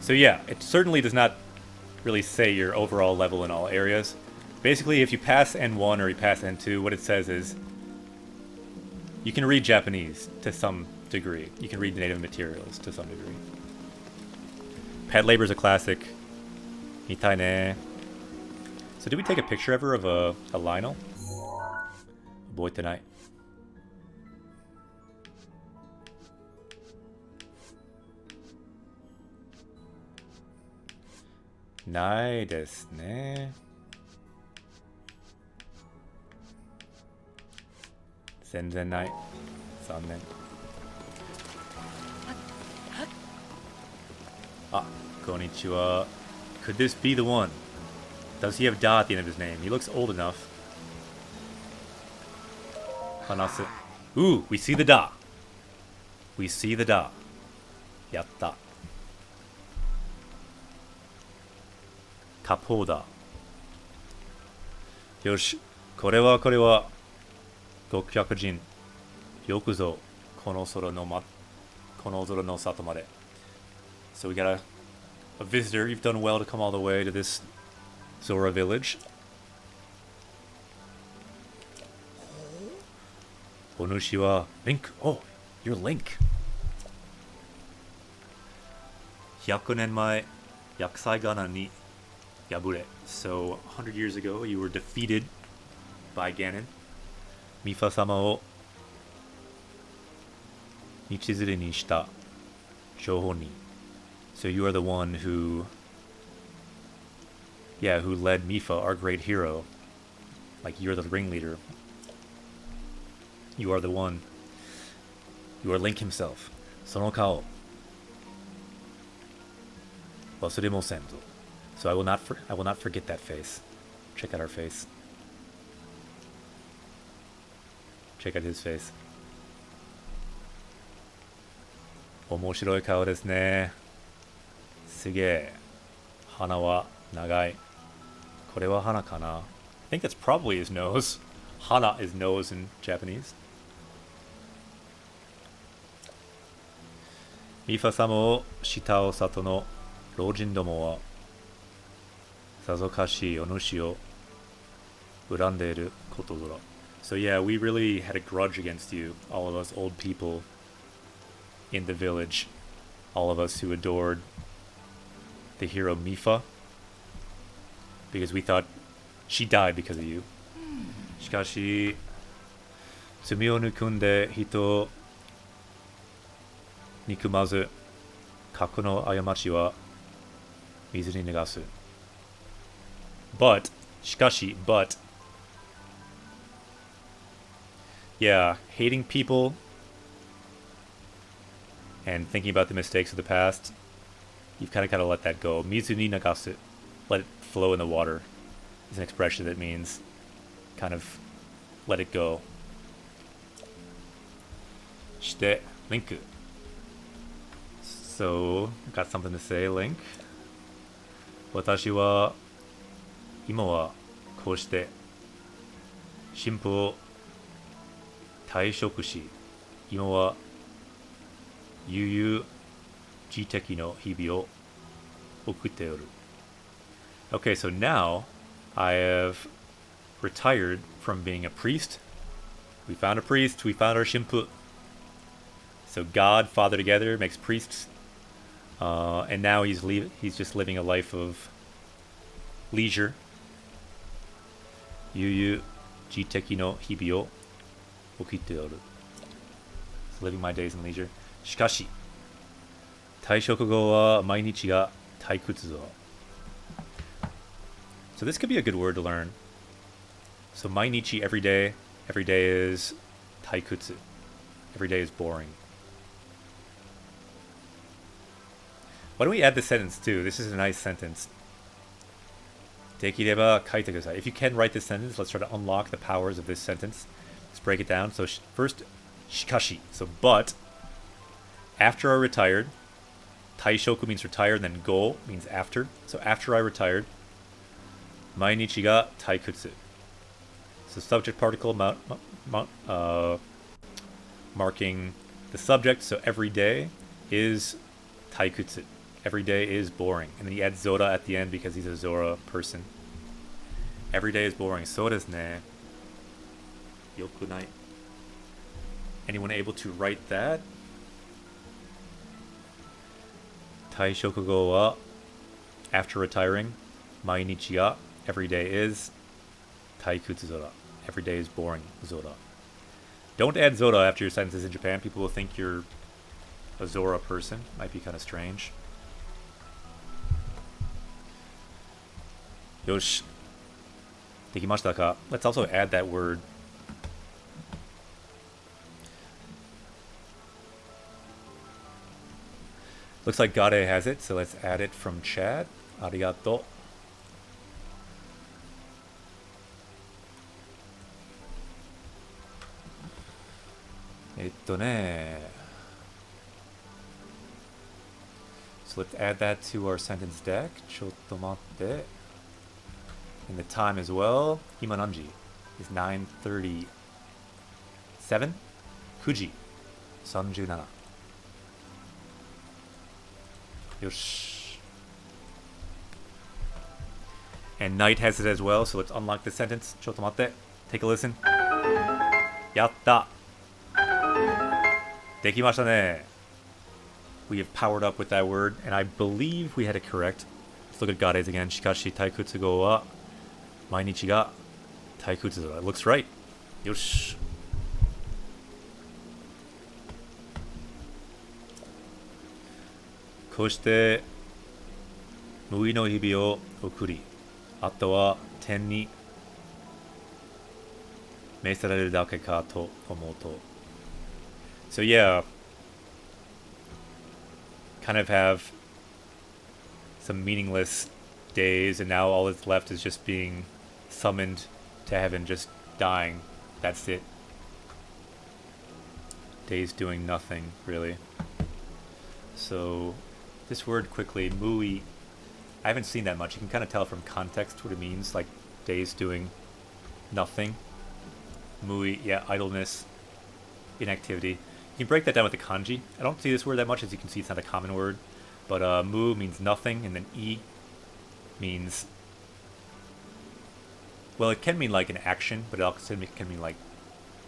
So yeah, it certainly does not really say your overall level in all areas. Basically, if you pass N1 or you pass N2, what it says is you can read Japanese to some degree. You can read native materials to some degree. Pad labor is a classic. Mitai ne. So did we take a picture ever of a Lionel? Boy tonight. Nai desu ne. 全然ない。残念。Ah, konnichiwa. Could this be the one? Does he have Da at the end of his name? He looks old enough. Hanasu. Ooh, we see the Da. We see the Da. Yatta. Kapoda. Yoshi. これは極百人。よくぞ、この空の里まで。So we got a visitor. You've done well to come all the way to this Zora village. Onushi wa Link. Oh, you're Link. 100年前、薬剤罠に敗れ。So, 100 years ago, you were defeated by Ganon. Mifa samaを道連れにした張本人。So you are the one who led Mifa, our great hero. Like, you're the ringleader. You are the one. You are Link himself. その顔忘れもせんぞ。So I will not forget that face. Check out our face. Check out his face. 面白い顔ですね。すげえ。鼻は長い。これは鼻かな? I think that's probably his nose. Hana is nose in Japanese. ミファ様を慕う里の老人どもはさぞかしお主を恨んでいることだろう。So yeah, we really had a grudge against you, all of us old people in the village, all of us who adored the hero Mifa, because we thought she died because of you. しかし、罪を憎んで人を憎まず、過去の過ちは水に流す。But, しかし, but, yeah, hating people and thinking about the mistakes of the past, you've kind of got to let that go. Mizu ni nagasu, let it flow in the water, is an expression that means kind of let it go. して、Link. So, got something to say, Link. 私は今はこうして神父を退職し、今は悠々自適の日々を送っておる。Okay, so now I have retired from being a priest. We found a priest, we found our shimpu. So God, Father together makes priests. And now he's just living a life of leisure. Yuyu jiteki no hibi o okitte oru. Living my days in leisure. Shikashi. Taishoku go wa mainichi ga taikutsu zo. So this could be a good word to learn. So mainichi, every day is taikutsu. Every day is boring. Why don't we add the sentence too? This is a nice sentence. Dekireba kaite kudasai. If you can write this sentence, let's try to unlock the powers of this sentence. Let's break it down. So first, shikashi. So but, after I retired, taishoku means retired, and then go means after. So after I retired, mainichi ga taikutsu. So subject particle marking the subject. So every day is taikutsu. Every day is boring. And then he adds Zora at the end because he's a Zora person. Every day is boring. So desu ne. Yokunai. Anyone able to write that? Taishoku go wa, after retiring. Mainichi ga, every day is. Taikutsu Zora. Every day is boring. Zora. Don't add Zora after your sentences in Japan. People will think you're a Zora person. Might be kind of strange. Yosh. Dekimashita ka. Let's also add that word. Looks like Gade has it, so let's add it from chat. Arigato. So let's add that to our sentence deck. Chotto matte. And the time as well. Hima nanji is 9:37. Kuji 37. Yosh. And night has it as well, so let's unlock the sentence. Chotto matte. Take a listen. Yatta. Dekimashita ne. We have powered up with that word, and I believe we had it correct. Let's look at Gade's again. Shikashi taikutsu go wa mainichi ga taikutsu. That looks right. Yosh. Koshite mui no hibi o okuri. Ato wa ten ni meisarareru dake ka to omou to. So yeah, kind of have some meaningless days, and now all that's left is just being summoned to heaven, just dying. That's it. Days doing nothing, really. So this word quickly, mui, I haven't seen that much. You can kind of tell from context what it means, like days doing nothing. Mui, yeah, idleness, inactivity. You can break that down with the kanji. I don't see this word that much. As you can see, it's not a common word. But mu means nothing, and then i means... Well, it can mean like an action, but it also can mean like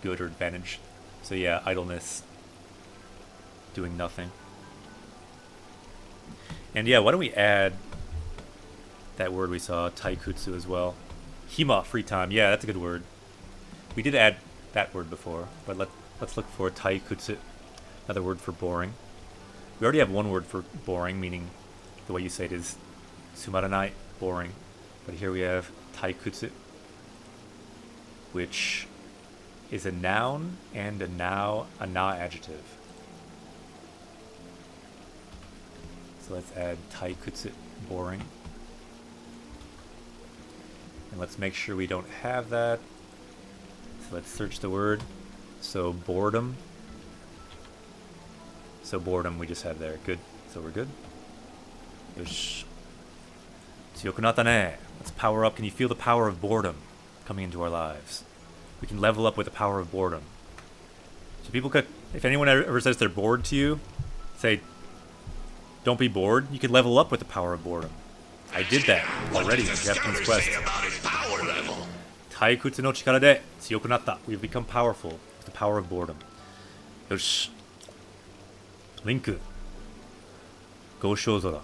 good or advantage. So yeah, idleness, doing nothing. And yeah, why don't we add that word we saw, taikutsu, as well. Hima, free time. Yeah, that's a good word. We did add that word before, but let's look for taikutsu, another word for boring. We already have one word for boring, meaning the way you say it is sumaranai, boring. But here we have taikutsu, which is a noun and a na adjective. So let's add taikutsu, boring. And let's make sure we don't have that. So let's search the word. So boredom. So boredom we just have there. Good. So we're good. Yosh. Tsuyokunata ne. Let's power up. Can you feel the power of boredom coming into our lives? We can level up with the power of boredom. So people could, if anyone ever says they're bored to you, say, don't be bored. You can level up with the power of boredom. I did that already in Japanese Quest. Taikutsu no chikara de tsuyoku natta. We've become powerful with the power of boredom. Yoshi. Linku. Go Shozora.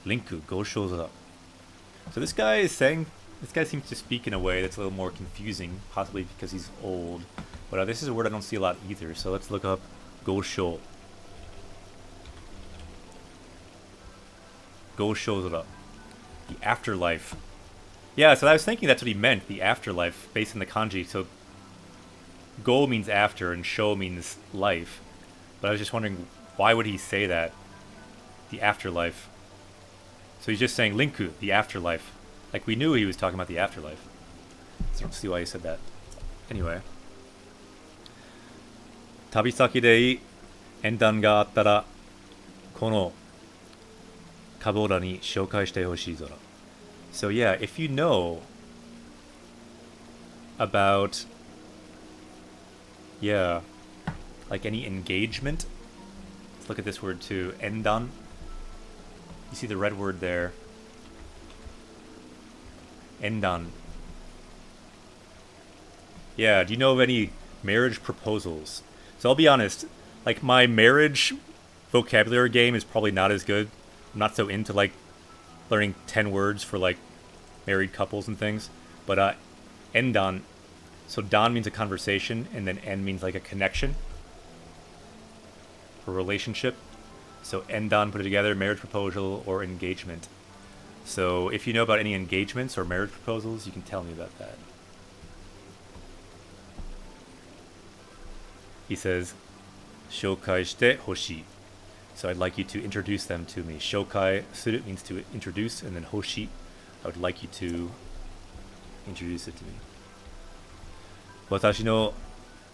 Linku, Go Shozora. So this guy seems to speak in a way that's a little more confusing, possibly because he's old. But this is a word I don't see a lot either, so let's look up Go Sho. Go Shozora. The afterlife. Yeah, so I was thinking that's what he meant, the afterlife, based on the kanji. So Go means after and Sho means life. But I was just wondering, why would he say that? The afterlife. So he's just saying Linku, the afterlife. Like we knew he was talking about the afterlife. So I don't see why he said that. Anyway. Tabisaki de endan ga attara kono kabora ni shoukai shite hoshii zora. So yeah, if you know about, yeah, like any engagement. Let's look at this word too. Endan. You see the red word there. Endan. Yeah, do you know of any marriage proposals? So I'll be honest, like my marriage vocabulary game is probably not as good. I'm not so into like learning 10 words for like married couples and things. But endan, so dan means a conversation and then en means like a connection. A relationship. So endan, put it together, marriage proposal or engagement. So if you know about any engagements or marriage proposals, you can tell me about that. He says, shoukai shite hoshii. So I'd like you to introduce them to me. Shoukai suru means to introduce, and then hoshii, I would like you to introduce it to me. Watashi no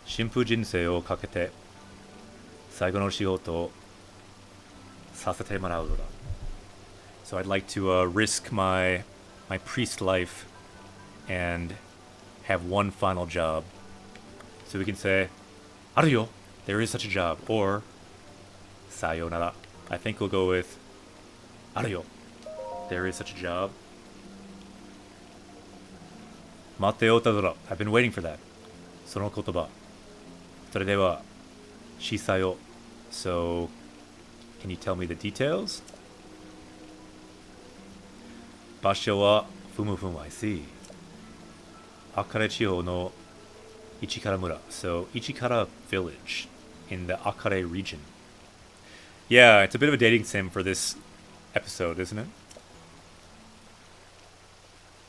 shinfu jinsei o kakete saigo no shigoto o sasete marau da. So I'd like to risk my priest life and have one final job. So we can say, Aruyo, there is such a job, or sayonara. I think we'll go with Aruyo, there is such a job. Mate o tadora, I've been waiting for that. Sono kotoba. Sore de wa shisai o. So, can you tell me the details? Basho wa fumu, I see. Akare Chiho no Ichikara Mura. So, Ichikara village in the Akare region. Yeah, it's a bit of a dating sim for this episode, isn't it?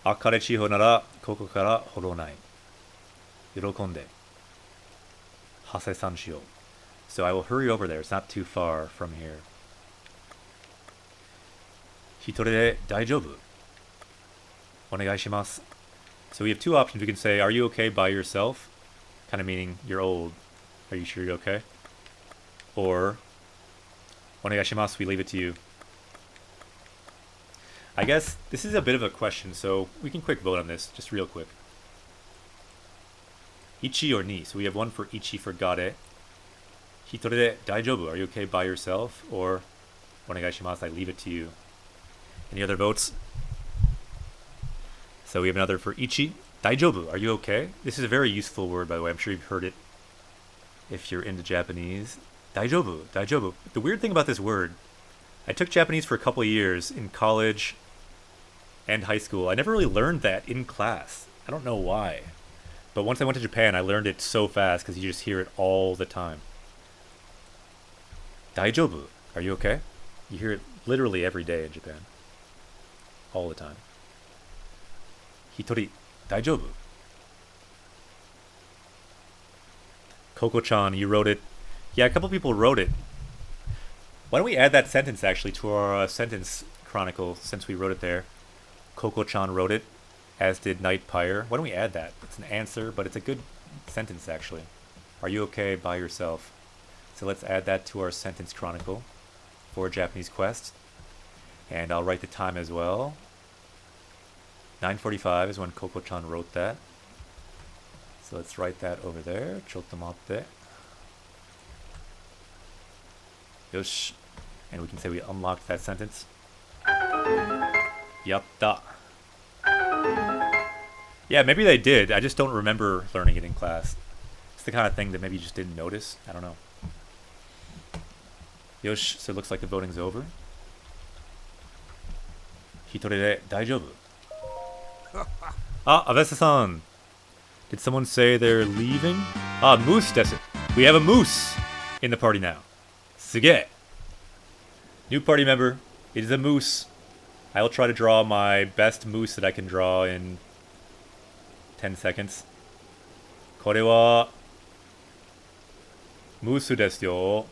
Akare Chiho nara koko kara horonai. Yorokonde. Hase-san shio. So I will hurry over there. It's not too far from here. Hitore de daijoubu. Onegai shimasu. So we have two options. We can say, are you okay by yourself? Kind of meaning, you're old. Are you sure you're okay? Or, onegai shimasu, we leave it to you. I guess this is a bit of a question, so we can quick vote on this, just real quick. Ichi or ni. So we have one for ichi for gare. Hitore de daijoubu. Are you okay by yourself? Or, onegai shimasu, I leave it to you. Any other votes? So we have another for ichi. Daijoubu, are you okay? This is a very useful word, by the way. I'm sure you've heard it if you're into Japanese. Daijoubu, daijoubu. The weird thing about this word, I took Japanese for a couple of years in college and high school. I never really learned that in class. I don't know why. But once I went to Japan, I learned it so fast because you just hear it all the time. Daijoubu, are you okay? You hear it literally every day in Japan. All the time. Hitori, daijoubu. Koko-chan, you wrote it. Yeah, a couple people wrote it. Why don't we add that sentence, actually, to our sentence chronicle, since we wrote it there. Koko-chan wrote it, as did Night Pyre. Why don't we add that? It's an answer, but it's a good sentence, actually. Are you okay by yourself? So let's add that to our sentence chronicle for Japanese Quest. And I'll write the time as well. 9:45 is when Koko-chan wrote that. So let's write that over there. Chotto matte. Yosh. And we can say we unlocked that sentence. Yatta. Yeah, maybe they did. I just don't remember learning it in class. It's the kind of thing that maybe you just didn't notice. I don't know. Yosh. So it looks like the voting's over. Hitori de daijoubu. Ah, Avesta-san. Did someone say they're leaving? Ah, moose desu. We have a moose in the party now. Suge. New party member. It is a moose. I will try to draw my best moose that I can draw in 10 seconds. これはムースですよ。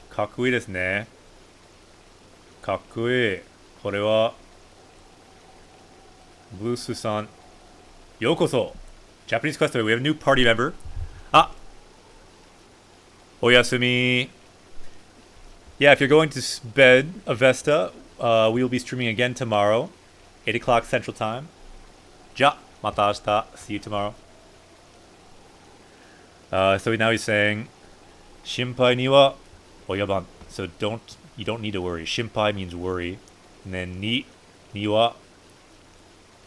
かっこいいですね。かっこいい。これはブースさん。ようこそ。Japanese Quest. We have a new party member. Ah. Oyasumi. Yeah, if you're going to bed, Avesta, we will be streaming again tomorrow. 8 o'clock Central Time. Ja, mata ashita. See you tomorrow. So now he's saying, Shimpai ni wa oyaban. So you don't need to worry. Shimpai means worry. And then ni wa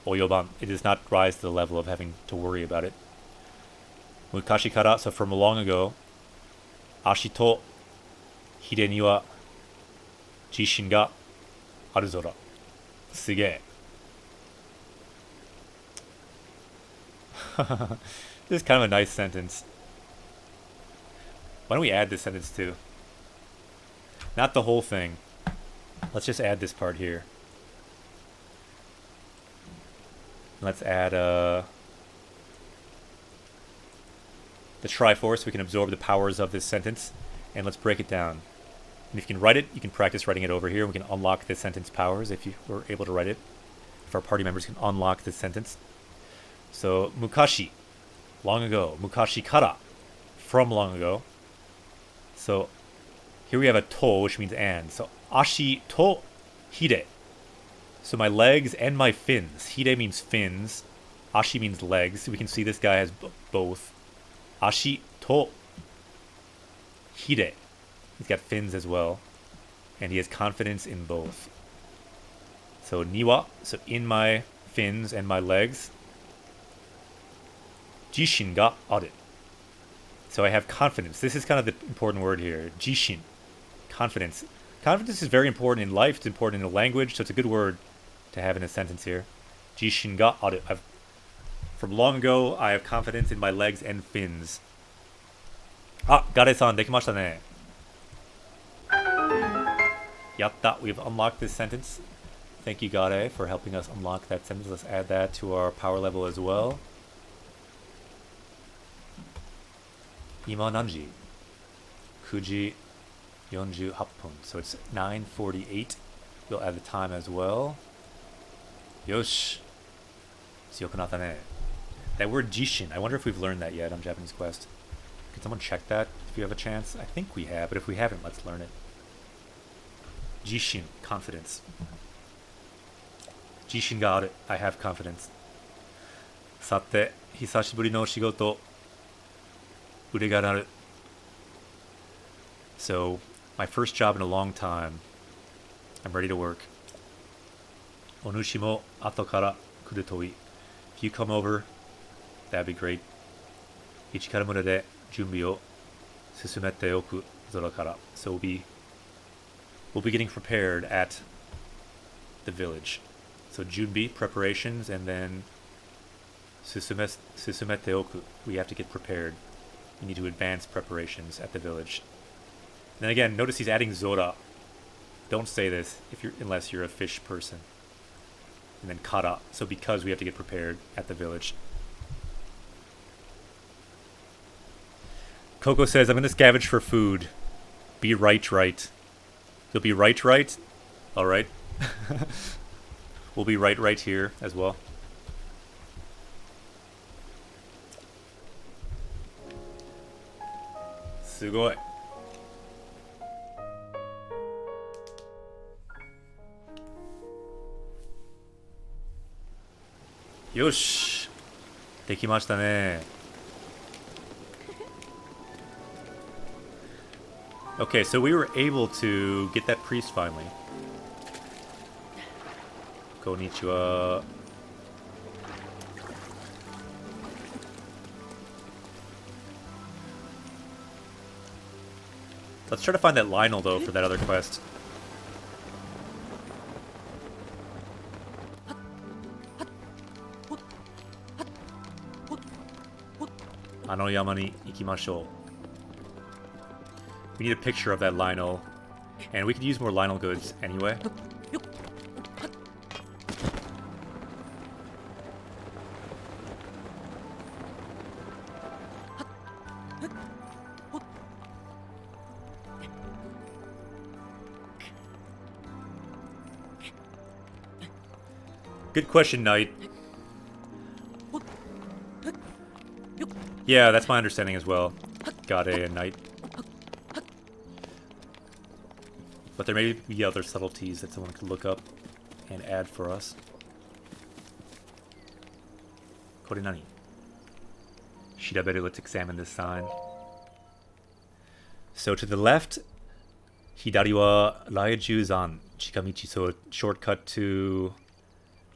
oyoban. It does not rise to the level of having to worry about it. Mukashi kara, so from long ago. Ashi to hide ni wa jishin ga aru zora. Suge. This is kind of a nice sentence. Why don't we add this sentence too? Not the whole thing. Let's just add this part here. Let's add the Triforce. We can absorb the powers of this sentence. And let's break it down. And if you can write it, you can practice writing it over here. We can unlock this sentence powers if you were able to write it. If our party members can unlock this sentence. So, mukashi, long ago. Mukashi kara, from long ago. So, here we have a to, which means and. So, ashi to hide. So my legs and my fins. Hide means fins. Ashi means legs. We can see this guy has both. Ashi to hide. He's got fins as well. And he has confidence in both. So niwa, so in my fins and my legs. Jishin ga aru. So I have confidence. This is kind of the important word here. Jishin. Confidence. Confidence is very important in life. It's important in a language. So it's a good word to have in a sentence here. Jishin ga aru. From long ago, I have confidence in my legs and fins. Ah, Gare-san, dekimashita ne. Yatta, we've unlocked this sentence. Thank you, Gare, for helping us unlock that sentence. Let's add that to our power level as well. Ima nanji? 9:48 pun. So it's 9:48. We'll add the time as well. Yosh. Tsuyoku ne. That word jishin, I wonder if we've learned that yet on Japanese Quest. Can someone check that if you have a chance? I think we have, but if we haven't, let's learn it. Jishin, confidence. Jishin ga aru, I have confidence. Sate, hisashiburi no shigoto. Ure ga naru. So, my first job in a long time. I'm ready to work. Onushi mo ato kara kuru toi. If you come over, that'd be great. Ichikara mura de junbi o susumete oku zora kara. So we'll be getting prepared at the village. So junbi, preparations, and then susumete oku. We have to get prepared. We need to advance preparations at the village. Then again, notice he's adding zora. Don't say this unless you're a fish person. And then kara. So because we have to get prepared at the village. Coco says, I'm going to scavenge for food. Be right. You'll be right? Alright. We'll be right here as well. Sugoi. よしできましたね。 Okay, so we were able to get that priest finally. Konnichiwa. Let's try to find that Lionel though for that other quest. Ano yama ni ikimashou. We need a picture of that Lionel. And we could use more Lionel goods anyway. Good question, Knight. Yeah, that's my understanding as well. Gade and Knight. But there may be other subtleties that someone could look up and add for us. Kore nani? Shiraberu, let's examine this sign. So to the left, Hidari wa Raiju-zan, Chikamichi, so a shortcut to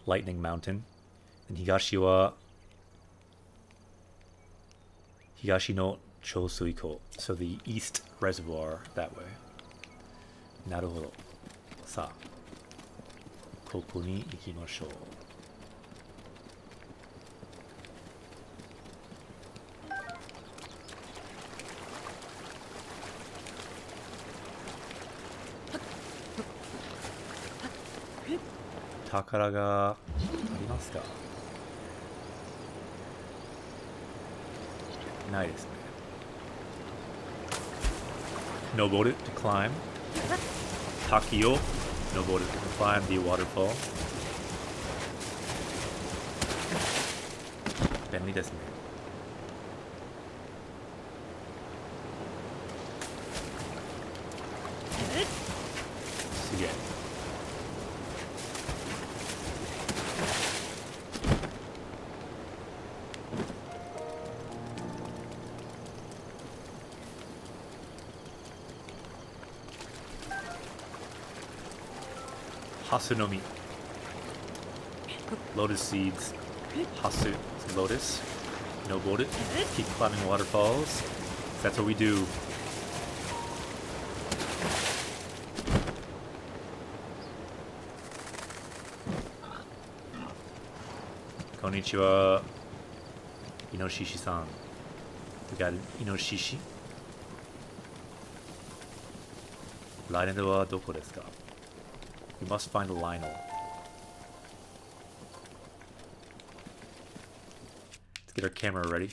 Lightning Mountain. And Higashi wa Higashi no Chosuiko, so the east reservoir that way. Naruhodo. Sa, koko ni ikimashou. Takara ga arimasu ka? Nai desu ne. Noboru to climb. Taki o noboru to climb the waterfall. Benri desu ne. Suge. Hasunomi. Lotus seeds. Hasu is lotus. Noboru. Keep climbing waterfalls. That's what we do. Konnichiwa. Inoshishi-san. We got an Inoshishi. Lionel wa doko desu ka? We must find a Lionel. Let's get our camera ready.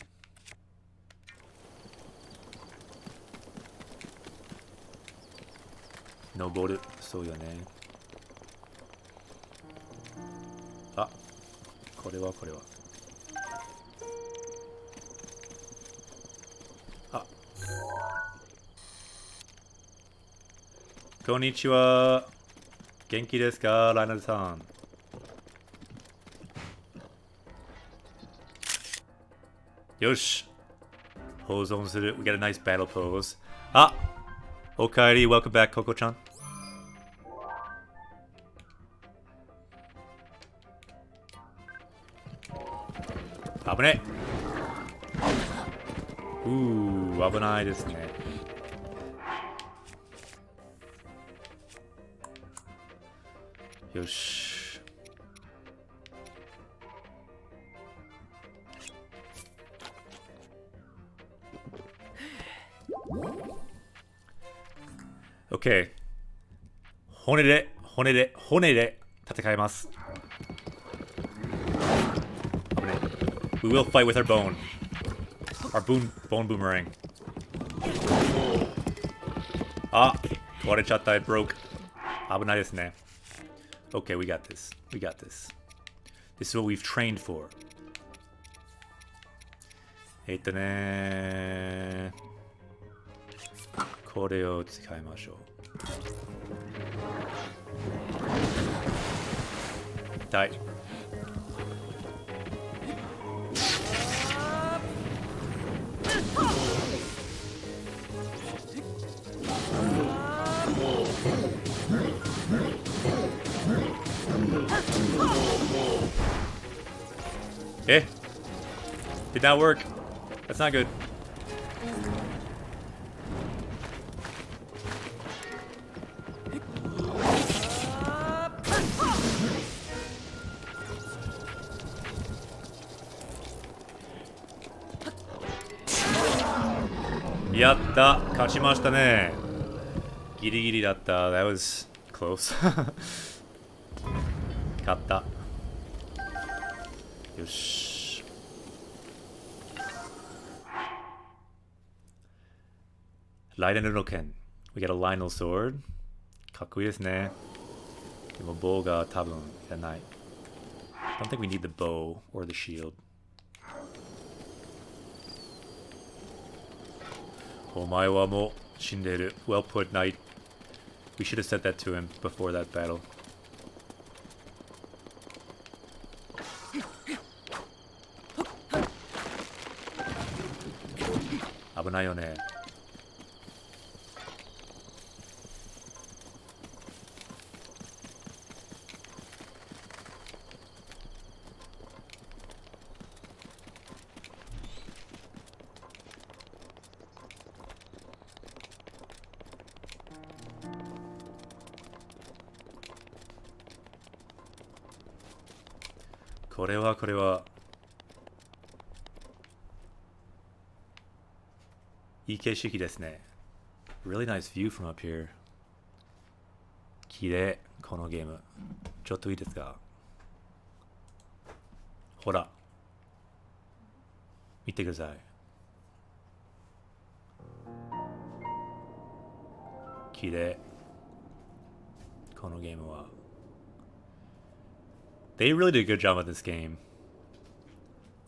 Noboru, so yo ne. Ah, kore wa. Ah. Konnichiwa. Genki desu ka, Lionel-san? Yosh. Pose on suru. We got a nice battle pose. Ah! Okaeri, welcome back, Koko-chan. Abune! Ooh, abunai desu ne. Yosh. Okay. 骨で戦います。We will fight with our bone. Our bone boomerang. Ah, 壊れちゃった。It broke. 危ないですね。Okay, we got this. We got this. This is what we've trained for. これを使いましょう。痛い。Eh! Did not work. That's not good. Yatta! Kachimashita ne. Giri giri datta. That was close. Katta. Yosh. Lionel-ken. We got a Lionel sword. Kakkui desu ne. Demo bow ga tabun iranai. I don't think we need the bow or the shield. Omae wa mo shinderu. Well put, knight. We should have said that to him before that battle. Abunai yo ne. Kore wa. Ikeshiki desu ne. Really nice view from up here. Kirei, kono game. Chotto ii desu ka? Hora. Mite kudasai. Kirei. Kono game wa. They really did a good job with this game.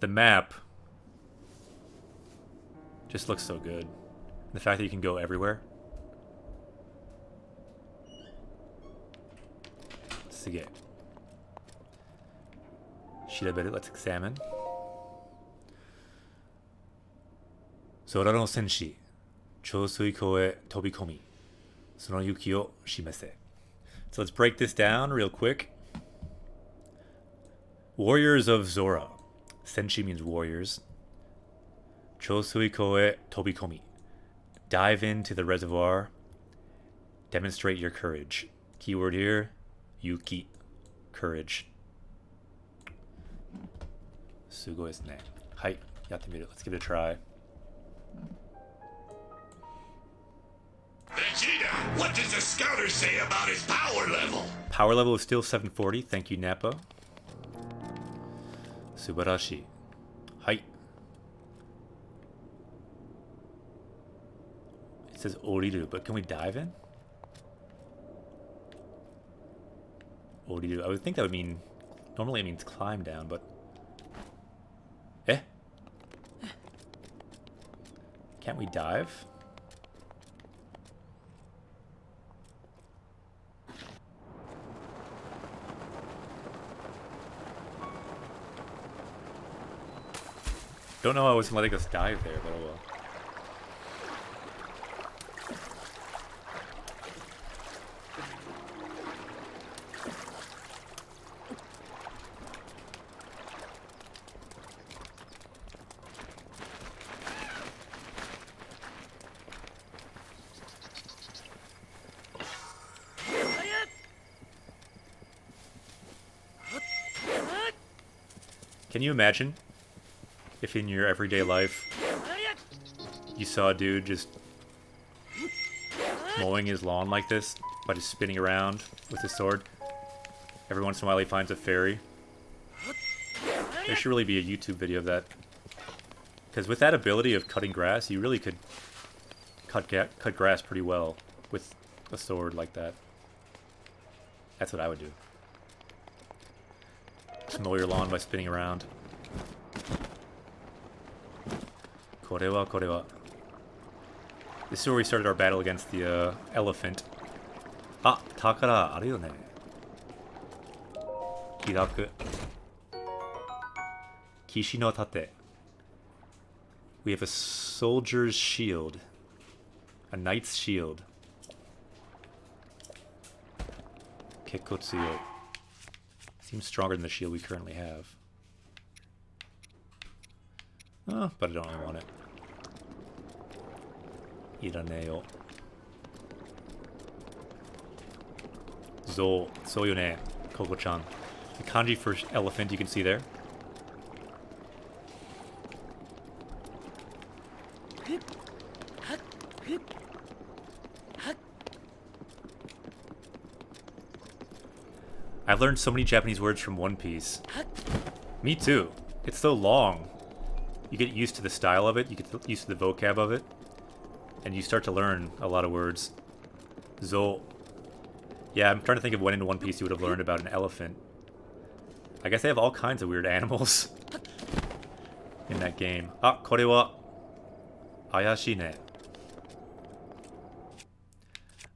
The map just looks so good. The fact that you can go everywhere. Sige. Shiraberu, let's examine. Sora no senshi. Chōsui ko e tobikomi. Sono yuki o shimese. So let's break this down real quick. Warriors of Zora. Senshi means warriors. Chōsui ko e tobikomi. Dive into the reservoir. Demonstrate your courage. Keyword here, yuki. Courage. Sugoi desu ne. Hai, yatte miru. Let's give it a try. Vegeta, what does the scouter say about his power level? Power level is still 740. Thank you, Nappa. Subarashi. Hai. It says Oriru, but can we dive in? Oriru. I would think that would mean... Normally it means climb down, but... Eh? Can't we dive? Don't know how I was letting us dive there, but oh well. Can you imagine if in your everyday life you saw a dude just mowing his lawn like this by just spinning around with his sword? Every once in a while he finds a fairy. There should really be a YouTube video of that. Because with that ability of cutting grass, you really could cut grass pretty well with a sword like that. That's what I would do. Just mow your lawn by spinning around. Korewa. This is where we started our battle against the elephant. Ah, takara aru yo ne. Kiraku. Kishi no tate. We have a soldier's shield. A knight's shield. Kekkotsuyo. Seems stronger than the shield we currently have. Oh, but I don't really want it. Iraneo. Zo. Soyone. Koko-chan. The kanji for elephant you can see there. I've learned so many Japanese words from One Piece. Me too. It's so long. You get used to the style of it, you get used to the vocab of it, and you start to learn a lot of words. Zo. Yeah, I'm trying to think of when in One Piece you would have learned about an elephant. I guess they have all kinds of weird animals in that game. Ah, kore wa ayashi ne.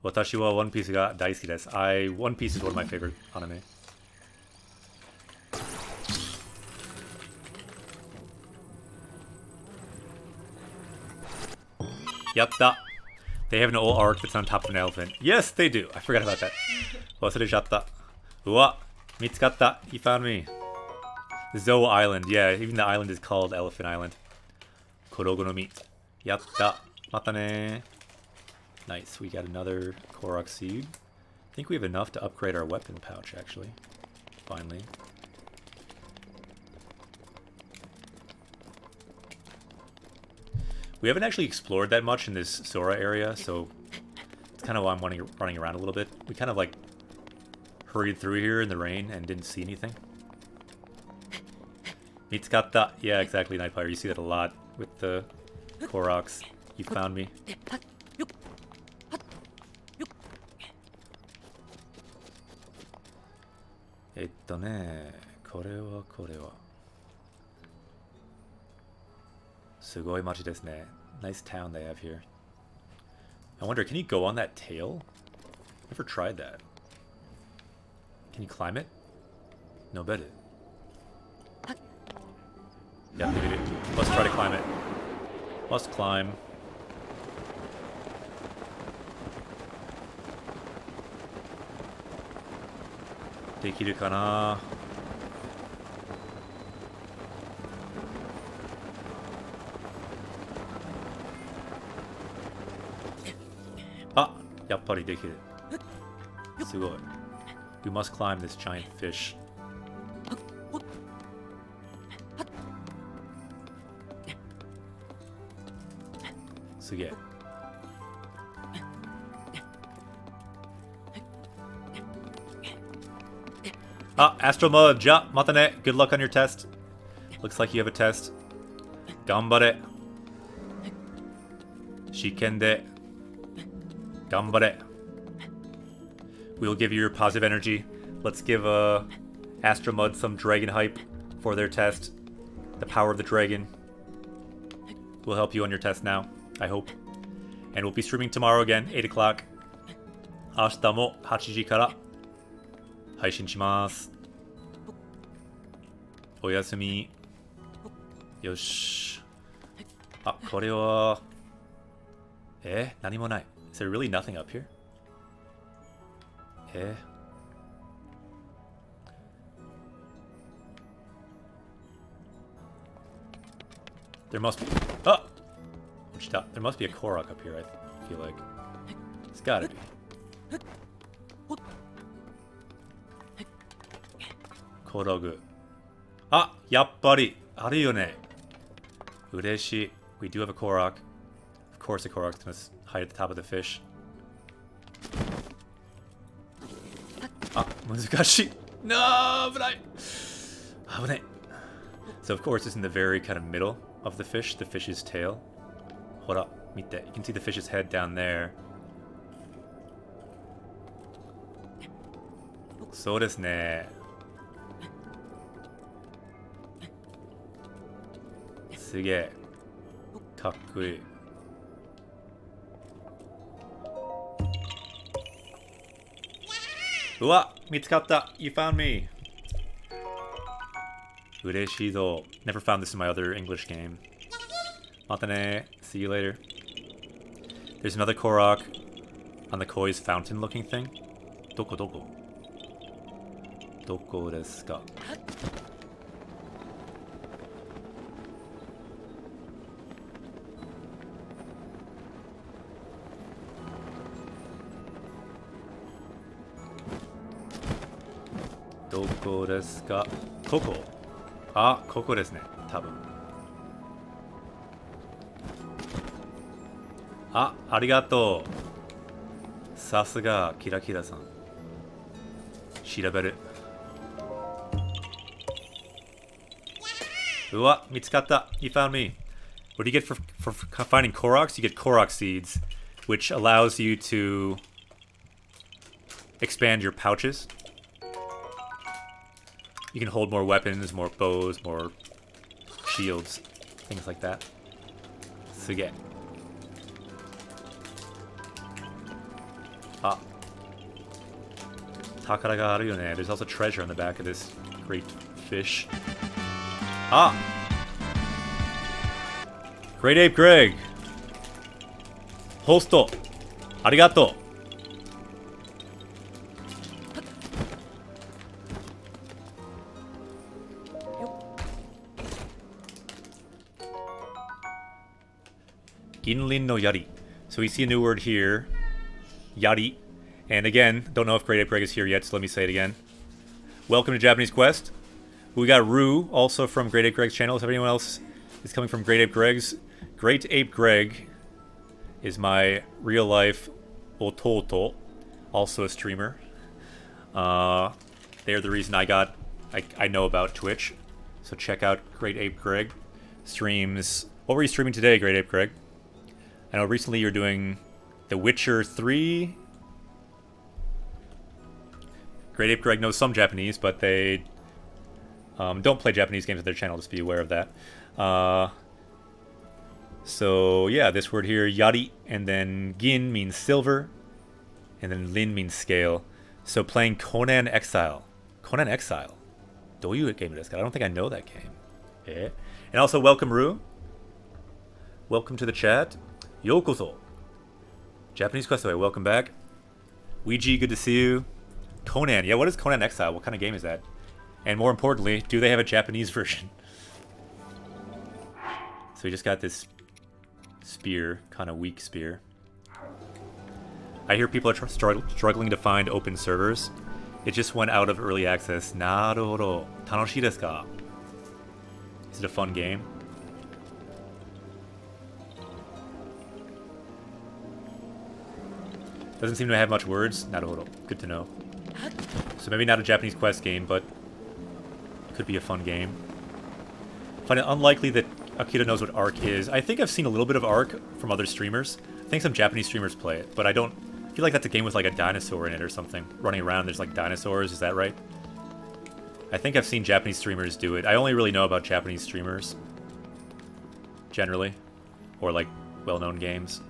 Watashi wa One Piece ga daisuki desu. One Piece is one of my favorite anime. Yatta! They have an old arc that's on top of an elephant. Yes, they do. I forgot about that. Wasurechata. Uwa! Mitsukatta! You found me. Zo Island. Yeah, even the island is called Elephant Island. Korogo no Mi. Yatta! Mata ne. Nice, we got another Korok seed. I think we have enough to upgrade our weapon pouch, actually. Finally. We haven't actually explored that much in this Sora area, so it's kind of why I'm running around a little bit. We kind of like hurried through here in the rain and didn't see anything. Mitsukatta. Yeah, exactly, Nightfire. You see that a lot with the Koroks. You found me. Kore wa. Sugoi machi desu ne. Nice town they have here. I wonder, can you go on that tail? Never tried that. Can you climb it? No bet it. Yeah, maybe it. Let's try to climb it. Must climb. Dekiru kana? Ah! Yappari dekiru. Sugoi. We must climb this giant fish. Suge. Ah, Astro Mud, ja, mata ne. Good luck on your test. Looks like you have a test. Gambare. Shiken de. Gambare. We'll give you your positive energy. Let's give Astro Mud some dragon hype for their test. The power of the dragon will help you on your test now, I hope. And we'll be streaming tomorrow again, 8 o'clock. 明日も8時から配信します。おやすみ。よし。あ、これは。何もない。Is there really nothing up here? There must be. Oh! There must be a Korok up here, I feel like. It's gotta be. Korogu. Ah! Yappari! Aru yo ne. Ureshi. We do have a Korok. Of course, the Korok's gonna hide at the top of the fish. Ah! Muzukashi! No! But I. So, of course, it's in the very kind of middle of the fish's tail. Hora, mite. You can see the fish's head down there. So desu ne. Suge. Kakkoi. Uwa! Mitsukatta! You found me! Ureshii zo. Never found this in my other English game. Mata ne. See you later. There's another Korok on the Koi's fountain looking thing. Doko doko. Doko desu ka? どこですか？ここ。あ、ここですね。多分。あ、ありがとう。さすが、キラキラさん。調べる。うわ、見つかった。You found me. What do you get for finding Koroks? You get Korok seeds, which allows you to expand your pouches. You can hold more weapons, more bows, more shields, things like that. Suge. Ah. Takara ga aru yo ne. There's also treasure on the back of this great fish. Ah! Great Ape Greg! Hosto! Arigato! Ginlin no Yari. So we see a new word here. Yari. And again, don't know if Great Ape Greg is here yet, so let me say it again. Welcome to Japanese Quest. We got Rue, also from Great Ape Greg's channel. If anyone else is coming from Great Ape Greg's, Great Ape Greg is my real-life ototo, also a streamer. They're the reason I know about Twitch. So check out Great Ape Greg. Streams... What were you streaming today, Great Ape Greg? I know recently you're doing The Witcher 3. Great Ape Greg knows some Japanese, but they don't play Japanese games on their channel, just be aware of that. So yeah, this word here, yari, and then gin means silver, and then lin means scale. So playing Conan Exile. Conan Exile? どういうgameですか? I don't think I know that game. Yeah. And also welcome Rue. Welcome to the chat. Yokoso. Japanese Questway, welcome back. Ouija, good to see you. Conan, yeah, what is Conan Exile? What kind of game is that? And more importantly, do they have a Japanese version? So we just got this spear, kind of weak spear. I hear people are struggling to find open servers. It just went out of early access. Naruhodo. Tanoshii desu ka? Is it a fun game? Doesn't seem to have much words. Naruhodo. Good to know. So maybe not a Japanese Quest game, but it could be a fun game. I find it unlikely that Akira knows what Ark is. I think I've seen a little bit of Ark from other streamers. I think some Japanese streamers play it, but I don't feel like that's a game with like a dinosaur in it or something. Running around, there's like dinosaurs, is that right? I think I've seen Japanese streamers do it. I only really know about Japanese streamers. Generally. Or like well-known games.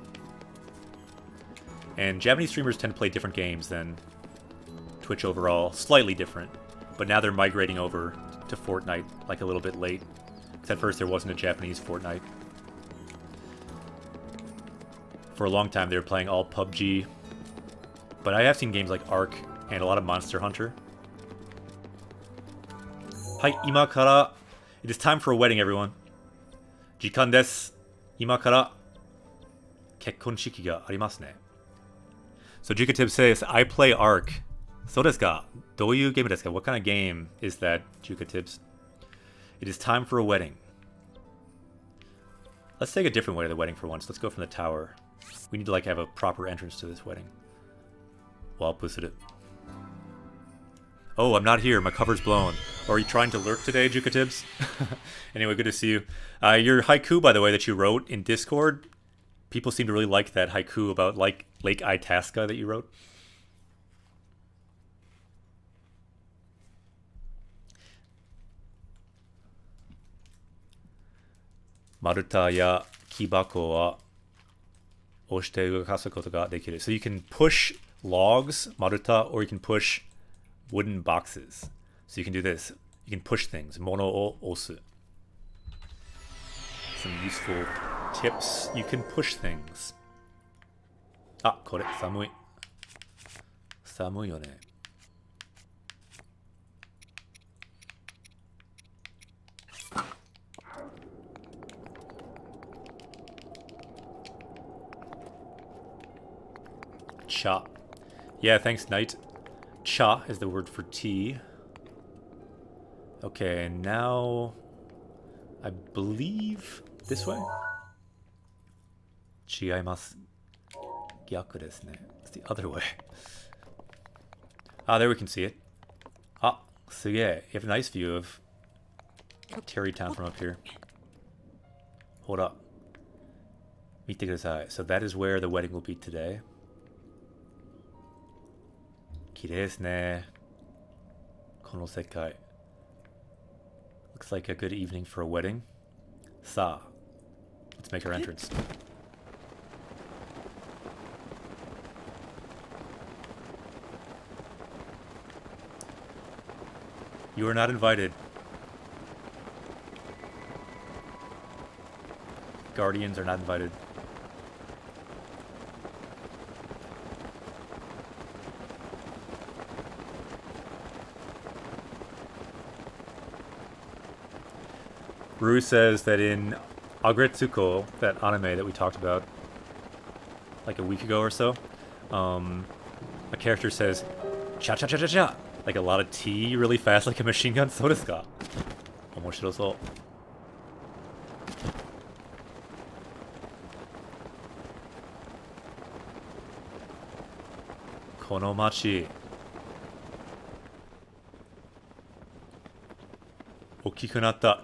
And Japanese streamers tend to play different games than Twitch overall. Slightly different. But now they're migrating over to Fortnite, like a little bit late. Because at first there wasn't a Japanese Fortnite. For a long time they were playing all PUBG. But I have seen games like Ark and a lot of Monster Hunter. Hai, ima kara. It is time for a wedding, everyone. Jikan desu. Ima kara. Kekkon shiki ga arimasu ne. So Jukatib says, I play Ark. So desu ka? Douyu game desu ka? What kind of game is that, Jukatibs? It is time for a wedding. Let's take a different way to the wedding for once. Let's go from the tower. We need to like have a proper entrance to this wedding. Well, I'll push it. Oh, I'm not here. My cover's blown. Or are you trying to lurk today, Jukatibs? Anyway, good to see you. Your haiku, by the way, that you wrote in Discord, people seem to really like that haiku about like Lake Itasca that you wrote. Maruta ya kibako wa oshite ugokasu koto ga dekiru. So you can push logs, maruta, or you can push wooden boxes. So you can do this. You can push things. Mono o osu. Some useful tips. You can push things. Ah, kore, samui. Samui yo ne. Cha. Yeah, thanks, Knight. Cha is the word for tea. Okay, and now I believe this way? 違います。逆ですね. It's the other way. Ah, there we can see it. Ah, すげえ. You have a nice view of Terrytown from up here. Hold up. 見てください. So that is where the wedding will be today. 綺麗ですね. この世界. Looks like a good evening for a wedding. さあ, let's make our entrance. You are not invited. Guardians are not invited. Rue says that in Agretsuko, that anime that we talked about like a week ago or so, a character says cha cha cha cha cha, like a lot of tea really fast, like a machine gun. So desu ka? 面白そう. Kono machi. 大きくなった.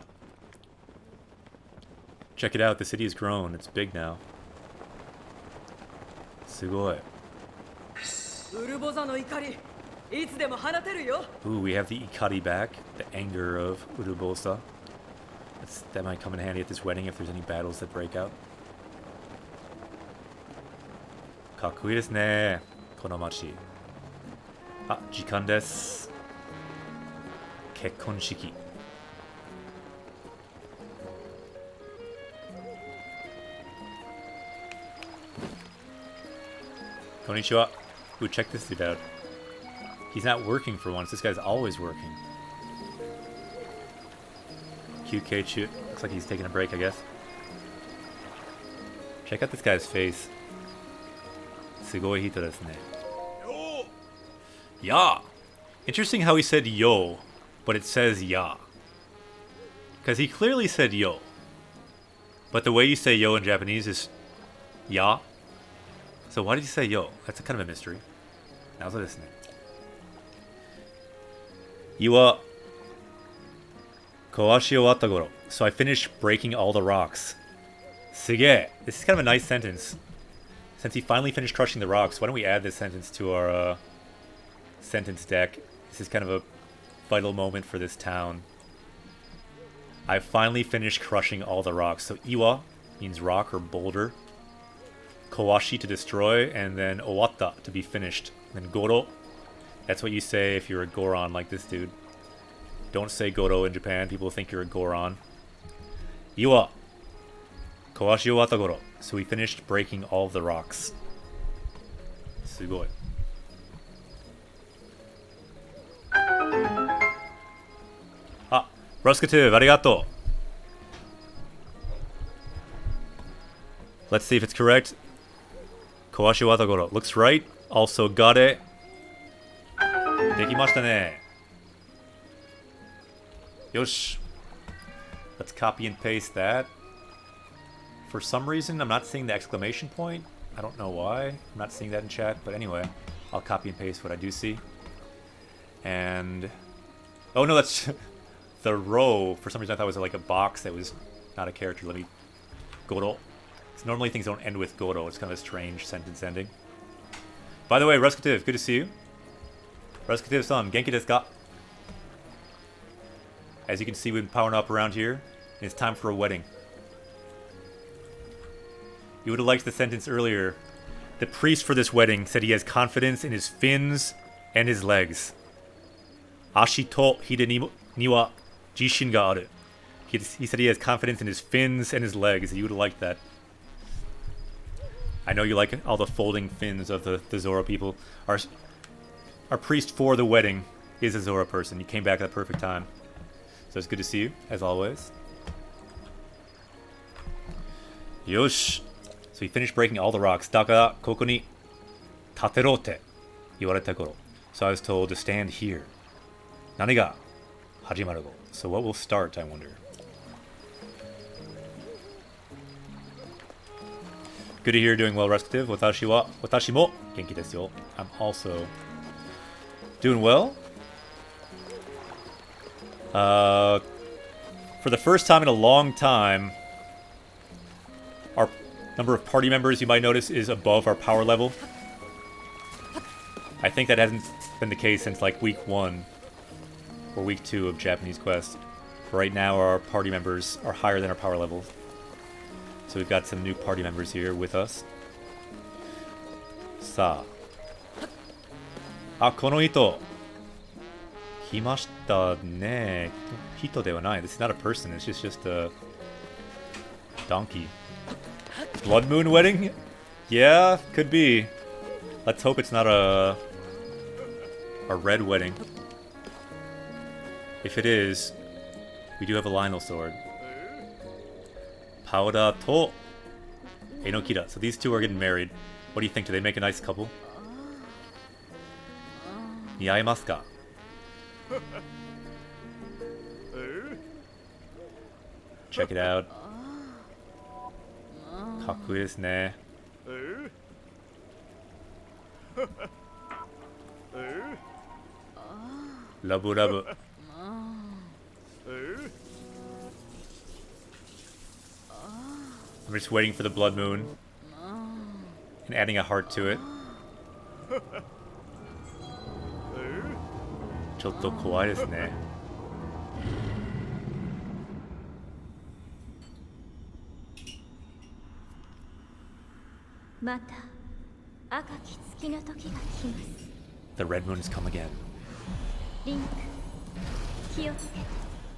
Check it out, the city has grown. It's big now. すごい. Ooh, we have the Ikari back. The anger of Urubosa. That might come in handy at this wedding if there's any battles that break out. かっこいいですね. この街. あ、時間です. 結婚式. Konnichiwa. Ooh, check this dude out. He's not working for once. This guy's always working. QK Chu. Looks like he's taking a break, I guess. Check out this guy's face. Sugoi hito desu ne. Ya! Interesting how he said yo, but it says ya. Because he clearly said yo. But the way you say yo in Japanese is ya. So why did he say yo? That's a kind of a mystery. Now so desu ne. Iwa kowashi owatta goro. So I finished breaking all the rocks. Suge. This is kind of a nice sentence. Since he finally finished crushing the rocks, why don't we add this sentence to our sentence deck? This is kind of a vital moment for this town. I finally finished crushing all the rocks. So Iwa means rock or boulder. Kawashi to destroy, and then Owatta to be finished. And then Goro, that's what you say if you're a Goron like this dude. Don't say Goro in Japan, people think you're a Goron. Iwa Kawashi Owatta Goro. So we finished breaking all of the rocks. Sugoi. Ah, Ruskative, arigato. Let's see if it's correct. Kawashi Owatta Goro. Looks right. Also got it. Dekimashita ne. Yosh. Let's copy and paste that. For some reason, I'm not seeing the exclamation point. I don't know why. I'm not seeing that in chat. But anyway, I'll copy and paste what I do see. And... oh no, that's... the row. For some reason, I thought it was like a box that was not a character. Let me... Goro. Normally things don't end with Goro. It's kind of a strange sentence ending. By the way, Ruskative, good to see you. Ruskative-san, genki desu ka? As you can see, we've been powering up around here. And it's time for a wedding. You would have liked the sentence earlier. The priest for this wedding said he has confidence in his fins and his legs. Ashi to hide ni wa jishin ga aru. He said he has confidence in his fins and his legs. You would have liked that. I know you like all the folding fins of the Zora people. Our priest for the wedding is a Zora person. You came back at the perfect time. So it's good to see you, as always. Yosh. So he finished breaking all the rocks. Daka koko ni taterote iwareta goro. So I was told to stand here. Nani ga Hajimaru. So what will start, I wonder? Good to hear you're doing well, Rescative. Watashi mo genki desu yo. I'm also doing well. For the first time in a long time, our number of party members, you might notice, is above our power level. I think that hasn't been the case since like week 1 or week 2 of Japanese Quest. Right now our party members are higher than our power levels. So we've got some new party members here with us. Sa. Ah, kono hito. Himashita ne. Hito de wa nai. This is not a person, it's just a donkey. Blood Moon wedding? Yeah, could be. Let's hope it's not a red wedding. If it is, we do have a Lionel sword. Paoda to Enokira. So these two are getting married. What do you think? Do they make a nice couple? Niaimasu ka? Check it out. Kakkoi desu ne. Labu labu. I'm just waiting for the blood moon and adding a heart to it. Chotto kawaii desu ne. The red moon's come again.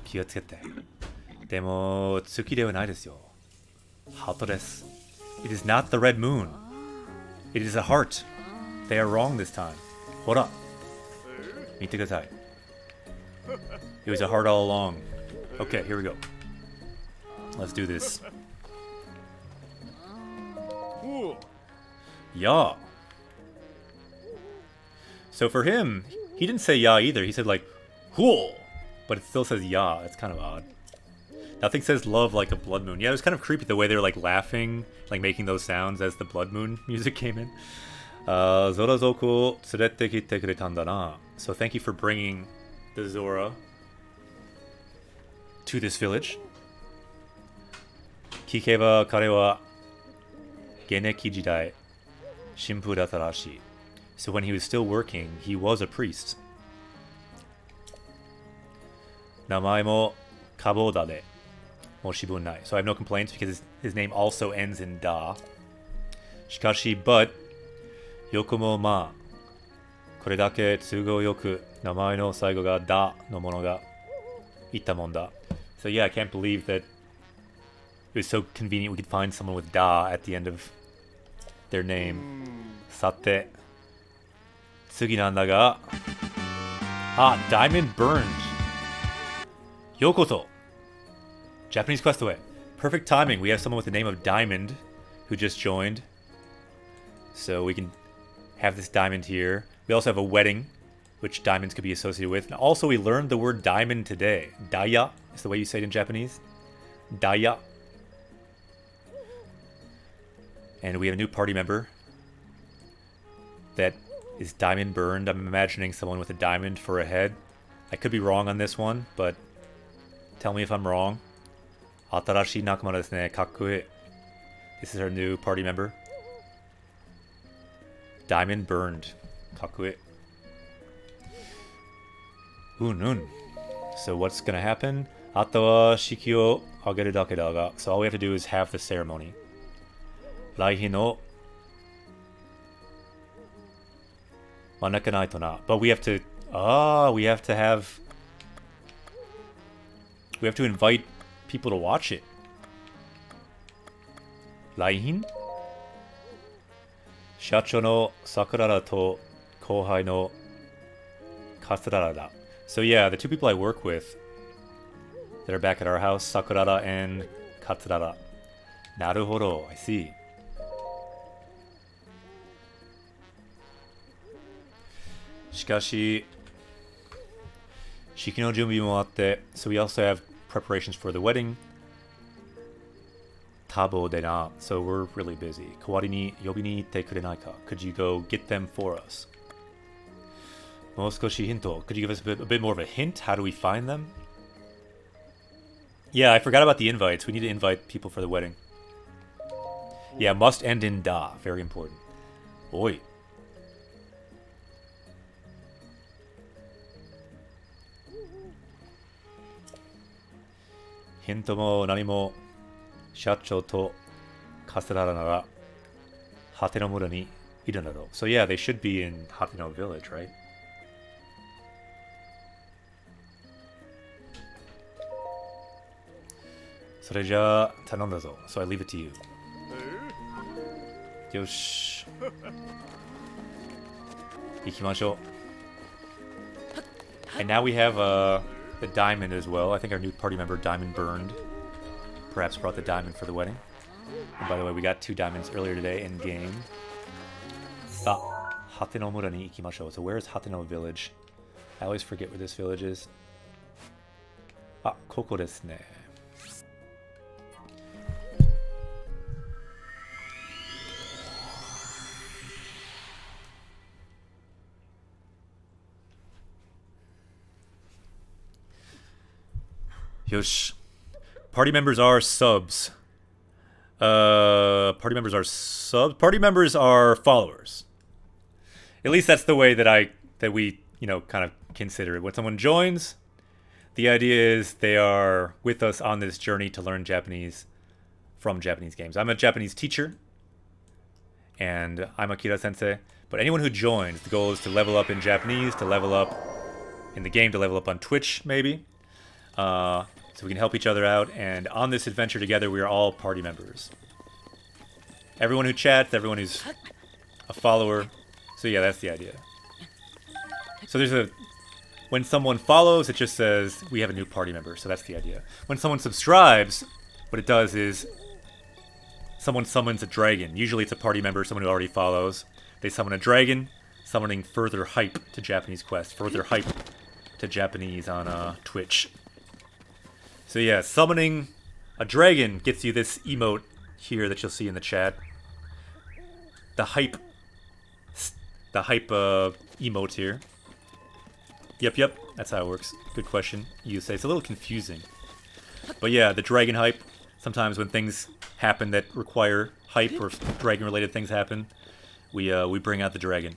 Kiyotsukete. Demo tsuki de wa nai desu yo. Hato desu. It is not the red moon. It is a heart. They are wrong this time. Hora. Mite kudasai. It was a heart all along. Okay, here we go. Let's do this. Ya. So for him, he didn't say ya either. He said like, whoa. But it still says ya. It's kind of odd. Nothing says love like a blood moon. Yeah, it was kind of creepy the way they were like laughing, like making those sounds as the blood moon music came in. Zorazoku tsurette kite kuretanda na. So thank you for bringing the Zora to this village. Kikeba kare wa geneki jidai shimpu datta rashi. So when he was still working, he was a priest. Namae mo kaboda de Moshibunai. So I have no complaints because his name also ends in da. Shikashi, but yokomo ma kore dake tsugo yoku namae no saigo ga da no mono ga ittamon da. So yeah, I can't believe that it was so convenient we could find someone with da at the end of their name. Sate. Tsugi nanda ga. Ah, Diamond Burned. Yokoto. Japanese Quest Away. Perfect timing. We have someone with the name of Diamond who just joined. So we can have this diamond here. We also have a wedding, which diamonds could be associated with. And also, we learned the word diamond today. Daya is the way you say it in Japanese. Daya. And we have a new party member that is diamond burned. I'm imagining someone with a diamond for a head. I could be wrong on this one, but tell me if I'm wrong. Atarashi Nakamura desu ne. Kakkoi. This is our new party member. Diamond burned. Kakkoi. Unun. So what's gonna happen? Ato wa shiki o ageru dake da ga. So all we have to do is have the ceremony. Raihi no manaka nai to na. But we have to we have to invite people to watch it. Raihin? Shacho no Sakurara to Kohai no Katsurara da. So yeah, the two people I work with that are back at our house, Sakurara and Katsurara. Naruhodo, I see. Shikashi Shiki no junbi mo atte. So we also have preparations for the wedding. Tabo de na. So we're really busy. Kawari ni yobi ni itte kurenai ka? Could you go get them for us? Moskoshi hinto. Could you give us a bit more of a hint? How do we find them? Yeah, I forgot about the invites. We need to invite people for the wedding. Yeah, must end in da. Very important. Oi. Hinto mo nani mo shacho to kaserara nara hate no mura ni iru naro. So yeah, they should be in Hateno village, right? So I leave it to you. Yosh. Ikimashou. And now we have the diamond as well. I think our new party member, Diamond Burned, perhaps brought the diamond for the wedding. And by the way, we got 2 diamonds earlier today in game. Sa Hateno Mura ni ikimashou. So where is Hateno village? I always forget where this village is. Ah, koko desu ne. Yosh. Party members are subs. Party members are subs. Party members are followers. At least that's the way that we, kind of consider it. When someone joins, the idea is they are with us on this journey to learn Japanese from Japanese games. I'm a Japanese teacher, and I'm Akira Sensei. But anyone who joins, the goal is to level up in Japanese, to level up in the game, to level up on Twitch, maybe. So we can help each other out, and on this adventure together, we are all party members. Everyone who chats, everyone who's a follower. So yeah, that's the idea. So when someone follows, it just says we have a new party member, so that's the idea. When someone subscribes, what it does is someone summons a dragon. Usually it's a party member, someone who already follows. They summon a dragon, summoning further hype to Japanese Quest, further hype to Japanese on Twitch. So yeah, summoning a dragon gets you this emote here that you'll see in the chat. The hype emote here. Yep, that's how it works. Good question. You say it's a little confusing. But yeah, the dragon hype. Sometimes when things happen that require hype or dragon-related things happen, we bring out the dragon.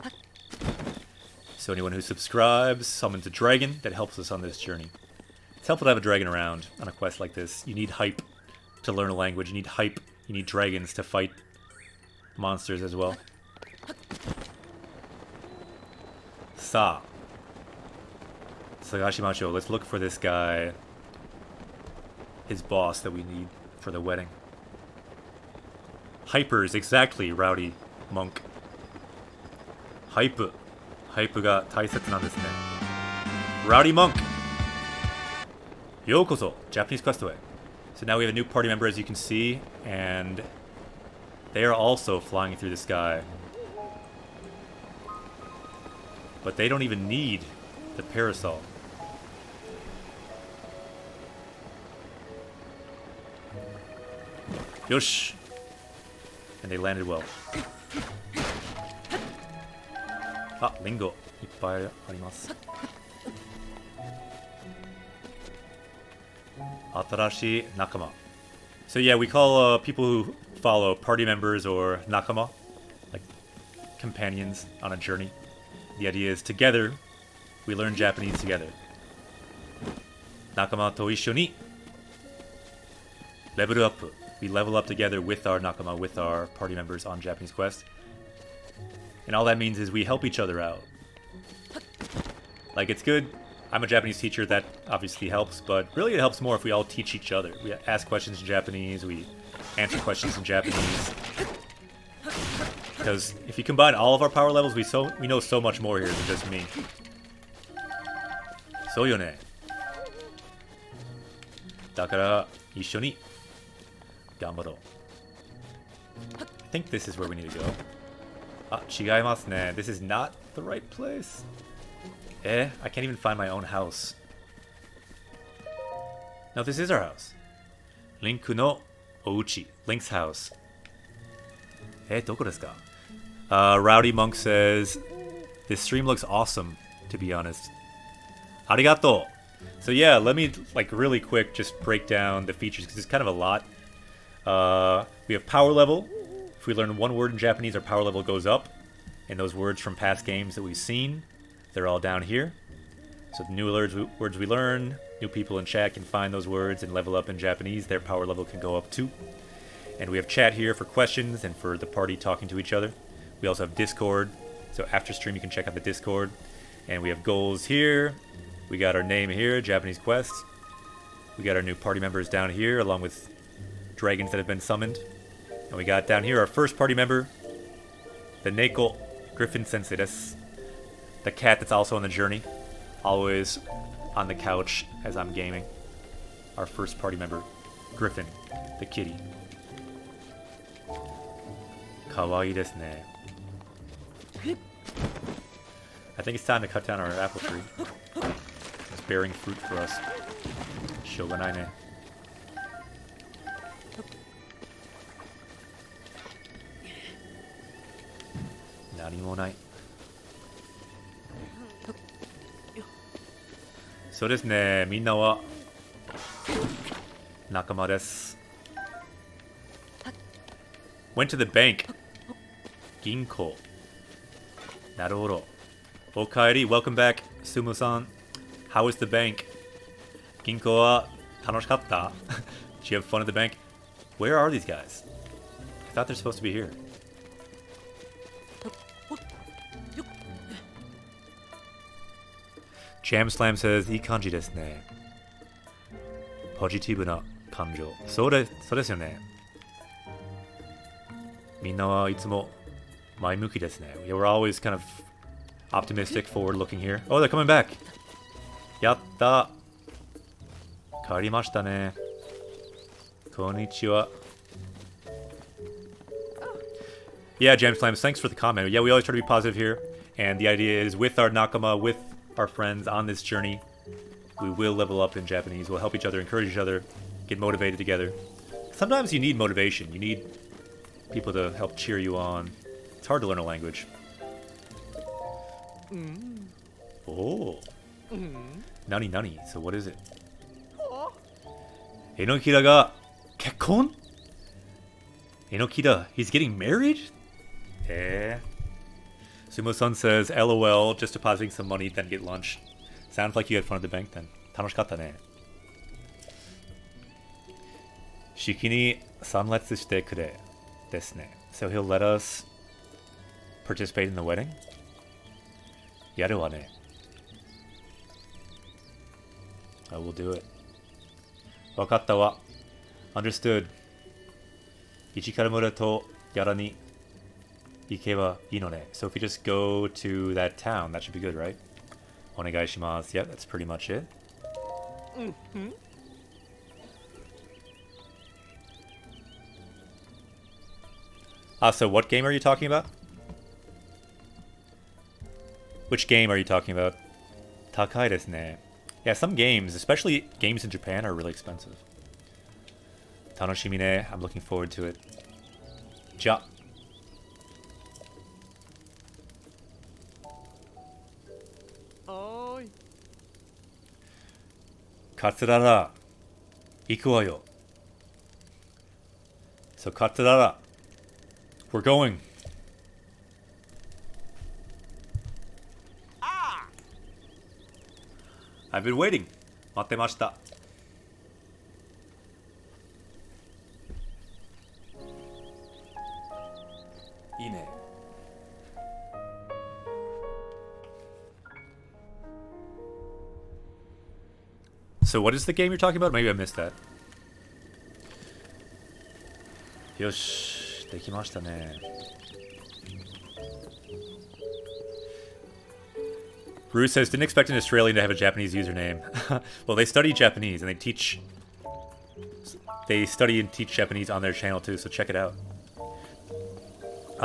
So anyone who subscribes summons a dragon that helps us on this journey. It's helpful to have a dragon around on a quest like this. You need hype to learn a language. You need hype. You need dragons to fight monsters as well. Sa. Sagashimashou. Let's look for this guy. His boss that we need for the wedding. Hypers, exactly, Rowdy Monk. Hype. Hype ga taisetsu nan desu ne. Rowdy Monk. Yokoso, Japanese Questway. So now we have a new party member, as you can see, and they are also flying through the sky. But they don't even need the parasol. Yosh! And they landed well. Ah, lingo. Ippai arimasu. Atarashi nakama. So yeah, we call people who follow party members or nakama, like companions on a journey. The idea is together, we learn Japanese together. Nakama to issho ni level up. We level up together with our nakama, with our party members on Japanese Quest. And all that means is we help each other out. Like, it's good. I'm a Japanese teacher, that obviously helps, but really it helps more if we all teach each other. We ask questions in Japanese, we answer questions in Japanese. Because if you combine all of our power levels, we know so much more here than just me. So yo ne. Dakara, issho ni ganbarou. I think this is where we need to go. Ah, chigaimasu ne. This is not the right place. I can't even find my own house. No, this is our house. Link no ouchi. Link's house. Doko desu ka? Rowdy Monk says, this stream looks awesome, to be honest. Arigato. So yeah, let me, like, really quick just break down the features, because it's kind of a lot. We have power level. If we learn one word in Japanese, our power level goes up. And those words from past games that we've seen, they're all down here. So the new words we learn, new people in chat can find those words and level up in Japanese. Their power level can go up too. And we have chat here for questions and for the party talking to each other. We also have Discord. So after stream, you can check out the Discord. And we have goals here. We got our name here, Japanese Quest. We got our new party members down here, along with dragons that have been summoned. And we got down here our first party member, the Neko Griffin Sensei. That's the cat that's also on the journey. Always on the couch as I'm gaming. Our first party member, Griffin, the kitty. Kawaii desu ne. I think it's time to cut down our apple tree. It's bearing fruit for us. Shogunai ne. Nani mo nai. そうですね、みんなは仲間です。Went to the bank. 銀行。なるほど。おかえり、welcome back, Sumo-san. How was the bank? 銀行は楽しかった? Did you have fun at the bank? Where are these guys? I thought they're supposed to be here. Jam Slam says, いい感じですね。ポジティブな感情。そうですよね。みんなはいつも前向きですね。Yeah, we're always kind of optimistic, forward-looking here. Oh, they're coming back. やった。帰りましたね。こんにちは。Yeah, Jam Slams, thanks for the comment. Yeah, we always try to be positive here. And the idea is with our nakama, with our friends on this journey, we will level up in Japanese. We'll help each other, encourage each other, get motivated together. Sometimes you need motivation. You need people to help cheer you on. It's hard to learn a language. Oh. Nani. So what is it? Enokira ga kekkon? Enokira, he's getting married? Sumo-san says, LOL, just depositing some money, then get lunch. Sounds like you had fun at the bank then. 楽しかったね。式に参列してくれですね。So he'll let us participate in the wedding? やるわね。I will do it. わかったわ。Understood. 市から村とやらに行けばいいのね。So if you just go to that town, that should be good, right? お願いします。Yeah, that's pretty much it. So what game are you talking about? Which game are you talking about? Takai desu ne. Yeah, some games, especially games in Japan, are really expensive. Tanoshimi ne. I'm looking forward to it. Ja. Katsurara. Iku wa yo. So Katsurara. We're going. I've been waiting. 待ってました.いいね. So what is the game you're talking about? Maybe I missed that. よし、できましたね. Bruce says, didn't expect an Australian to have a Japanese username. Well, they study Japanese and they study and teach Japanese on their channel too, so check it out.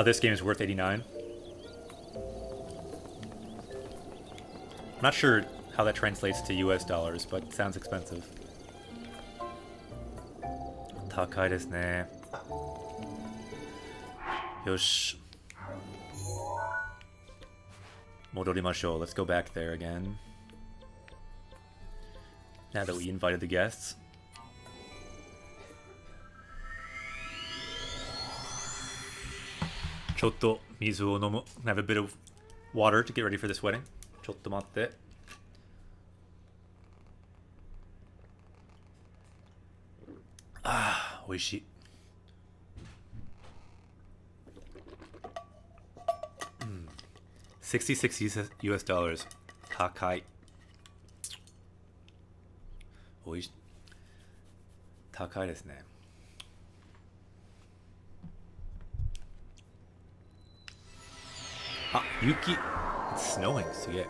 This game is worth 89. I'm not sure how that translates to US dollars, but it sounds expensive. 高いですね。よし。戻りましょう。Let's go back there again. Now that we invited the guests. Chotto mizu o nomu. Have a bit of water to get ready for this wedding. Chotto matte. Ah, oishii. 66 US dollars. 高い。おいし高いですね。あ、雪。It's snowing. すげえ。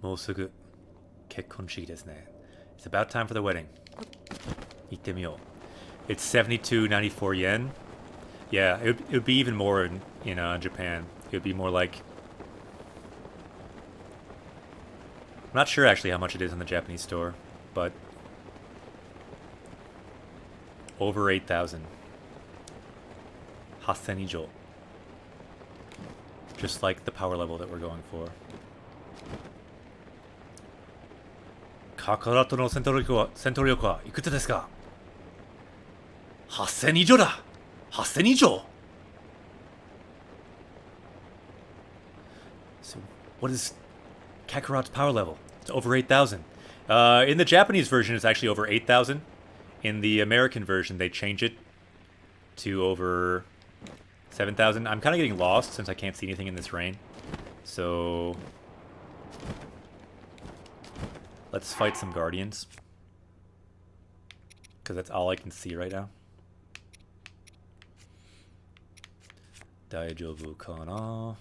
もうすぐ結婚式ですね。It's about time for the wedding. 行ってみよう。It's 72.94 yen. Yeah, it would be even more in Japan. It would be more like... I'm not sure actually how much it is in the Japanese store, but... over 8,000. 8,000 以上. Just like the power level that we're going for. カカラトの戦闘力はいくつですか ?8,000 以上だ !8,000 以上 So, what is Kakarot's power level? It's over 8,000. In the Japanese version, it's actually over 8,000. In the American version, they change it to over 7,000. I'm kind of getting lost since I can't see anything in this rain. So... let's fight some guardians. Because that's all I can see right now. Daijoubu kana?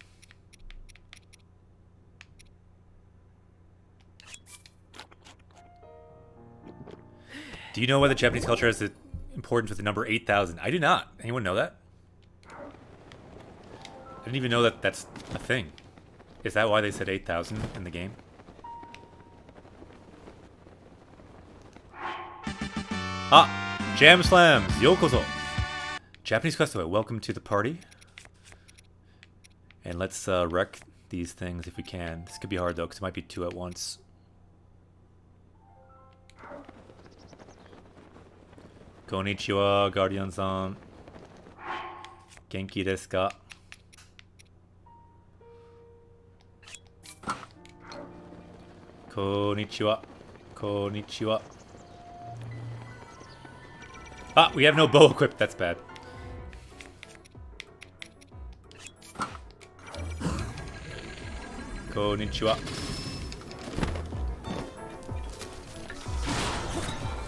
Do you know why the Japanese culture has the importance with the number 8,000? I do not. Anyone know that? I didn't even know that that's a thing. Is that why they said 8,000 in the game? Ah! Jam Slams! Yokozo! Japanese Questaway, welcome to the party. And let's wreck these things if we can. This could be hard though, because it might be two at once. Konnichiwa, Guardian-san. Genki desu ka? Konnichiwa. Konnichiwa. Ah, we have no bow equipped. That's bad. Konnichiwa.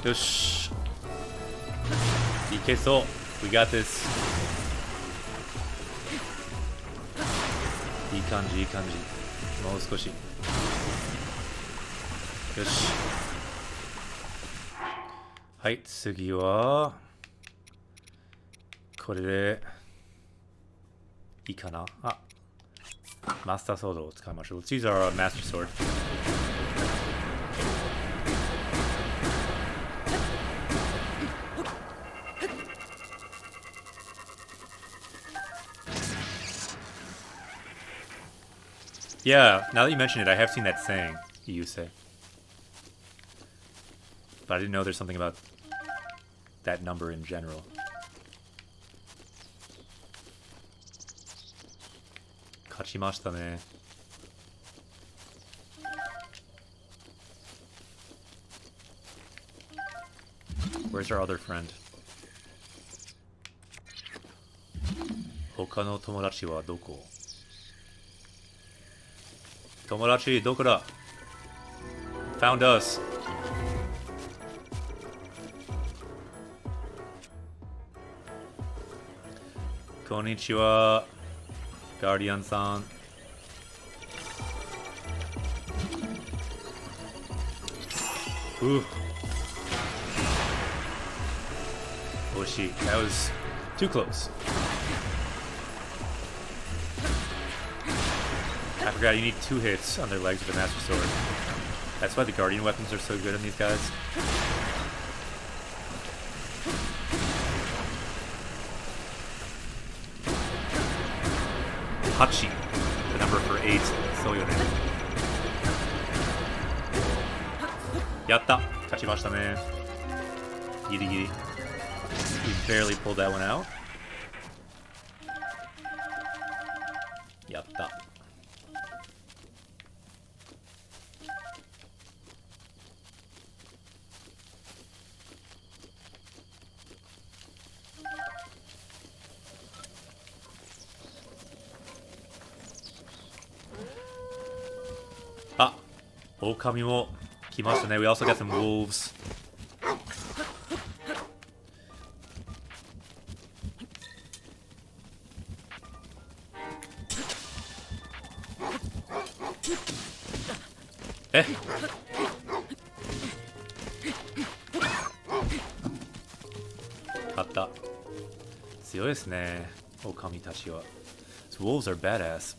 Yosh. Ikeso. We got this. いい感じ、いい感じ。もう少し。よし。はい、次はこれでいいかなあ、マスターソードを使いましょう。Let's use our master sword. Yeah, now that you mention it, I have seen that saying, Iyuse. But I didn't know there's something about that number in general. Kachimashita ne. Where's our other friend? Hoka no tomodachi wa doko? Tomodachi, doko da? Found us. Konnichiwa, Guardian-san. Ooh. Oshi. That was too close. I forgot you need 2 hits on their legs with a Master Sword. That's why the Guardian weapons are so good on these guys. Hachi, the number for 8. Soyone. Yatta! Kachimashita ne. Giri giri. We barely pulled that one out. Yatta. Ah! Okami mo kimashita ne. We also got some wolves. Eh? 勝った。強いですね、狼たちは。So wolves are badass.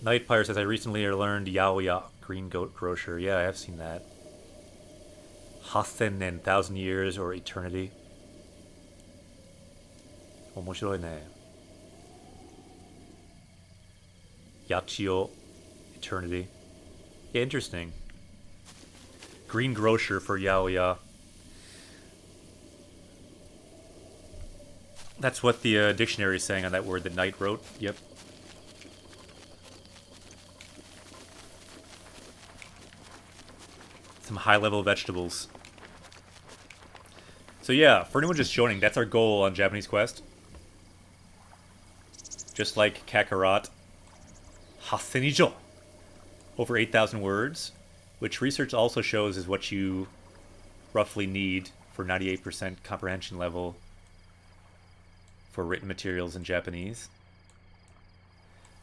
Nightfire says, I recently learned Yaoya, Green Goat Grocer. Yeah, I have seen that. Hassen and 1,000 years or eternity. 面白いね。Yachio, eternity. Yeah, interesting. Green Grocer for Yaoya. That's what the dictionary is saying on that word that Knight wrote. Yep. Some high-level vegetables. So yeah, for anyone just joining, that's our goal on Japanese Quest. Just like Kakarot. Hasenijo. Over 8,000 words, which research also shows is what you roughly need for 98% comprehension level for written materials in Japanese.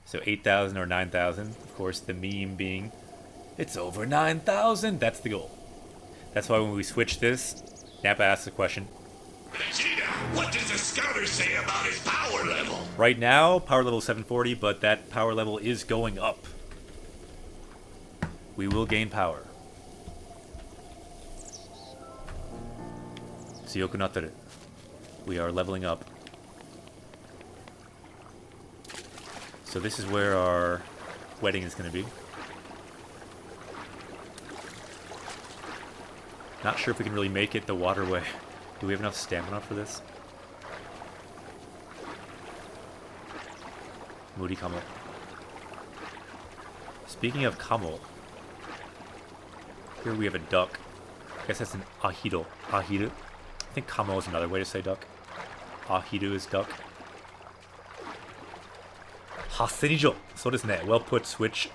So 8,000 or 9,000. Of course, the meme being, it's over 9,000. That's the goal. That's why when we switch this, Nappa asks the question. Vegeta, what does the scouter say about his power level? Right now, power level 740, but that power level is going up. We will gain power. 強くなってる. We are leveling up. So this is where our wedding is going to be. Not sure if we can really make it the waterway. Do we have enough stamina for this? Moody Kamo. Speaking of Kamo, here we have a duck. I guess that's an Ahido. Ahiru? I think Kamo is another way to say duck. Ahiru is duck. Hasenijo. So does net. Well put, Switch.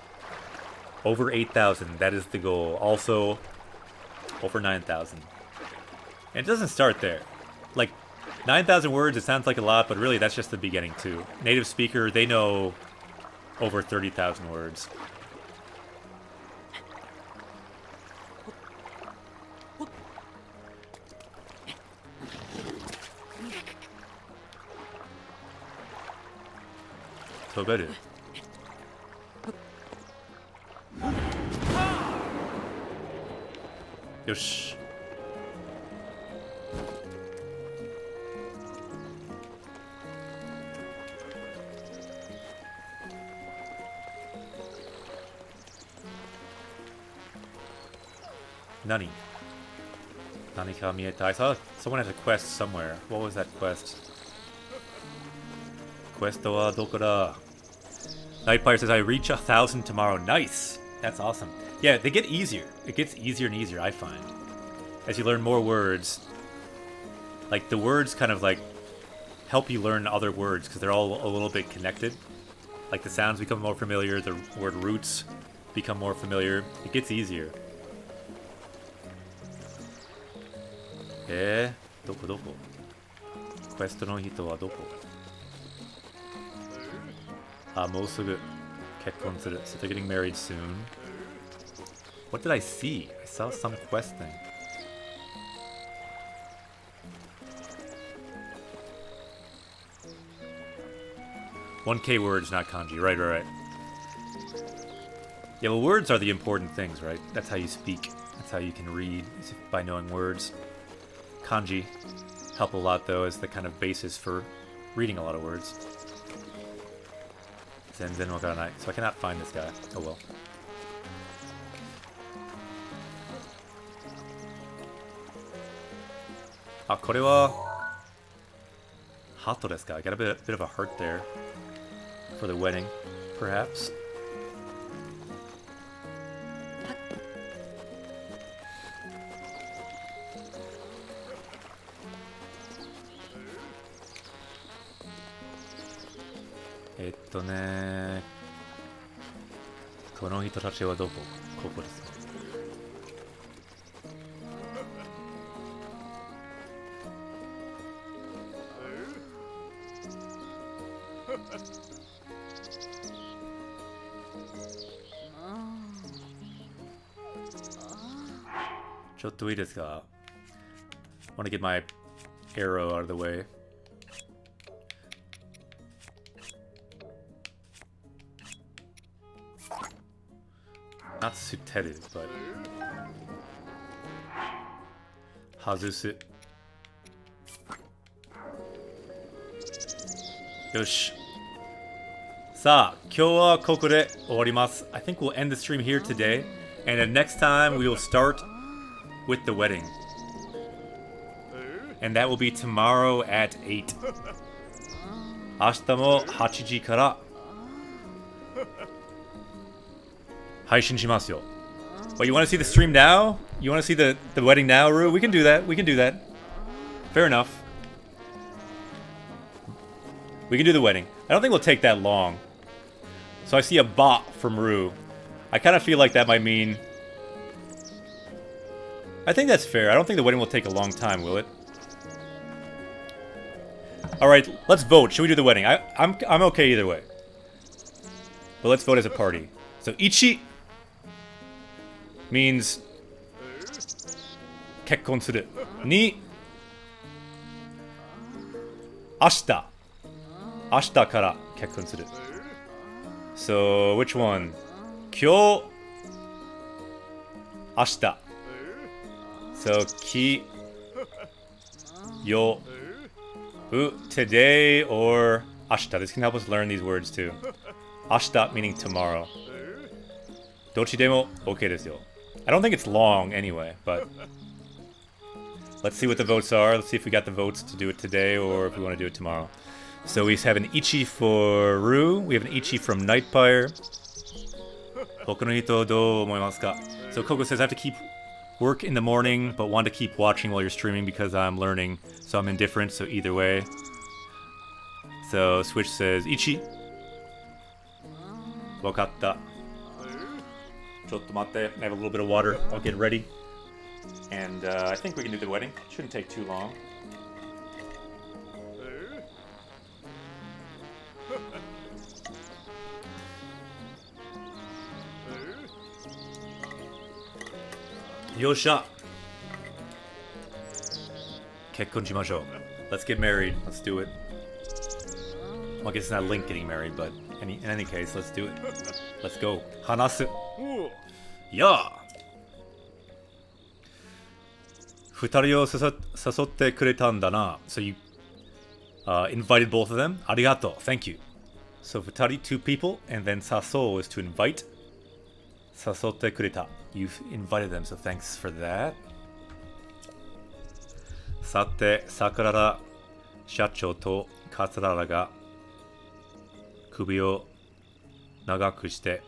Over 8,000. That is the goal. Also, over 9,000. And it doesn't start there. Like, 9,000 words, it sounds like a lot, but really that's just the beginning too. Native speaker, they know over 30,000 words. Toberu. Yosh. Nani? Nanika mieta. I saw someone has a quest somewhere. What was that quest? Questo wa doko da? Nightfire says, I reach 1,000 tomorrow. Nice! That's awesome. Yeah, they get easier. It gets easier and easier, I find. As you learn more words. Like, the words kind of, like, help you learn other words, because they're all a little bit connected. Like, the sounds become more familiar, the word roots become more familiar. It gets easier. Doko doko? Questo no hito wa doko? Mousugu kekkon suru. So they're getting married soon. What did I see? I saw some quest thing. 1K words, not kanji. Right, right, right. Yeah, well, words are the important things, right? That's how you speak. That's how you can read, is by knowing words. Kanji help a lot, though, as the kind of basis for reading a lot of words. Zenzen wakaranai. So I cannot find this guy. Oh well. Ah, これは hato desu ka? I got a bit of a heart there for the wedding, perhaps. Ne. この人たちはどこ？ここですね。ちょっといいですか? Want to get my arrow out of the way. Not suteru, but 外す。よし。さあ、今日はここで終わります。I think we'll end the stream here today, and then next time we will start with the wedding. And that will be tomorrow at 8. 明日も8時から配信しますよ。But you want to see the stream now? You want to see the wedding now, Rue? We can do that. We can do that. Fair enough. We can do the wedding. I don't think we'll take that long. So I see a bot from Rue. I kind of feel like that might mean... I think that's fair. I don't think the wedding will take a long time, will it? Alright, let's vote. Should we do the wedding? I'm okay either way. But let's vote as a party. So, Ichi means 結婚する。2明日から結婚する。So, which one? 今日明日。So, きよtoday or 明日. This can help us learn these words too. 明日 meaning tomorrow. どっちでも OK ですよ. I don't think it's long anyway, but let's see what the votes are. Let's see if we got the votes to do it today or if we want to do it tomorrow. So we have an Ichi for Rue. We have an Ichi from Nightfire. 他の人どう思いますか? So Coco says I have to keep work in the morning, but want to keep watching while you're streaming because I'm learning. So I'm indifferent, so either way. So Switch says Ichi. わかった. ちょっと待って. I have a little bit of water. I'll get ready. And I think we can do the wedding. Shouldn't take too long. Yosha. 結婚しましょう. Let's get married. Let's do it. Well, I guess it's not Link getting married, but in any case, let's do it. Let's go. 話す. Yeah. 二人を誘ってくれたんだな. So you invited both of them? ありがとう. Thank you. So 二人, two people, and then 誘う is to invite. 誘ってくれた. You've invited them, so thanks for that. さて、桜田社長と桂田が首を長くして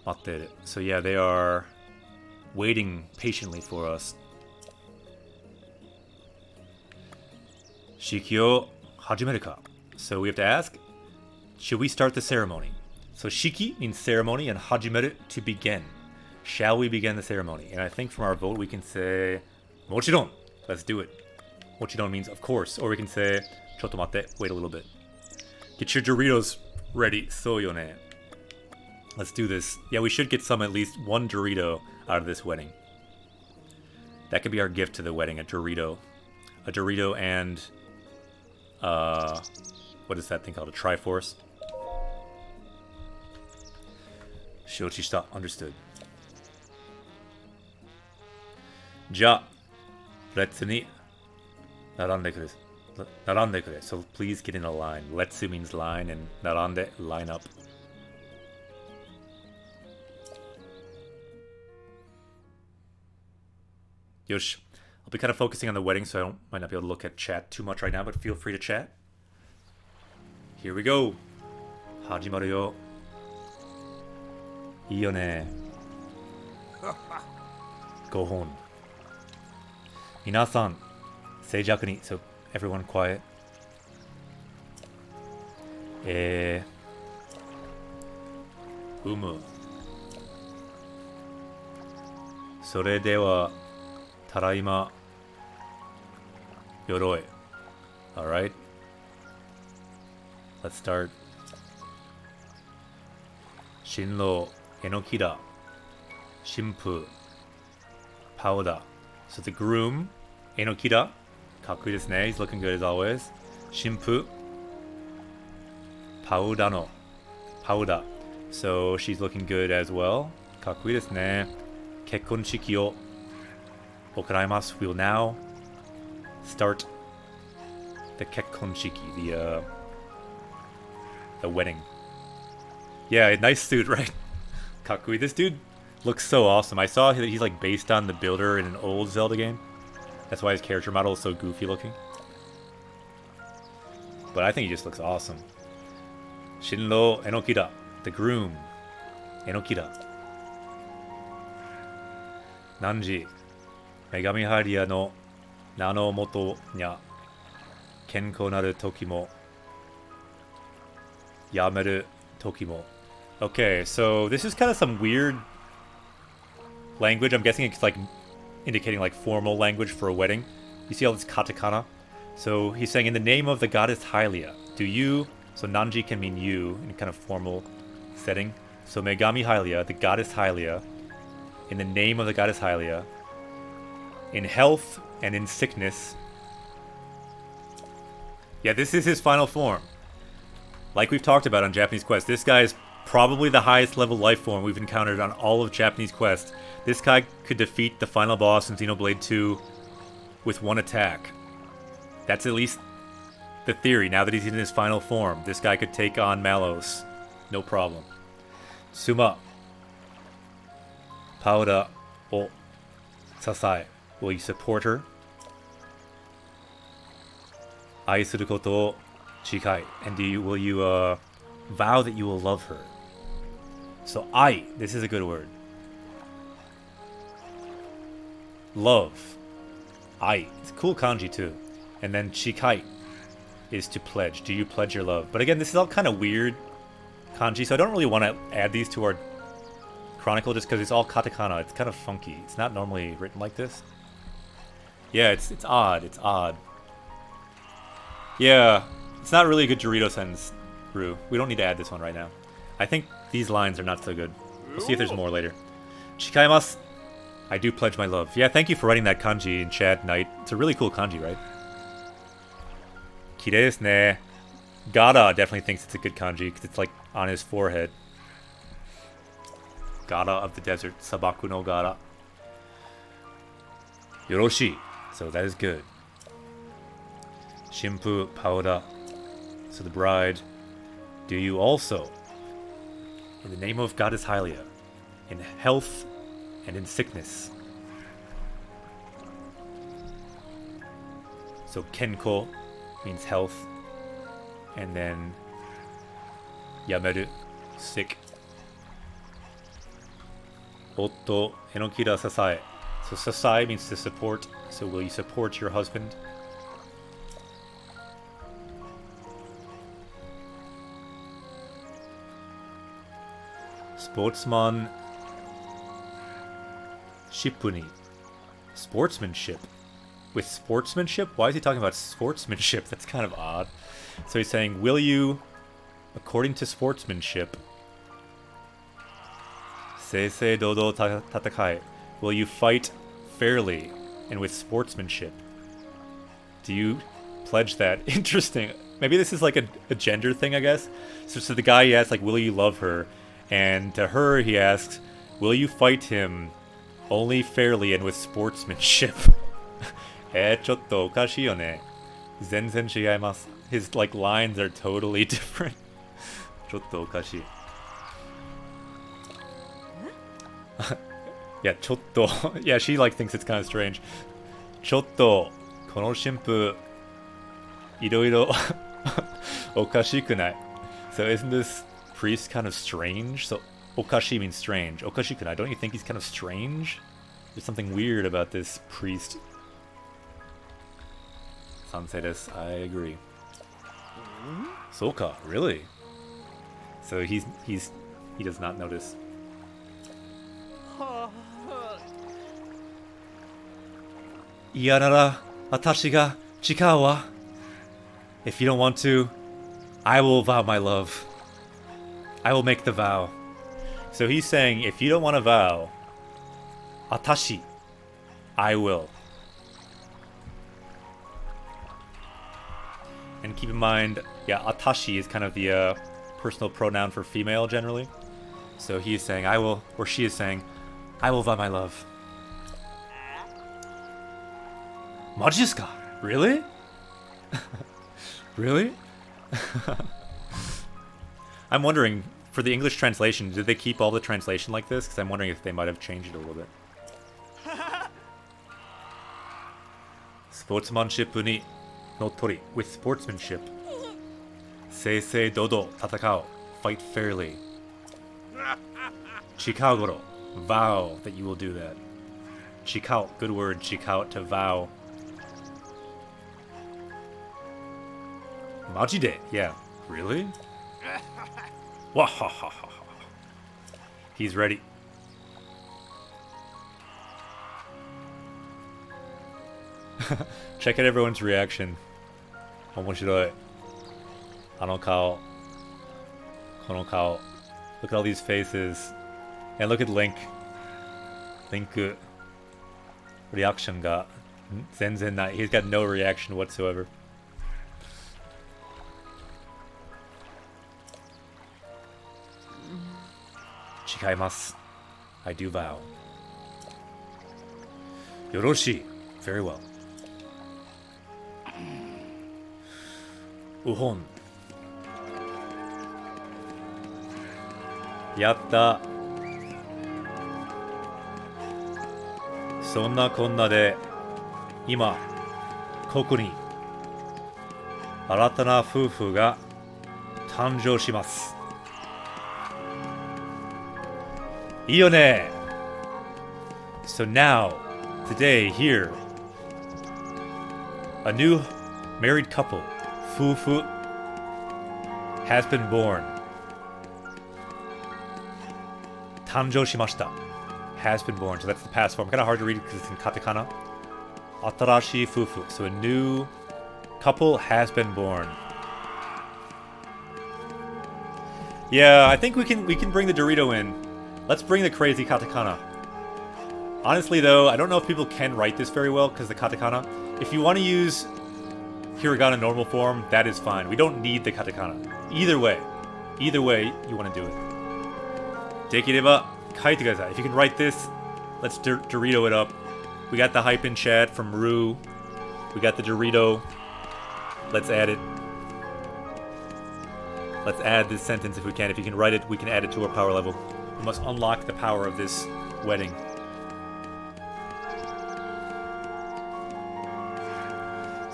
待っている. So yeah, they are waiting patiently for us. 式を始めるか? So we have to ask, should we start the ceremony? So shiki means ceremony and hajimeru to begin. Shall we begin the ceremony? And I think from our vote we can say, もちろん. Let's do it. もちろん means of course. Or we can say, ちょっと待って, wait a little bit. Get your Doritos ready. そうよね. Let's do this. Yeah, we should get some, at least one Dorito out of this wedding. That could be our gift to the wedding, a Dorito. A Dorito and what is that thing called? A Triforce? Shochishita. Understood. じゃあ、let's に並んでくれ。並んでくれ。So please get in a line. Let's means line and 並んで line up. Yosh. I'll be kind of focusing on the wedding, so might not be able to look at chat too much right now, but feel free to chat. Here we go. 始まるよ。いいよね。5本。皆さん、静寂に。So everyone quiet. それでは、ただいま、鎧。Alright. Let's start. 新郎、えのきだ。新婦、パウダー。So the groom, えのきだ。かっこいいですね。He's looking good as always. 新婦、パウダーの。パウダー。So she's looking good as well. かっこいいですね。結婚式を行います。We will now start the 結婚式, the wedding. Yeah, nice suit, right? かっこいい. This dude looks so awesome. I saw that he's like based on the builder in an old Zelda game. That's why his character model is so goofy looking. But I think he just looks awesome. Shinro Enokida, the groom. Enokida. Nanji, Megami Haria no Nano Moto nya Kenko naru toki mo Yameru toki mo. Okay, so this is kind of some weird language. I'm guessing it's like indicating like formal language for a wedding. You see all this katakana? So he's saying, in the name of the goddess Hylia, do you... So Nanji can mean you in kind of formal setting. So Megami Hylia, the goddess Hylia, in the name of the goddess Hylia, in health and in sickness. Yeah, this is his final form. Like we've talked about on Japanese Quest, this guy is probably the highest level life form we've encountered on all of Japanese Quest. This guy could defeat the final boss in Xenoblade 2 with one attack. That's at least the theory. Now that he's in his final form, this guy could take on Malos. No problem. Suma. Pauda o Sasai. Will you support her? Ai suru koto o chikai. And will you vow that you will love her? So ai, this is a good word. Love. Ai. It's a cool kanji too. And then chikai is to pledge. Do you pledge your love? But again, this is all kind of weird kanji, so I don't really want to add these to our chronicle just because it's all katakana. It's kind of funky. It's not normally written like this. Yeah, it's odd. It's odd. Yeah, it's not really a good Dorito sentence, Rue. We don't need to add this one right now. I think these lines are not so good. We'll see if there's more later. Chikaimasu. I do pledge my love. Yeah, thank you for writing that kanji in chat, Knight. It's a really cool kanji, right? Kirei desu ne. Gada definitely thinks it's a good kanji because it's like on his forehead. Gada of the desert. Sabaku no Gada. Yoroshi. So that is good. Shimpu Pauda. So the bride. Do you also, in the name of Goddess Hylia, in health and in sickness. So Kenko means health. And then Yameru, sick. Otto Enokida Sasai. So Sasai means to support. So will you support your husband? Sportsman Shippuni. Sportsmanship. With sportsmanship? Why is he talking about sportsmanship? That's kind of odd. So he's saying, will you, according to sportsmanship, Seisei Dodo Tatakai, will you fight fairly and with sportsmanship? Do you pledge that? Interesting. Maybe this is like a gender thing, I guess. So the guy he asks, like, will you love her? And to her, he asks, will you fight him only fairly and with sportsmanship? ちょっとおかしいよね。全然違います。His, like, lines are totally different. ちょっとおかしい。Yeah, ちょっと yeah, she like thinks it's kind of strange. ちょっとこの神父いろいろおかしくない? So isn't this priest kind of strange? So おかしい means strange. おかしくない? Don't you think he's kind of strange? There's something weird about this priest. 賛成です. I agree. そうか, really? So he does not notice. 嫌なら私が誓うわ. If you don't want to, I will vow my love. I will make the vow. So he's saying, if you don't want to vow, 私, I will. And keep in mind, yeah, 私 is kind of the personal pronoun for female generally. So he is saying, I will, or she is saying, I will vow my love. マジですか? Really? Really? I'm wondering, for the English translation, did they keep all the translation like this? Because I'm wondering if they might have changed it a little bit. スポーツマンシップにのっとり with sportsmanship. 正々堂々戦う fight fairly. 誓うごろ vow that you will do that. 誓う good word 誓う to vow. マジで? Yeah. Really? Wahahaha. He's ready. Check out everyone's reaction. 面白い。あの顔。この顔。Look at all these faces. And look at Link. Link. Reaction が全然ない. He's got no reaction whatsoever.誓います. I do vow. よろしい. Very well. うほん. やった. そんなこんなで今ここに新たな夫婦が誕生します。いいよね. So now, today, here, a new married couple, 夫婦, has been born. 誕生しました. Has been born. So that's the past form. Kind of hard to read because it's in katakana. 新しい夫婦. So a new couple has been born. Yeah, I think we can bring the Dorito in. Let's bring the crazy katakana. Honestly, though, I don't know if people can write this very well because the katakana. If you want to use hiragana normal form, that is fine. We don't need the katakana. Either way you want to do it. できれば書いてください. If you can write this, let's Dorito it up. We got the hype in chat from Rue. We got the Dorito. Let's add it. Let's add this sentence if we can. If you can write it, we can add it to our power level. We must unlock the power of this wedding.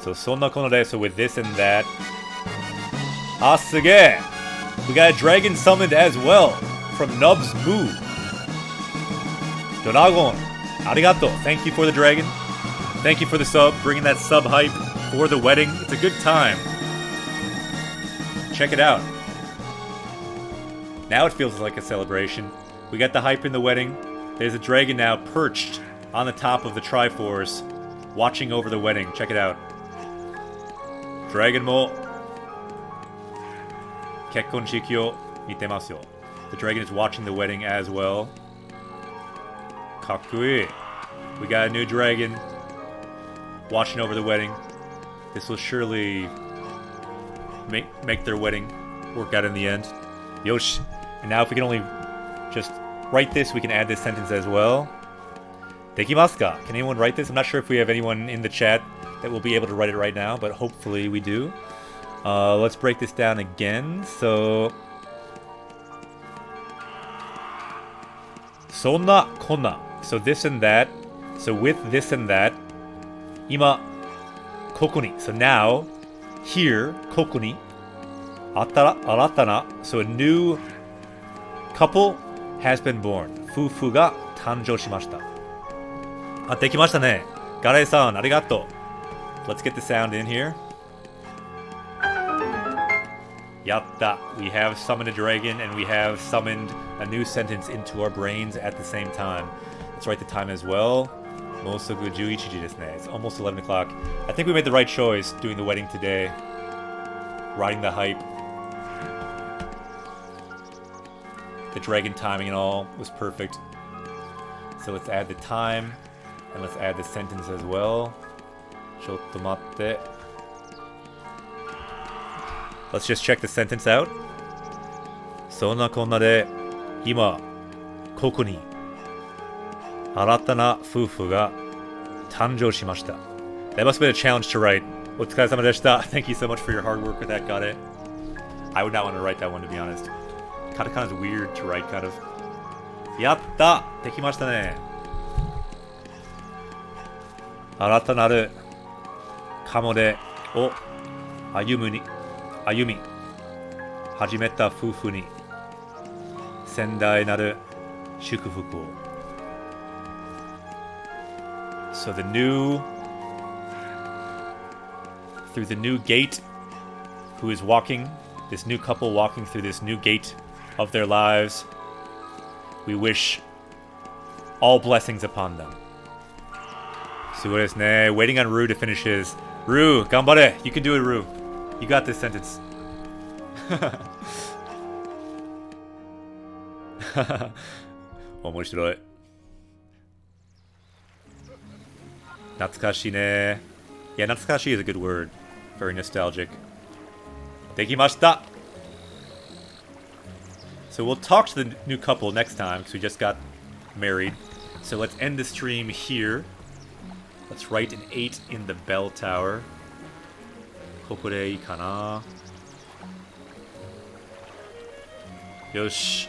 So, そんなこので, so with this and that. Ah, すげえ! We got a dragon summoned as well from Nub's Moo. Donagon, arigato. Thank you for the dragon. Thank you for the sub, bringing that sub hype for the wedding. It's a good time. Check it out. Now it feels like a celebration. We got the hype in the wedding. There's a dragon now perched on the top of the Triforce, watching over the wedding. Check it out. Dragon mo kekkon shiki o mitemasu yo. The dragon is watching the wedding as well. Kakkui. We got a new dragon watching over the wedding. This will surely make their wedding work out in the end. Yosh. And now if we can only just write this, we can add this sentence as well. Dekimasu ka? Can anyone write this? I'm not sure if we have anyone in the chat that will be able to write it right now, but hopefully we do. Let's break this down again. So, sonna konna. So this and that. So with this and that, ima koko ni. So now, here, koko ni, aratana. So a new couple has been born. Fufu ga tanjou shimashita. Dekimashita ne. Gare-san, arigato. Let's get the sound in here. Yatta. We have summoned a dragon and we have summoned a new sentence into our brains at the same time. Let's write the time as well. Mosugu 11時ですね. It's almost 11 o'clock. I think we made the right choice doing the wedding today. Riding the hype. The dragon timing and all was perfect. So let's add the time and let's add the sentence as well. Chotto matte. Let's just check the sentence out. Sonna konna de ima koko ni aratana fufu ga tanjou shimashita. That must have been a challenge to write. Otsukaresama deshita. Thank you so much for your hard work with that, Gare. I would not want to write that one, to be honest. Katakana is weird to write, kind of. Yatta! Dekimashita ne. Arata naru kamo de o ayumi hajimeta fufu ni sendai naru shukufuku o. So the new, through the new gate, who is walking, this new couple walking through this new gate of their lives, we wish all blessings upon them. Sugoi desu ne. Waiting on Rue to finish his. Rue, ganbare! You can do it, Rue. You got this sentence. Omoshiroi. Natsukashi ne. Yeah, natsukashi is a good word. Very nostalgic. Dekimashita! So we'll talk to the new couple next time, because we just got married. So let's end the stream here. Let's write an 8 in the bell tower. Koko de ii kana. Yoshi.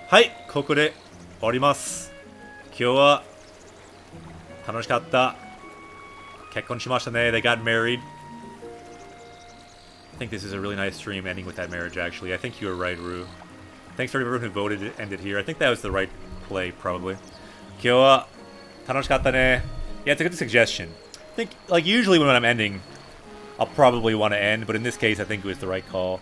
Hai, koko de orimasu. Kyou wa tanoshikatta. Kekkon shimashita ne. They got married. I think this is a really nice stream ending with that marriage, actually. I think you were right, Rue. Thanks for everyone who voted to end it here. I think that was the right play, probably. Kyou wa tanoshikatta ne. Yeah, it's a good suggestion. I think, like, usually when I'm ending, I'll probably want to end, but in this case, I think it was the right call.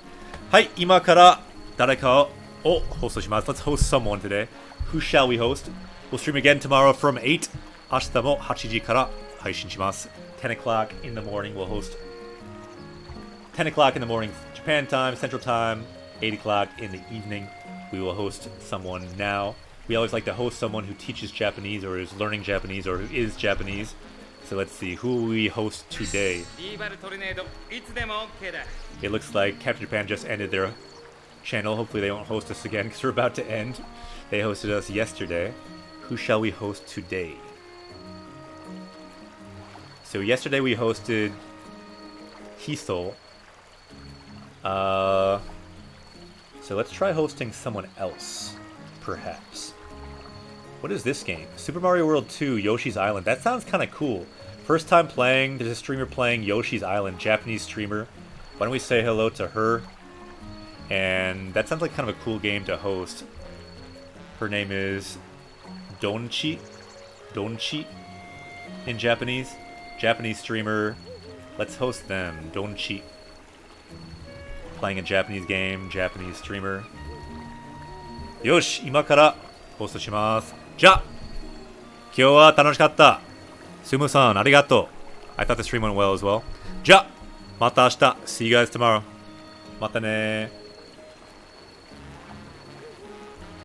Hai, ima kara dareka o hosto shimasu. Let's host someone today. Who shall we host? We'll stream again tomorrow from 8. Ashita mo 8時から配信します. 10 o'clock in the morning, we'll host. 10 o'clock in the morning, Japan time, Central time. 8 o'clock in the evening, we will host someone now. We always like to host someone who teaches Japanese or is learning Japanese or who is Japanese. So let's see, who will we host today? It looks like Captain Japan just ended their channel. Hopefully they won't host us again because we're about to end. They hosted us yesterday. Who shall we host today? So yesterday we hosted Hiso. So let's try hosting someone else, perhaps. What is this game? Super Mario World 2, Yoshi's Island. That sounds kind of cool. First time playing, there's a streamer playing Yoshi's Island, Japanese streamer. Why don't we say hello to her? And that sounds like kind of a cool game to host. Her name is Donchi. Donchi in Japanese. Japanese streamer. Let's host them. Donchi. Playing a Japanese game, Japanese streamer. Yoshi, 今からホストします。じゃあ、今日は楽しかった。スムさん、ありがとう。I thought the stream went well as well. じゃあ、また明日。See you guys tomorrow. またねー。